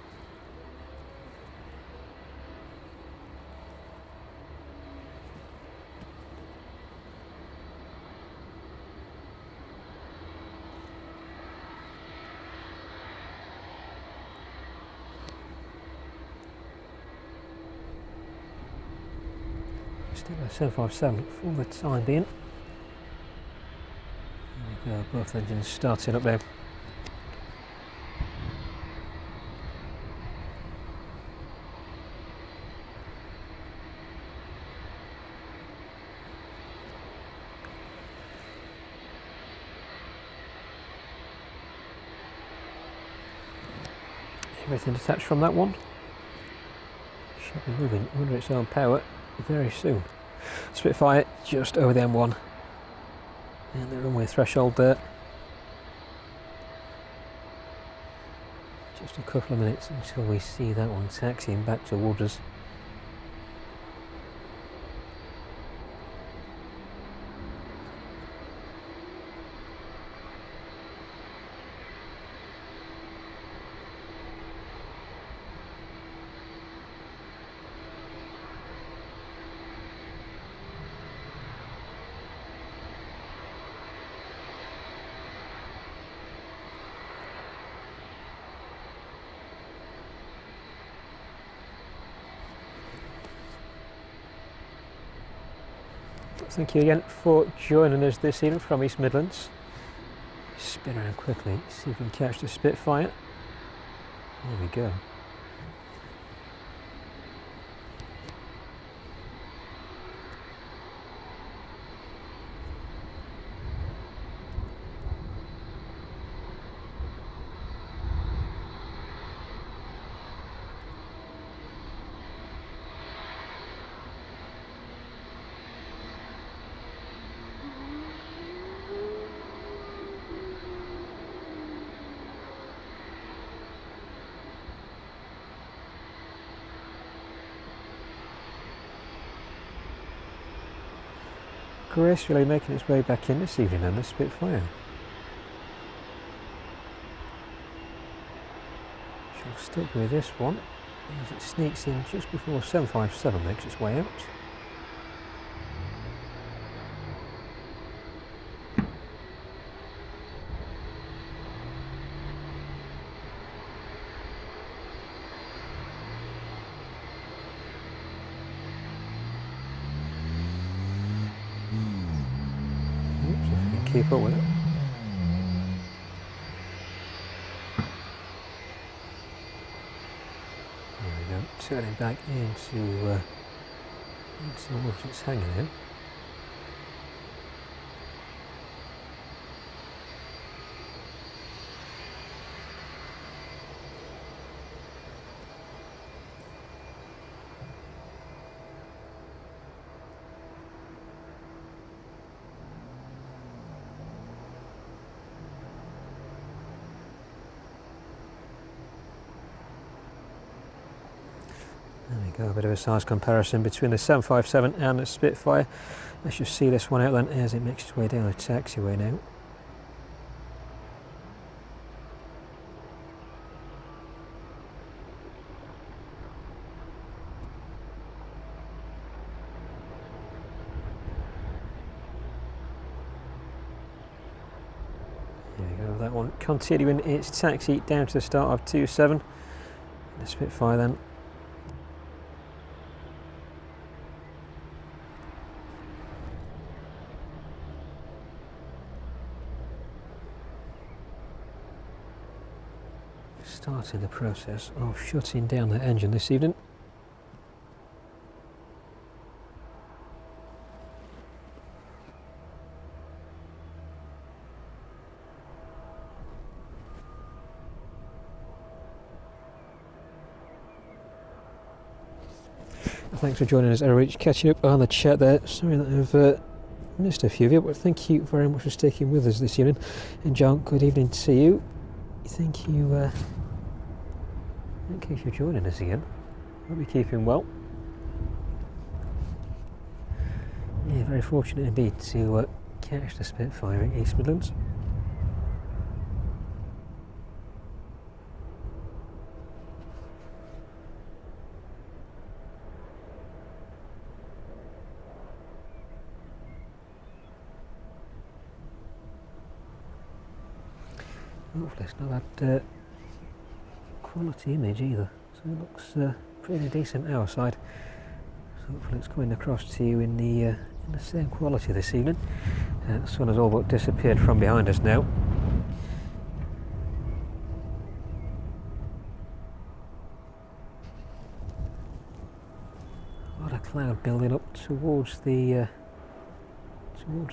Still a 757 for the time being. There we go, both engines starting up now. Everything detached from that one. Should be moving under its own power very soon. Spitfire just over the M1 and the runway threshold there. Just a couple of minutes until we see that one taxiing back towards us. Thank you again for joining us this evening from East Midlands. Spin around quickly, see if we can catch the Spitfire. There we go. Gracefully making its way back in this evening on the Spitfire. Shall stick with this one as it sneaks in just before 757 makes its way out. Keep up with it. There we go, turning back into what it's hanging in. There we go, a bit of a size comparison between the 757 and the Spitfire. Let's just see this one out then as it makes its way down the taxiway now. There we go, that one continuing its taxi down to the start of 27. The Spitfire then. Starting the process of shutting down the engine this evening. Thanks for joining us, Reach. Catching up on the chat there. Sorry that I've missed a few of you, but thank you very much for sticking with us this evening. And John, good evening to you. Thank you for joining us again. Hope you're keeping well. Yeah, very fortunate indeed to catch the Spitfire in East Midlands. Hopefully it's not that quality image either, so it looks pretty decent our side. So hopefully it's coming across to you in the same quality this evening. The sun has all but disappeared from behind us now. A lot of cloud building up towards the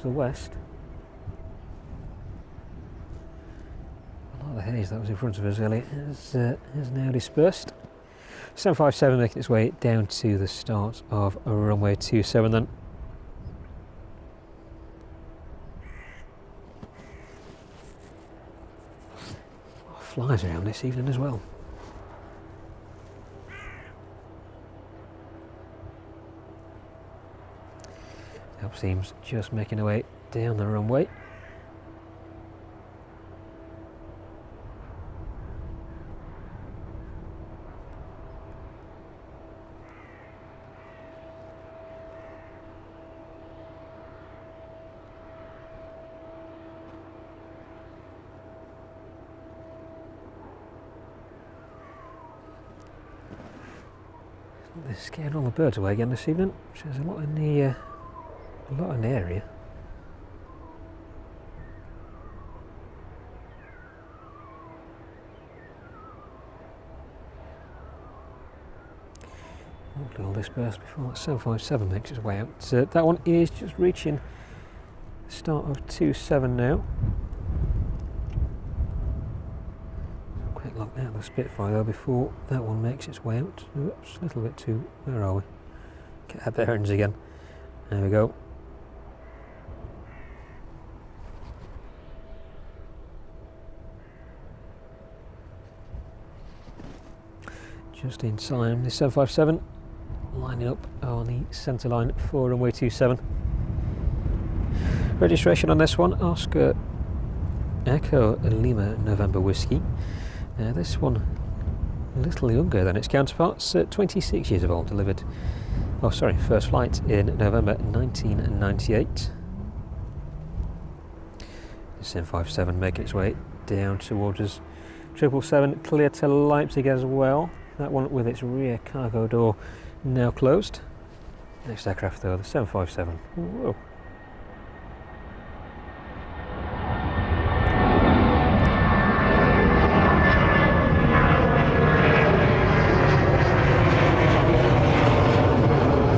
west. The haze that was in front of us earlier has now dispersed. 757 making its way down to the start of runway 27 then. Oh, flies around this evening as well. Up seems just making our way down the runway. They're scaring all the birds away again this evening, which is a lot in the area. Hopefully all dispersed before that 757 makes its way out. That one is just reaching the start of 27 now. Quick look at the Spitfire though before that one makes its way out. Oops, a little bit too. Where are we? Get our bearings again. There we go. Just in time, the 757 lining up on the centre line for runway 27. Registration on this one, Oscar Echo Lima November Whiskey. This one a little younger than its counterparts, 26 years of old, delivered, first flight in November 1998. The 757 making its way down towards us. 777 clear to Leipzig as well. That one with its rear cargo door now closed. Next aircraft though, the 757. Whoa.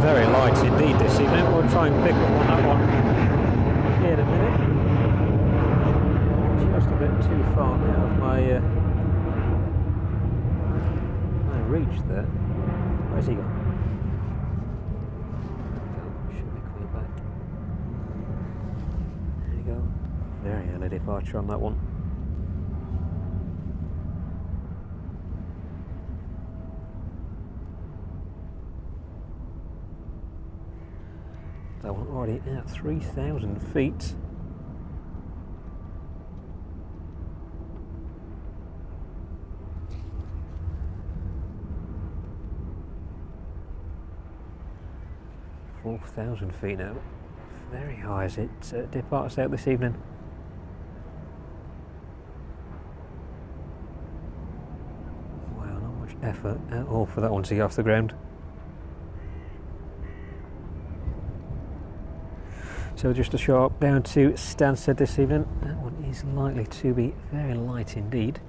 Very light indeed this evening. We'll try and pick up on that one here in a minute. Just a bit too far out of my reach there. Where's he gone? Should be coming back. There you go. Very early departure on that one. That one already at 3,000 feet. .4,000 feet now. Very high as it departs out this evening. Wow, not much effort at all for that one to get off the ground. So just a sharp down to Stansted this evening. That one is likely to be very light indeed.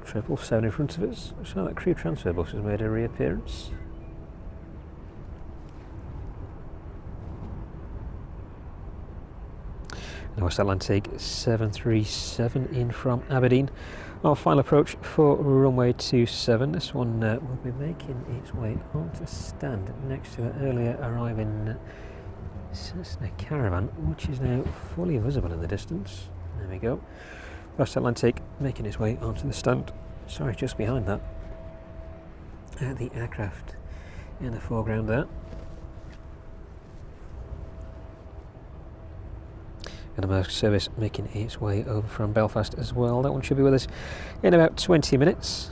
777 in front of us. Looks like that crew transfer bus has made a reappearance. West Atlantic 737 in from Aberdeen. Our final approach for runway 27. This one will be making its way onto stand next to the earlier arriving Cessna Caravan, which is now fully visible in the distance. There we go. West Atlantic making its way onto the stand. Sorry, just behind that. The aircraft in the foreground there. And a Maersk service making its way over from Belfast as well. That one should be with us in about 20 minutes.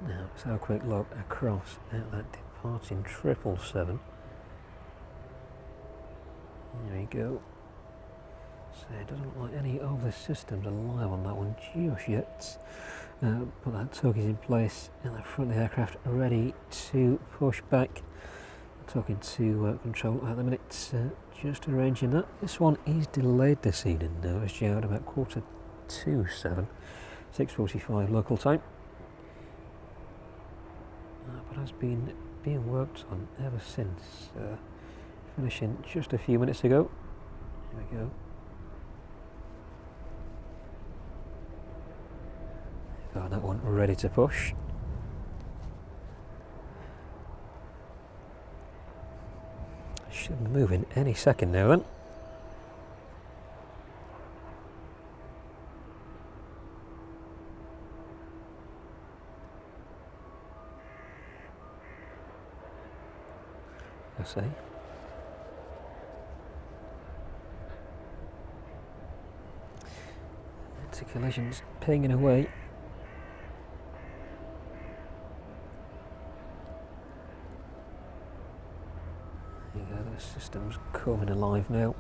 Now let's have a quick look across at that departing 777. There we go. So it doesn't look like any of the systems are live on that one just yet. But that tug is in place and the front of the aircraft ready to push back. Talking to control at the minute, just arranging that. This one is delayed this evening now. It's due out about 7:15, 6:45 local time. But has been being worked on ever since. Finishing just a few minutes ago. Here we go. Got that one ready to push. Should be moving any second now then. I say. Into collisions pinging away. There you go, the system's coming alive now.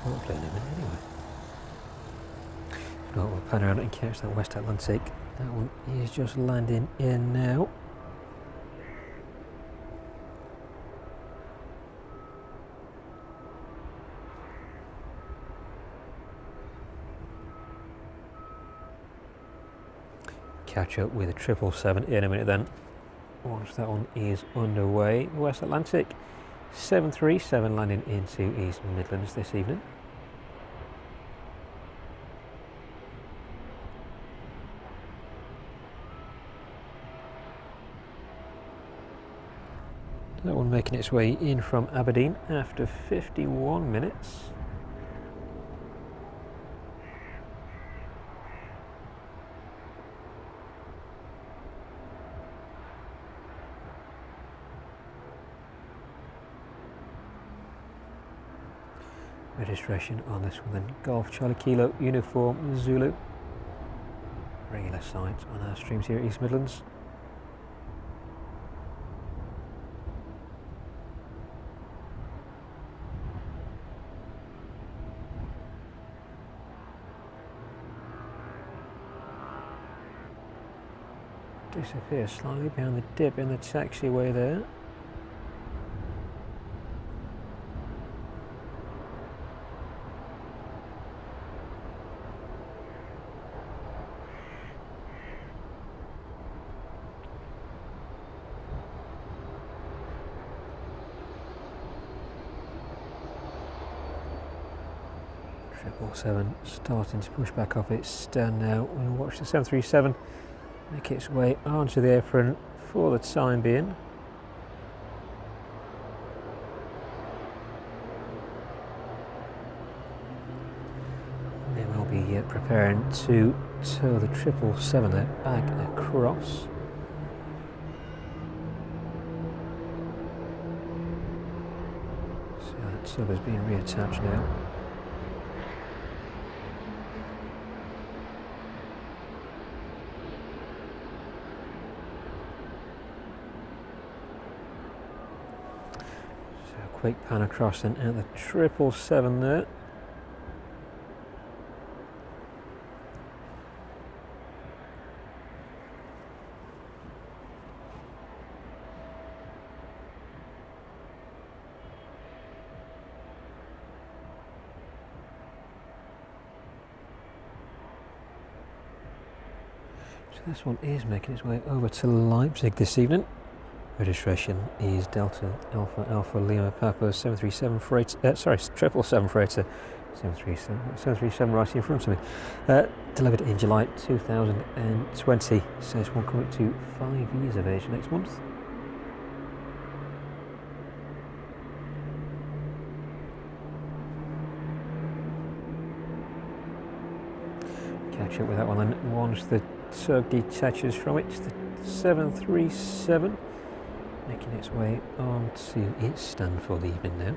Hopefully in a minute anyway. If not, we'll pan around and catch that West Atlantic. That one is just landing in now. Catch up with the 777 in a minute then. Once that one is underway. The West Atlantic 737 landing into East Midlands this evening. That one making its way in from Aberdeen after 51 minutes. Registration on this one then, Golf Charlie Kilo Uniform Zulu. Regular sight on our streams here at East Midlands. Disappears slightly behind the dip in the taxiway there. Seven starting to push back off its stand now. We'll watch the 737 make its way onto the apron for the time being. And then we'll be preparing to tow the 777 there back across. So that tug is being reattached now. Quick pan across and at the 777 there. This one is making its way over to Leipzig this evening. Registration is Delta Alpha Alpha Lima Papa 737 freighter, 777 freighter, 737 right in front of me. Delivered in July 2020, so this one coming to 5 years of age next month. Catch up with that one then once the tug detaches from it. The 737 making its way onto its stand for the evening now.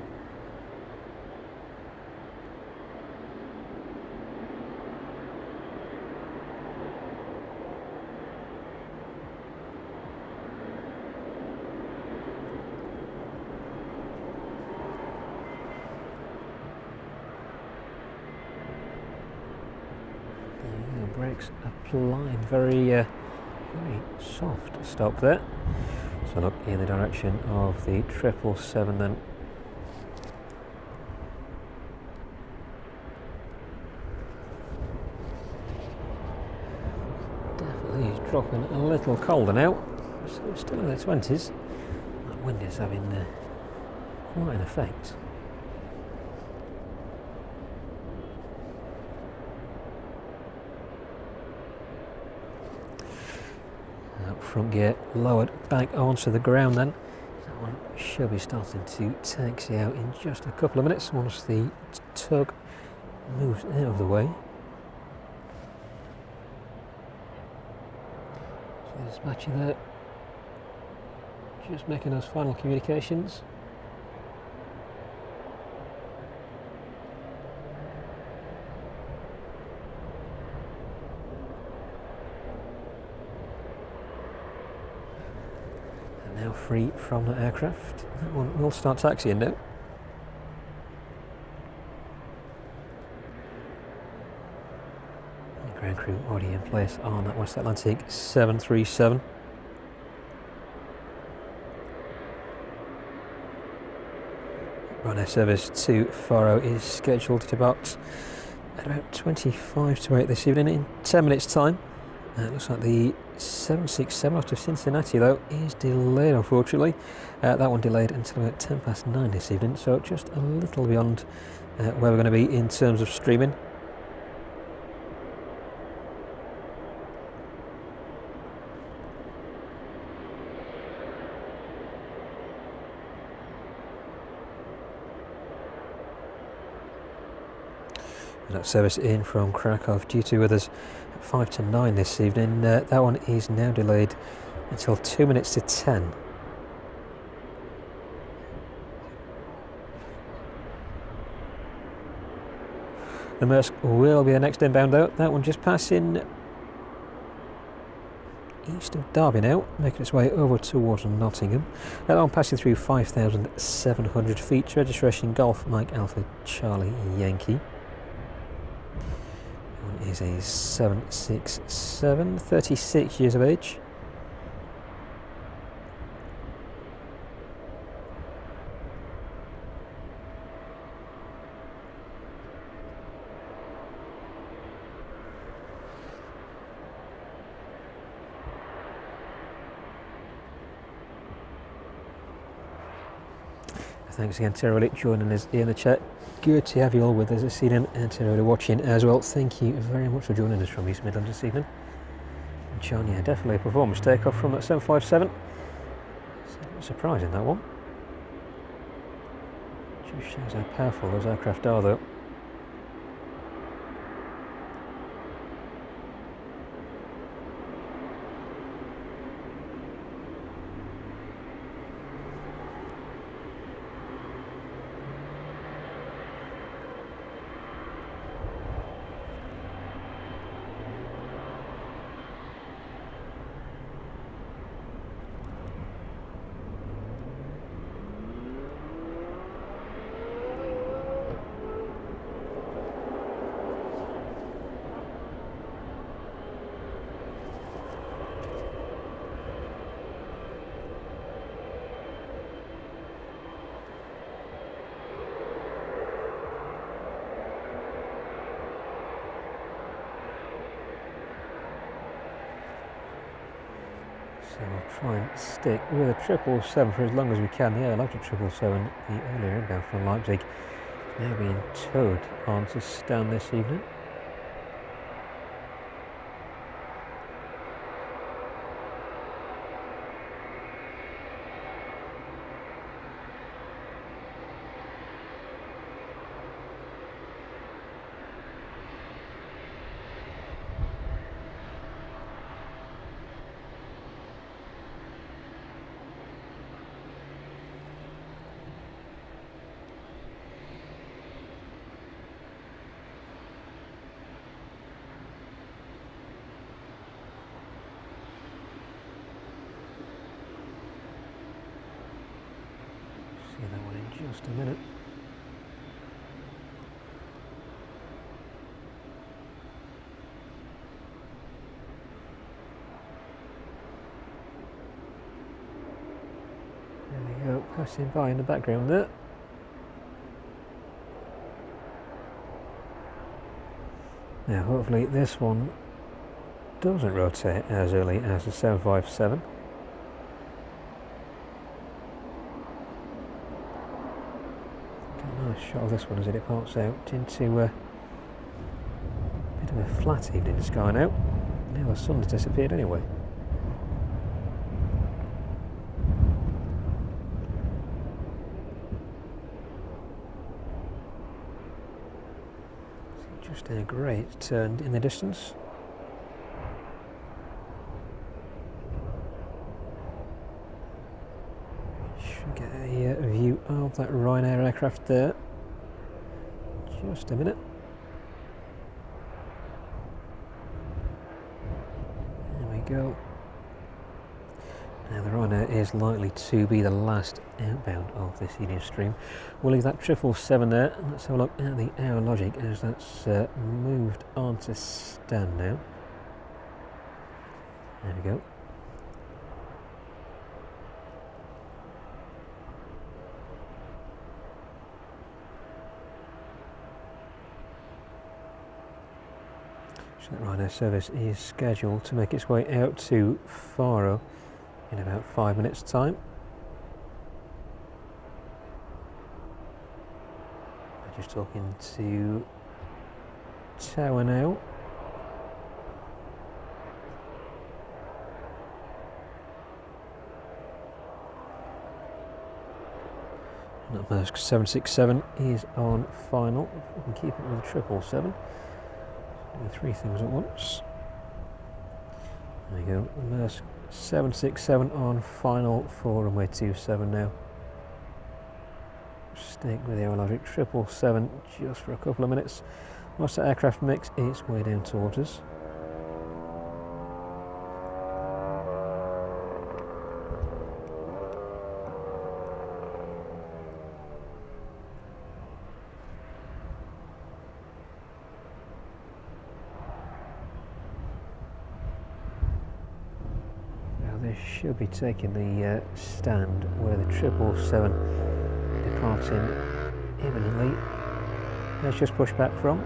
Brakes applied, very soft stop there. So look in the direction of the 777 then. Definitely is dropping a little colder now. So it's still in the 20s. That wind is having quite an effect. Front gear lowered back onto the ground then. That one should be starting to taxi out in just a couple of minutes once the tug moves out of the way. So the dispatcher there just making those final communications. Now free from the aircraft. That one will start taxiing now. The ground crew already in place on that West Atlantic 737. Runway service to Faro is scheduled to depart at about 25 to 8 this evening in 10 minutes time. It looks like the 767 out of Cincinnati though is delayed unfortunately. That one delayed until about 10 past 9 this evening, so just a little beyond where we're going to be in terms of streaming. That service in from Krakow due to with us at 5 to 9 this evening. That one is now delayed until 2 minutes to 10. The Maersk will be the next inbound though. That one just passing east of Derby now, making its way over towards Nottingham. That one passing through 5,700 feet. Registration Golf Mike Alpha Charlie Yankee. Is a 767, 36 years of age. Thanks again to everybody joining us in the chat. Good to have you all with us this evening, and to everybody watching as well. Thank you very much for joining us from East Midlands this evening. John, yeah, definitely a performance takeoff from that 757. Surprising that one. Just shows how powerful those aircraft are though. So we'll try and stick with a 777 for as long as we can. The airlogic 777, the earlier inbound from Leipzig, is now being towed onto stand this evening. See that one in just a minute. There we go, passing by in the background there. Now hopefully this one doesn't rotate as early as the 757. Nice shot of this one as it departs out into a bit of a flat evening sky now. Now the sun's disappeared anyway. Just a great turn in the distance. Should get a view of that Ryanair aircraft there. Just a minute. There we go. Now the Ryanair is likely to be the last outbound of this evening stream. We'll leave that 777 there, and let's have a look at the Aerologic as that's moved on to stand now. There we go. So that Ryanair service is scheduled to make its way out to Faro in about 5 minutes' time. I'm just talking to Tower now. And that Maersk 767 is on final. We can keep it with a 777. Doing three things at once. There we go. Maersk 767 on final for runway 27 now. Stick with the Aerologic 777 just for a couple of minutes whilst the aircraft makes its way down towards us. They should be taking the stand where the 777 departing imminently. Let's just push back from.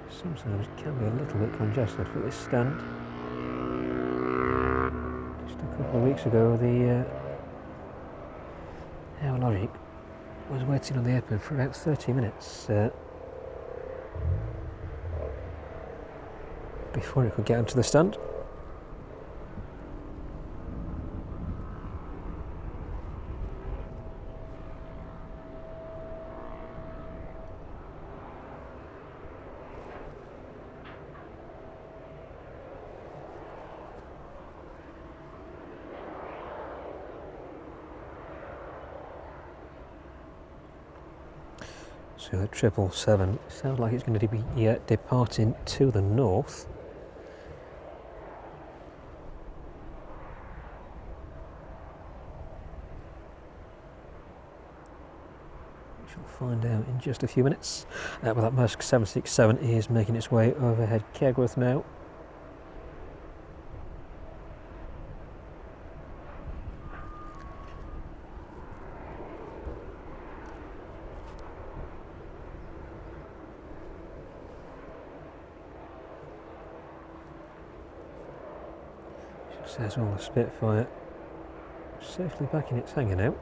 Sometimes it can be a little bit congested for this stand. Just a couple of weeks ago the Aerologic was waiting on the airport for about 30 minutes before it could get onto the stand. So the 777 sounds like it's going to be departing to the north. We'll find out in just a few minutes. Well, that Maersk 767 is making its way overhead Kegworth now. Says all the Spitfire safely back in its hangar now.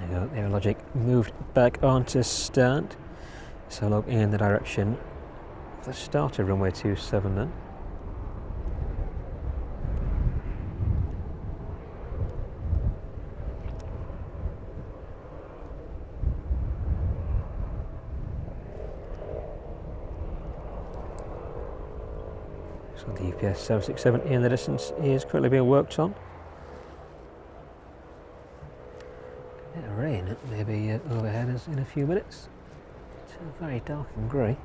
There we go, the aerologic moved back onto stand. So look in the direction of the start of runway 27 then. So the UPS 767 in the distance is currently being worked on. A bit of rain maybe overhead us in a few minutes. It's very dark and grey.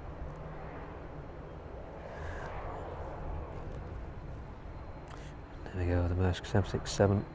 There we go, the Maersk 767.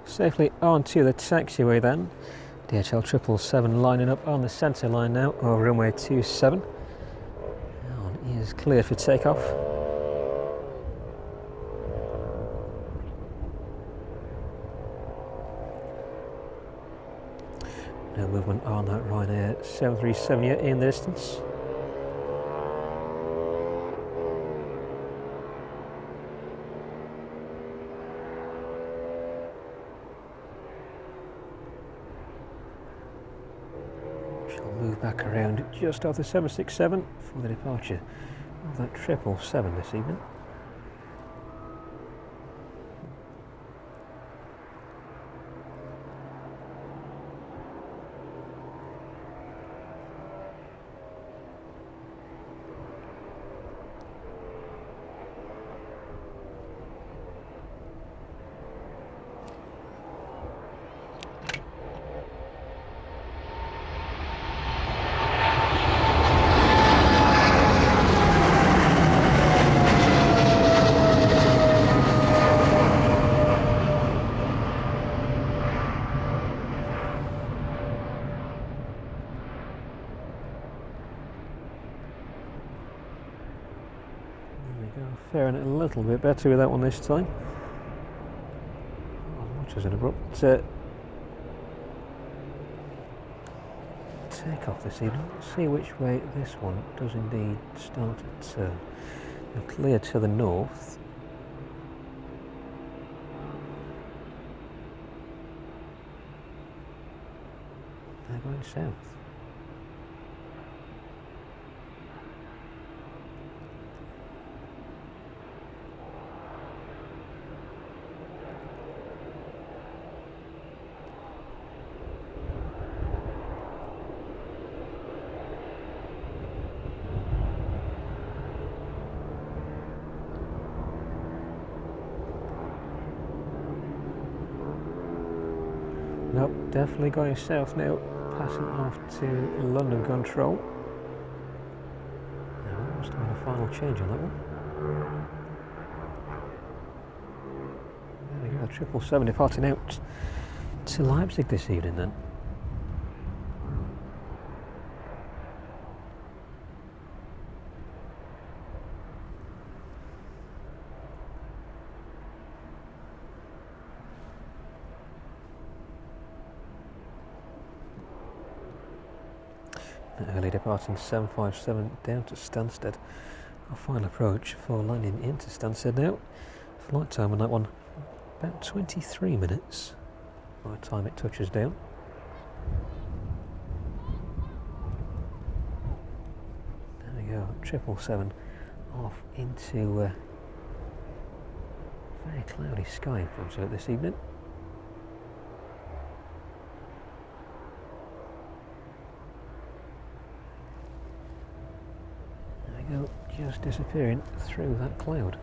Safely onto the taxiway then. DHL 777 lining up on the centre line now over runway 27. That one is clear for takeoff. No movement on that Ryanair 737 yet in the distance. Move back around just off the 767 for the departure of that 777 this evening. Faring it a little bit better with that one this time. Not as much as an abrupt takeoff this evening. Let's see which way this one does indeed start to turn. We're clear to the north. They're going south. Nope, definitely going south now, passing off to London Control. Now, that must have been a final change on that one. There we go, 777 departing out to Leipzig this evening then. Early departing 757 down to Stansted. Our final approach for landing into Stansted now. Flight time on that one about 23 minutes by the time it touches down. There we go, 777 off into very cloudy sky for us this evening. There we go, just disappearing through that cloud.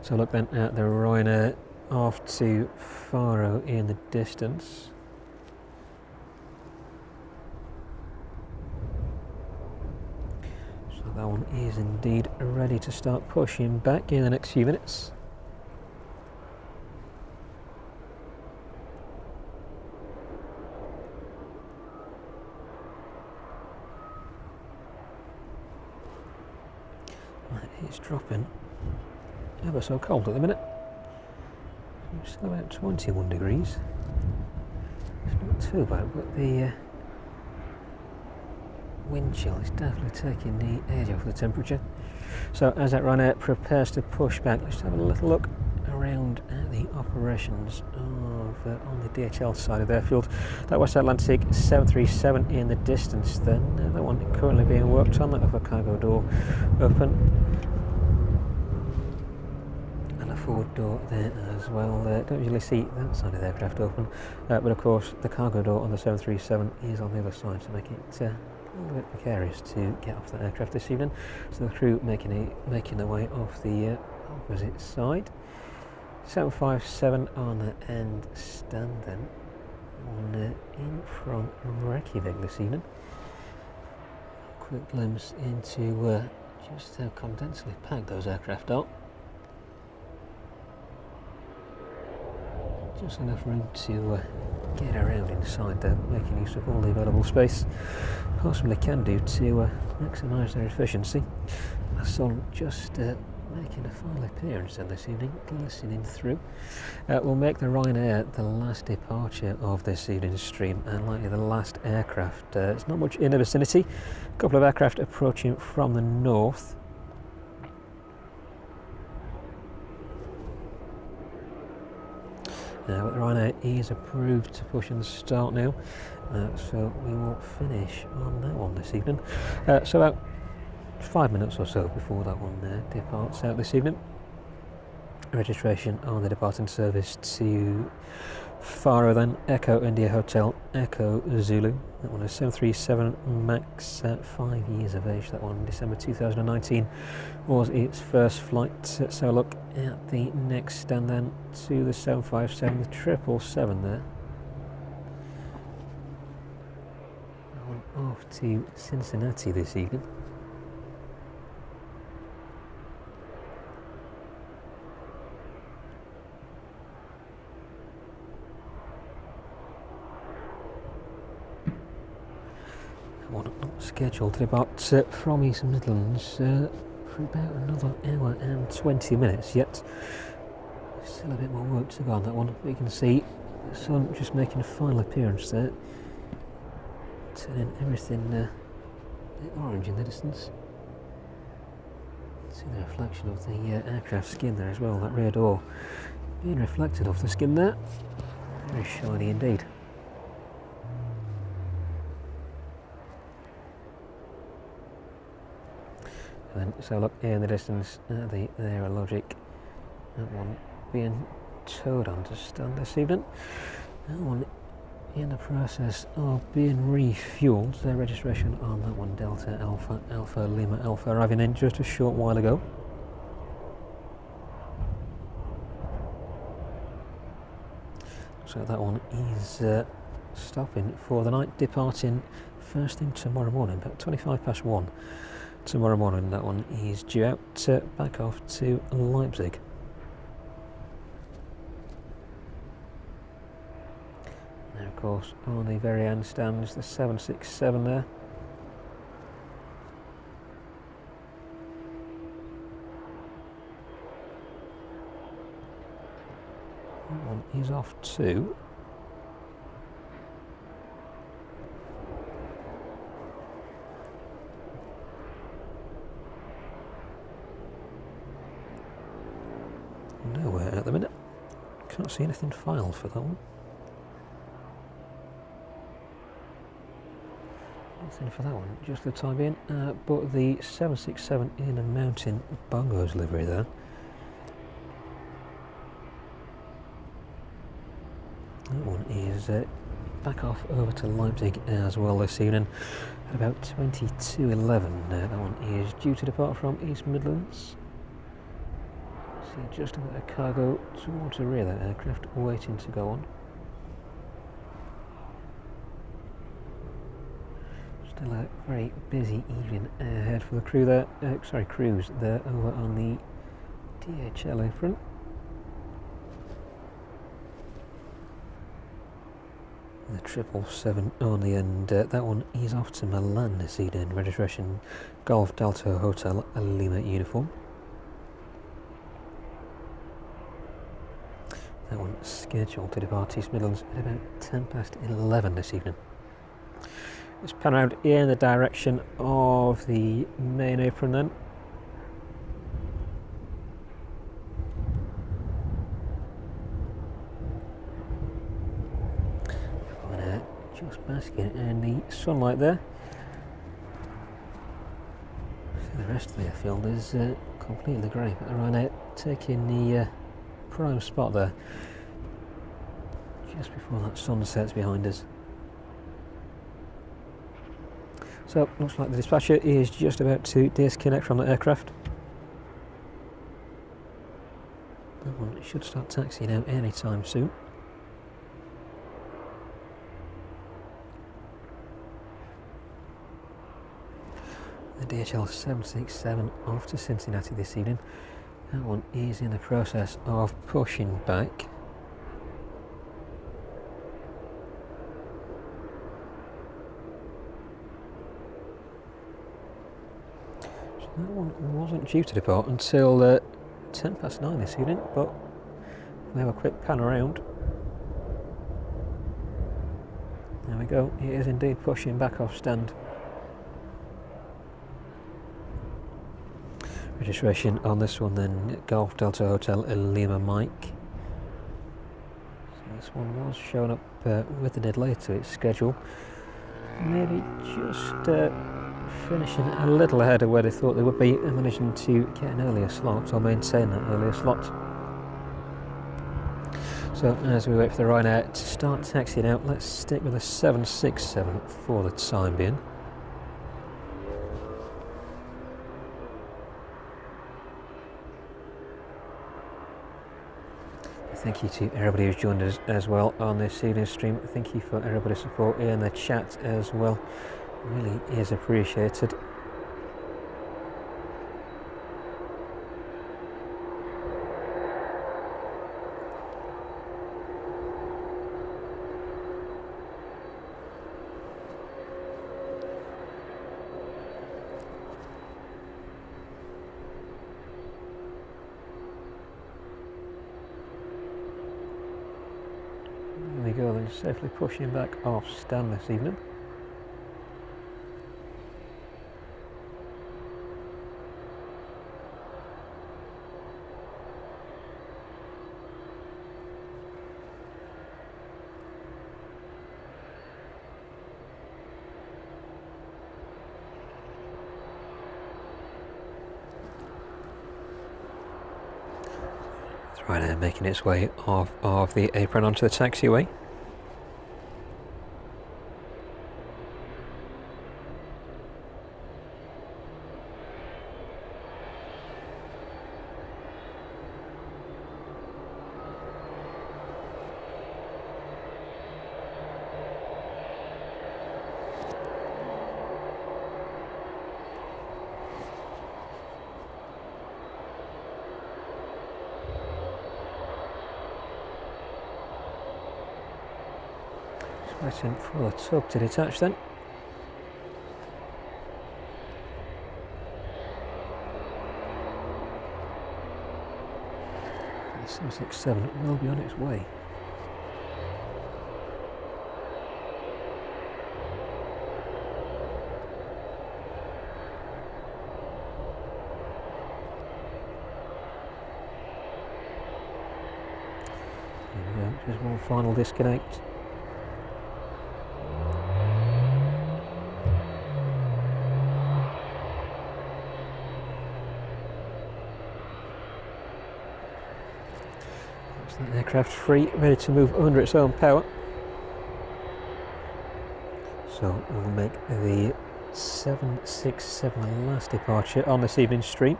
So look then at the Ryanair off to Faro in the distance. So that one is indeed ready to start pushing back in the next few minutes. It's dropping ever so cold at the minute. It's still about 21 degrees. It's not too bad, but the wind chill is definitely taking the edge off the temperature. So as that Ryanair prepares to push back, let's have a little look around at the operations of on the DHL side of the airfield. That West Atlantic 737 in the distance then. That one currently being worked on, that other cargo door open. Forward door there as well. Don't usually see that side of the aircraft open, but of course the cargo door on the 737 is on the other side, so make it a little bit precarious to get off that aircraft this evening. So the crew making their way off the opposite side. 757 on the end stand then, on in from Reykjavik this evening. Quick glimpse into just how condensely packed those aircraft are. Just enough room to get around inside there, making use of all the available space possibly can do to maximise their efficiency. The sun just making a final appearance then this evening, glistening through. Will make the Ryanair the last departure of this evening's stream and likely the last aircraft. It's not much in the vicinity. A couple of aircraft approaching from the north. But the Ryanair is approved to push and start now, so we will finish on that one this evening. So about 5 minutes or so before that one departs out this evening. Registration on the departing service to Faro then, Echo India Hotel, Echo Zulu. That one is 737 MAX, 5 years of age. That one, December 2019 was its first flight. So look at the next stand then to the 757, the 777 there. That one off to Cincinnati this evening. One not scheduled to depart from East Midlands for about another hour and 20 minutes yet. Still a bit more work to go on that one. But you can see the sun just making a final appearance there, turning everything a bit orange in the distance. See the reflection of the aircraft skin there as well, that rear door being reflected off the skin there. Very shiny indeed. So look here in the distance at the Aerologic, that one being towed on to stand this evening. That one in the process of being refueled. Their registration on that one, Delta Alpha Alpha Lima Alpha, arriving in just a short while ago. So that one is stopping for the night, departing first thing tomorrow morning, about 1:25 tomorrow morning. That one is due out back off to Leipzig. Now of course on the very end stands the 767 there. That one is off too. Nowhere at the minute. Can't see anything filed for that one. Nothing for that one, just for the time being. But the 767 in a mountain bongos livery there. That one is back off over to Leipzig as well this evening at about 22:11. That one is due to depart from East Midlands. See just a bit of cargo towards the rear of that aircraft waiting to go on. Still a very busy evening ahead for the crew there. Crews there over on the DHL apron. The 777 on the end. That one is off to Milan this evening. Registration Golf Delta Hotel Lima uniform. That one scheduled to depart East Midlands at about 11:10 this evening. Let's pan around here in the direction of the main apron then. Just basking in the sunlight there. So the rest of the airfield is completely grey, but they're right out taking the prime spot there just before that sun sets behind us. So looks like the dispatcher is just about to disconnect from the aircraft. That one should start taxiing out any time soon. The DHL 767 off to Cincinnati this evening. That one is in the process of pushing back. So that one wasn't due to depart until 9:10 this evening, but we have a quick pan around. There we go, it is indeed pushing back off stand. Registration on this one then, Golf Delta Hotel Lima Mike. So this one was showing up with a delay to its schedule. Maybe just finishing a little ahead of where they thought they would be and managing to get an earlier slot or maintain that earlier slot. So as we wait for the Ryanair to start taxiing out, let's stick with a 767 for the time being. Thank you to everybody who's joined us as well on this evening's stream. Thank you for everybody's support in the chat as well. Really is appreciated. There we go, then safely pushing back off stand this evening. Right now, making its way off of the apron onto the taxiway. Waiting for the tug to detach then. The 767 will be on its way. There we go, just one final disconnect. So that aircraft's free, ready to move under its own power. So we'll make the 767 the last departure on this evening's stream.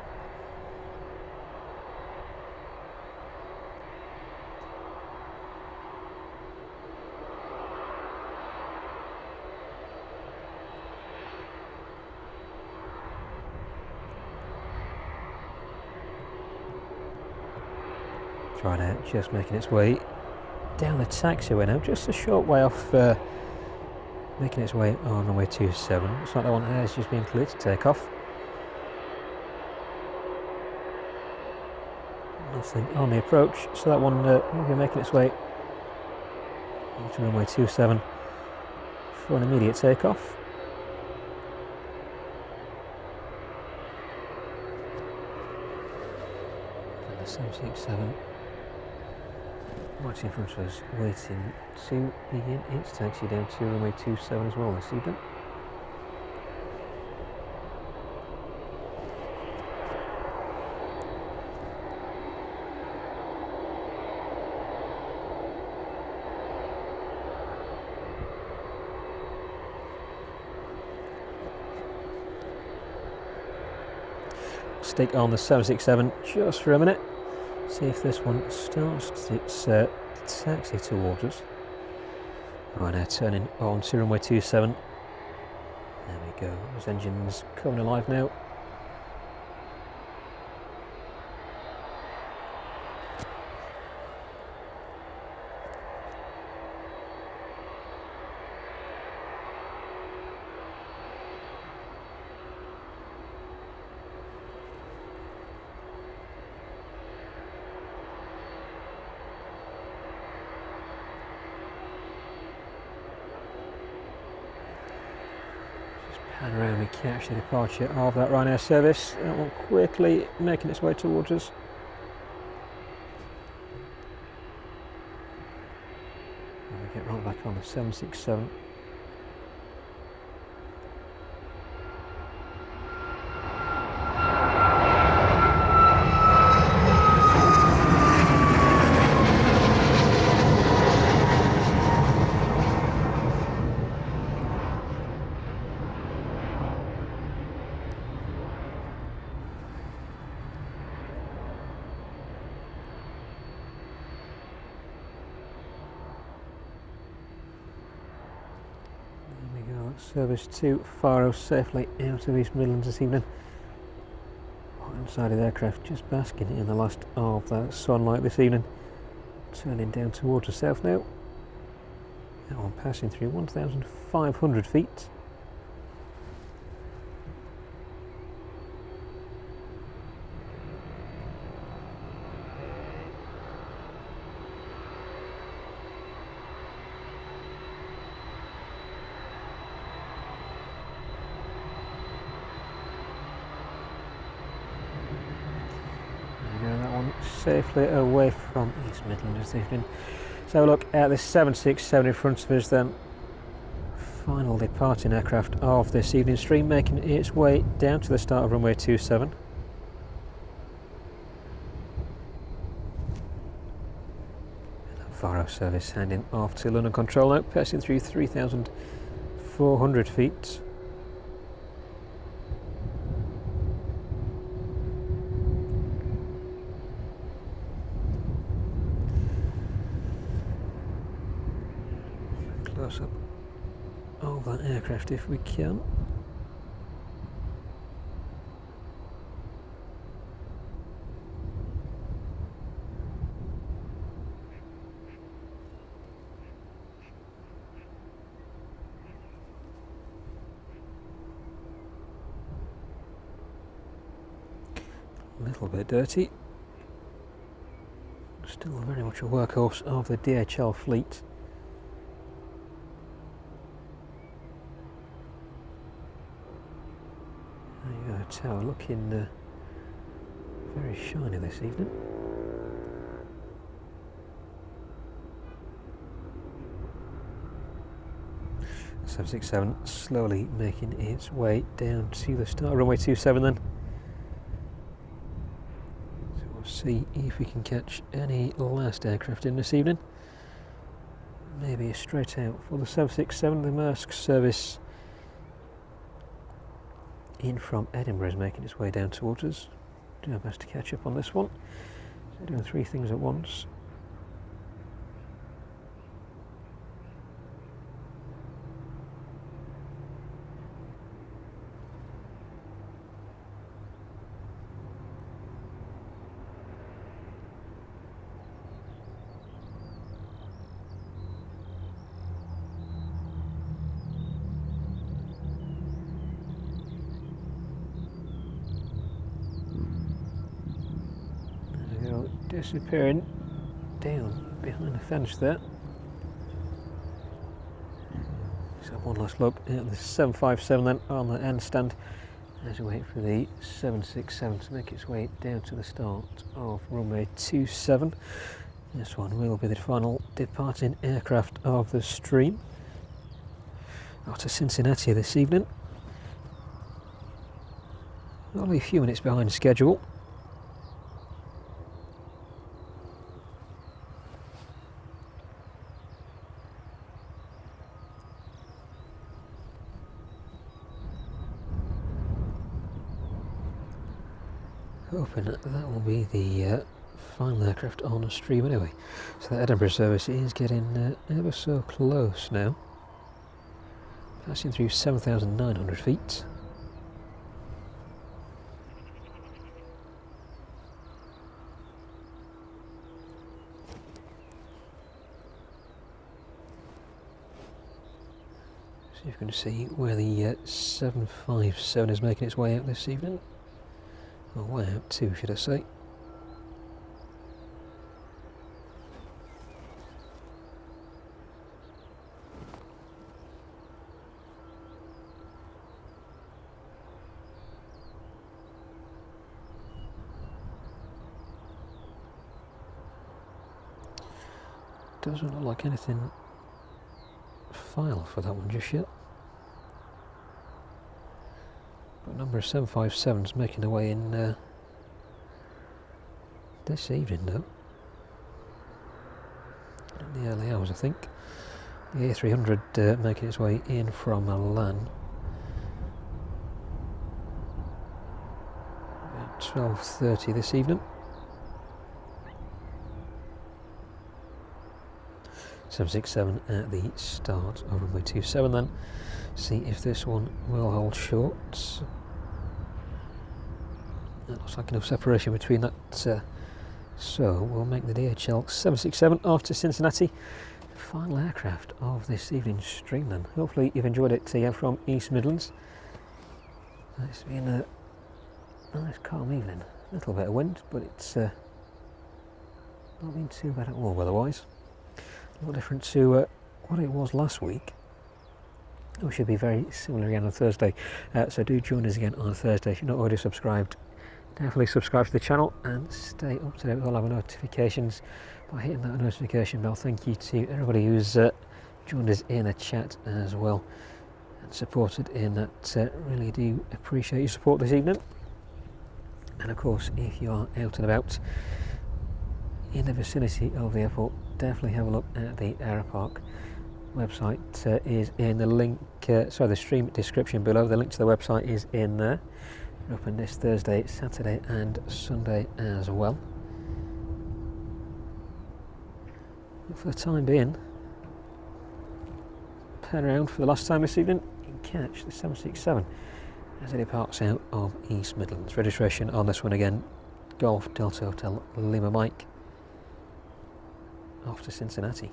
Right now, just making its way down the taxiway now, just a short way off, making its way on runway 27. Looks like that one has just been cleared to take off. Nothing on the approach, so that one will be making its way onto runway 27 for an immediate takeoff. And the 767. Right in front of us, waiting to begin its taxi down to runway 27 as well this evening. Stick on the 767 just for a minute. See if this one starts its taxi towards us. Right now, turning on to runway 27. There we go. Those engines coming alive now. And around we catch the departure of that Ryanair service. That one quickly making its way towards us. And we get right back on the 767. Service to Faro safely out of East Midlands this evening. Inside of the aircraft, just basking in the last of that sunlight this evening. Turning down towards the south now. That one passing through 1,500 feet. Safely away from East Midlands this evening. So look at the 767 in front of us then. Final departing aircraft of this evening's stream, making its way down to the start of runway 27. Faro service handing off to London Control now, passing through 3,400 feet. Close up of that aircraft if we can. A little bit dirty. Still very much a workhorse of the DHL fleet. There you go, the tower looking very shiny this evening. The 767 slowly making its way down to the start of runway 27 then. see if we can catch any last aircraft in this evening. Maybe a straight out for the 767, the Maersk service in from Edinburgh is making its way down towards us. Do our best to catch up on this one. So doing three things at once. Disappearing down behind the fence there. So one last look at the 757 then on the end stand as we wait for the 767 to make its way down to the start of runway 27. This one will be the final departing aircraft of the stream out to Cincinnati this evening. Only a few minutes behind schedule. Hoping that will be the final aircraft on the stream anyway. So the Edinburgh service is getting ever so close now. Passing through 7,900 feet. See if you can see where the 757 is making its way out this evening. Or way out too, should I say. Doesn't look like anything filed for that one just yet. But a number of 757s making their way in this evening though. In the early hours I think. The A300 making its way in from Milan. About 12:30 this evening. 767 at the start of runway 27 then. See if this one will hold short. That looks like enough separation between that. So we'll make the DHL 767 off to Cincinnati. Final aircraft of this evening's stream then. Hopefully you've enjoyed it from East Midlands. It's been a nice calm evening. A little bit of wind, but it's not been too bad at all weather-wise. A lot different to what it was last week. We should be very similar again on Thursday. So do join us again on Thursday. If you're not already subscribed, definitely subscribe to the channel and stay up to date with all our notifications by hitting that notification bell. Thank you to everybody who's joined us in a chat as well and supported in that. Really do appreciate your support this evening. And of course, if you are out and about in the vicinity of the airport, definitely have a look at the Aeropark website. Is in the link, the stream description below. The link to the website is in there. We're open this Thursday, Saturday and Sunday as well. But for the time being, pan around for the last time this evening and catch the 767 as it departs out of East Midlands. Registration on this one again, Golf Delta Hotel Lima Mike, off to Cincinnati.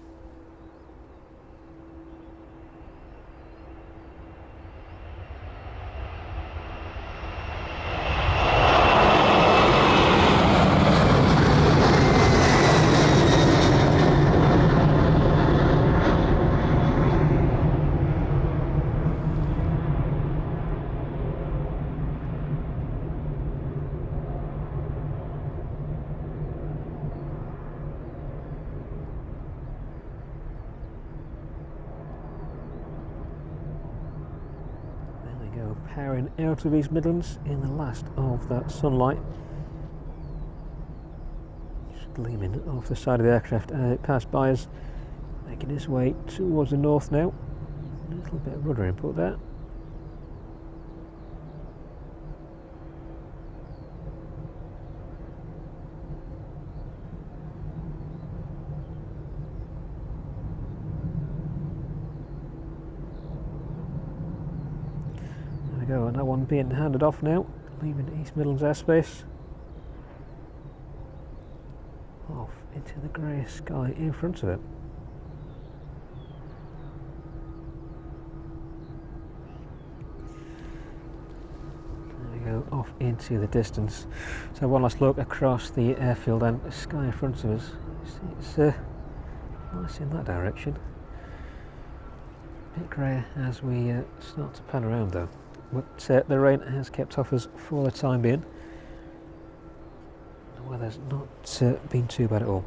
Powering out of East Midlands in the last of that sunlight. gleaming off the side of the aircraft as it passed by us, making its way towards the north now. A little bit of rudder input there. There we go, and that one being handed off now, leaving East Midlands airspace. Off into the grey sky in front of it. Off into the distance. So one last look across the airfield and the sky in front of us. It's nice in that direction. A bit grey as we start to pan around though. But the rain has kept off us for the time being. The weather's not been too bad at all.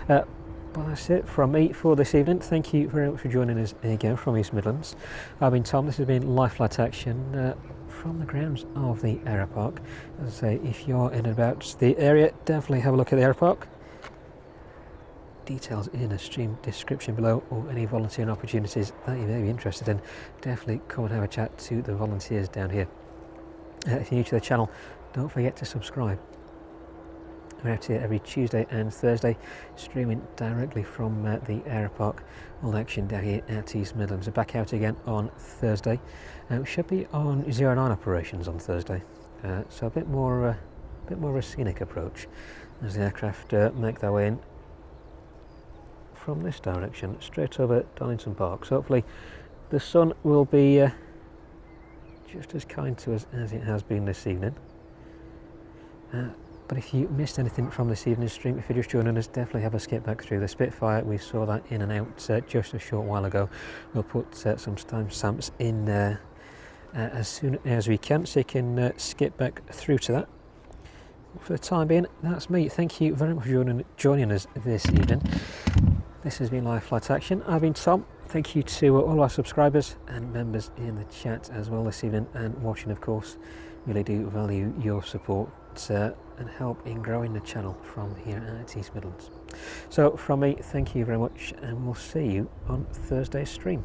But that's it from me for this evening. Thank you very much for joining us again from East Midlands. I've been Tom. This has been live flight action from the grounds of the Aeropark. As I say, if you're in and about the area, definitely have a look at the Aeropark. Details in the stream description below, or any volunteering opportunities that you may be interested in, definitely come and have a chat to the volunteers down here. If you're new to the channel, don't forget to subscribe. We're out here every Tuesday and Thursday, streaming directly from the Aeropark. All action down here at East Midlands. We're back out again on Thursday. We should be on 09 operations on Thursday, so a bit more of a scenic approach as the aircraft make their way in from this direction, straight over Donington Park. So hopefully the sun will be just as kind to us as it has been this evening. But if you missed anything from this evening's stream, if you're just joining us, definitely have a skip back through the Spitfire. We saw that in and out just a short while ago. We'll put some timestamps in as soon as we can, so you can skip back through to that. For the time being, that's me. Thank you very much for joining us this evening. This has been Live Flight Action. I've been Tom. Thank you to all our subscribers and members in the chat as well this evening, and watching, of course. Really do value your support and help in growing the channel from here at East Midlands. So from me, thank you very much, and we'll see you on Thursday's stream.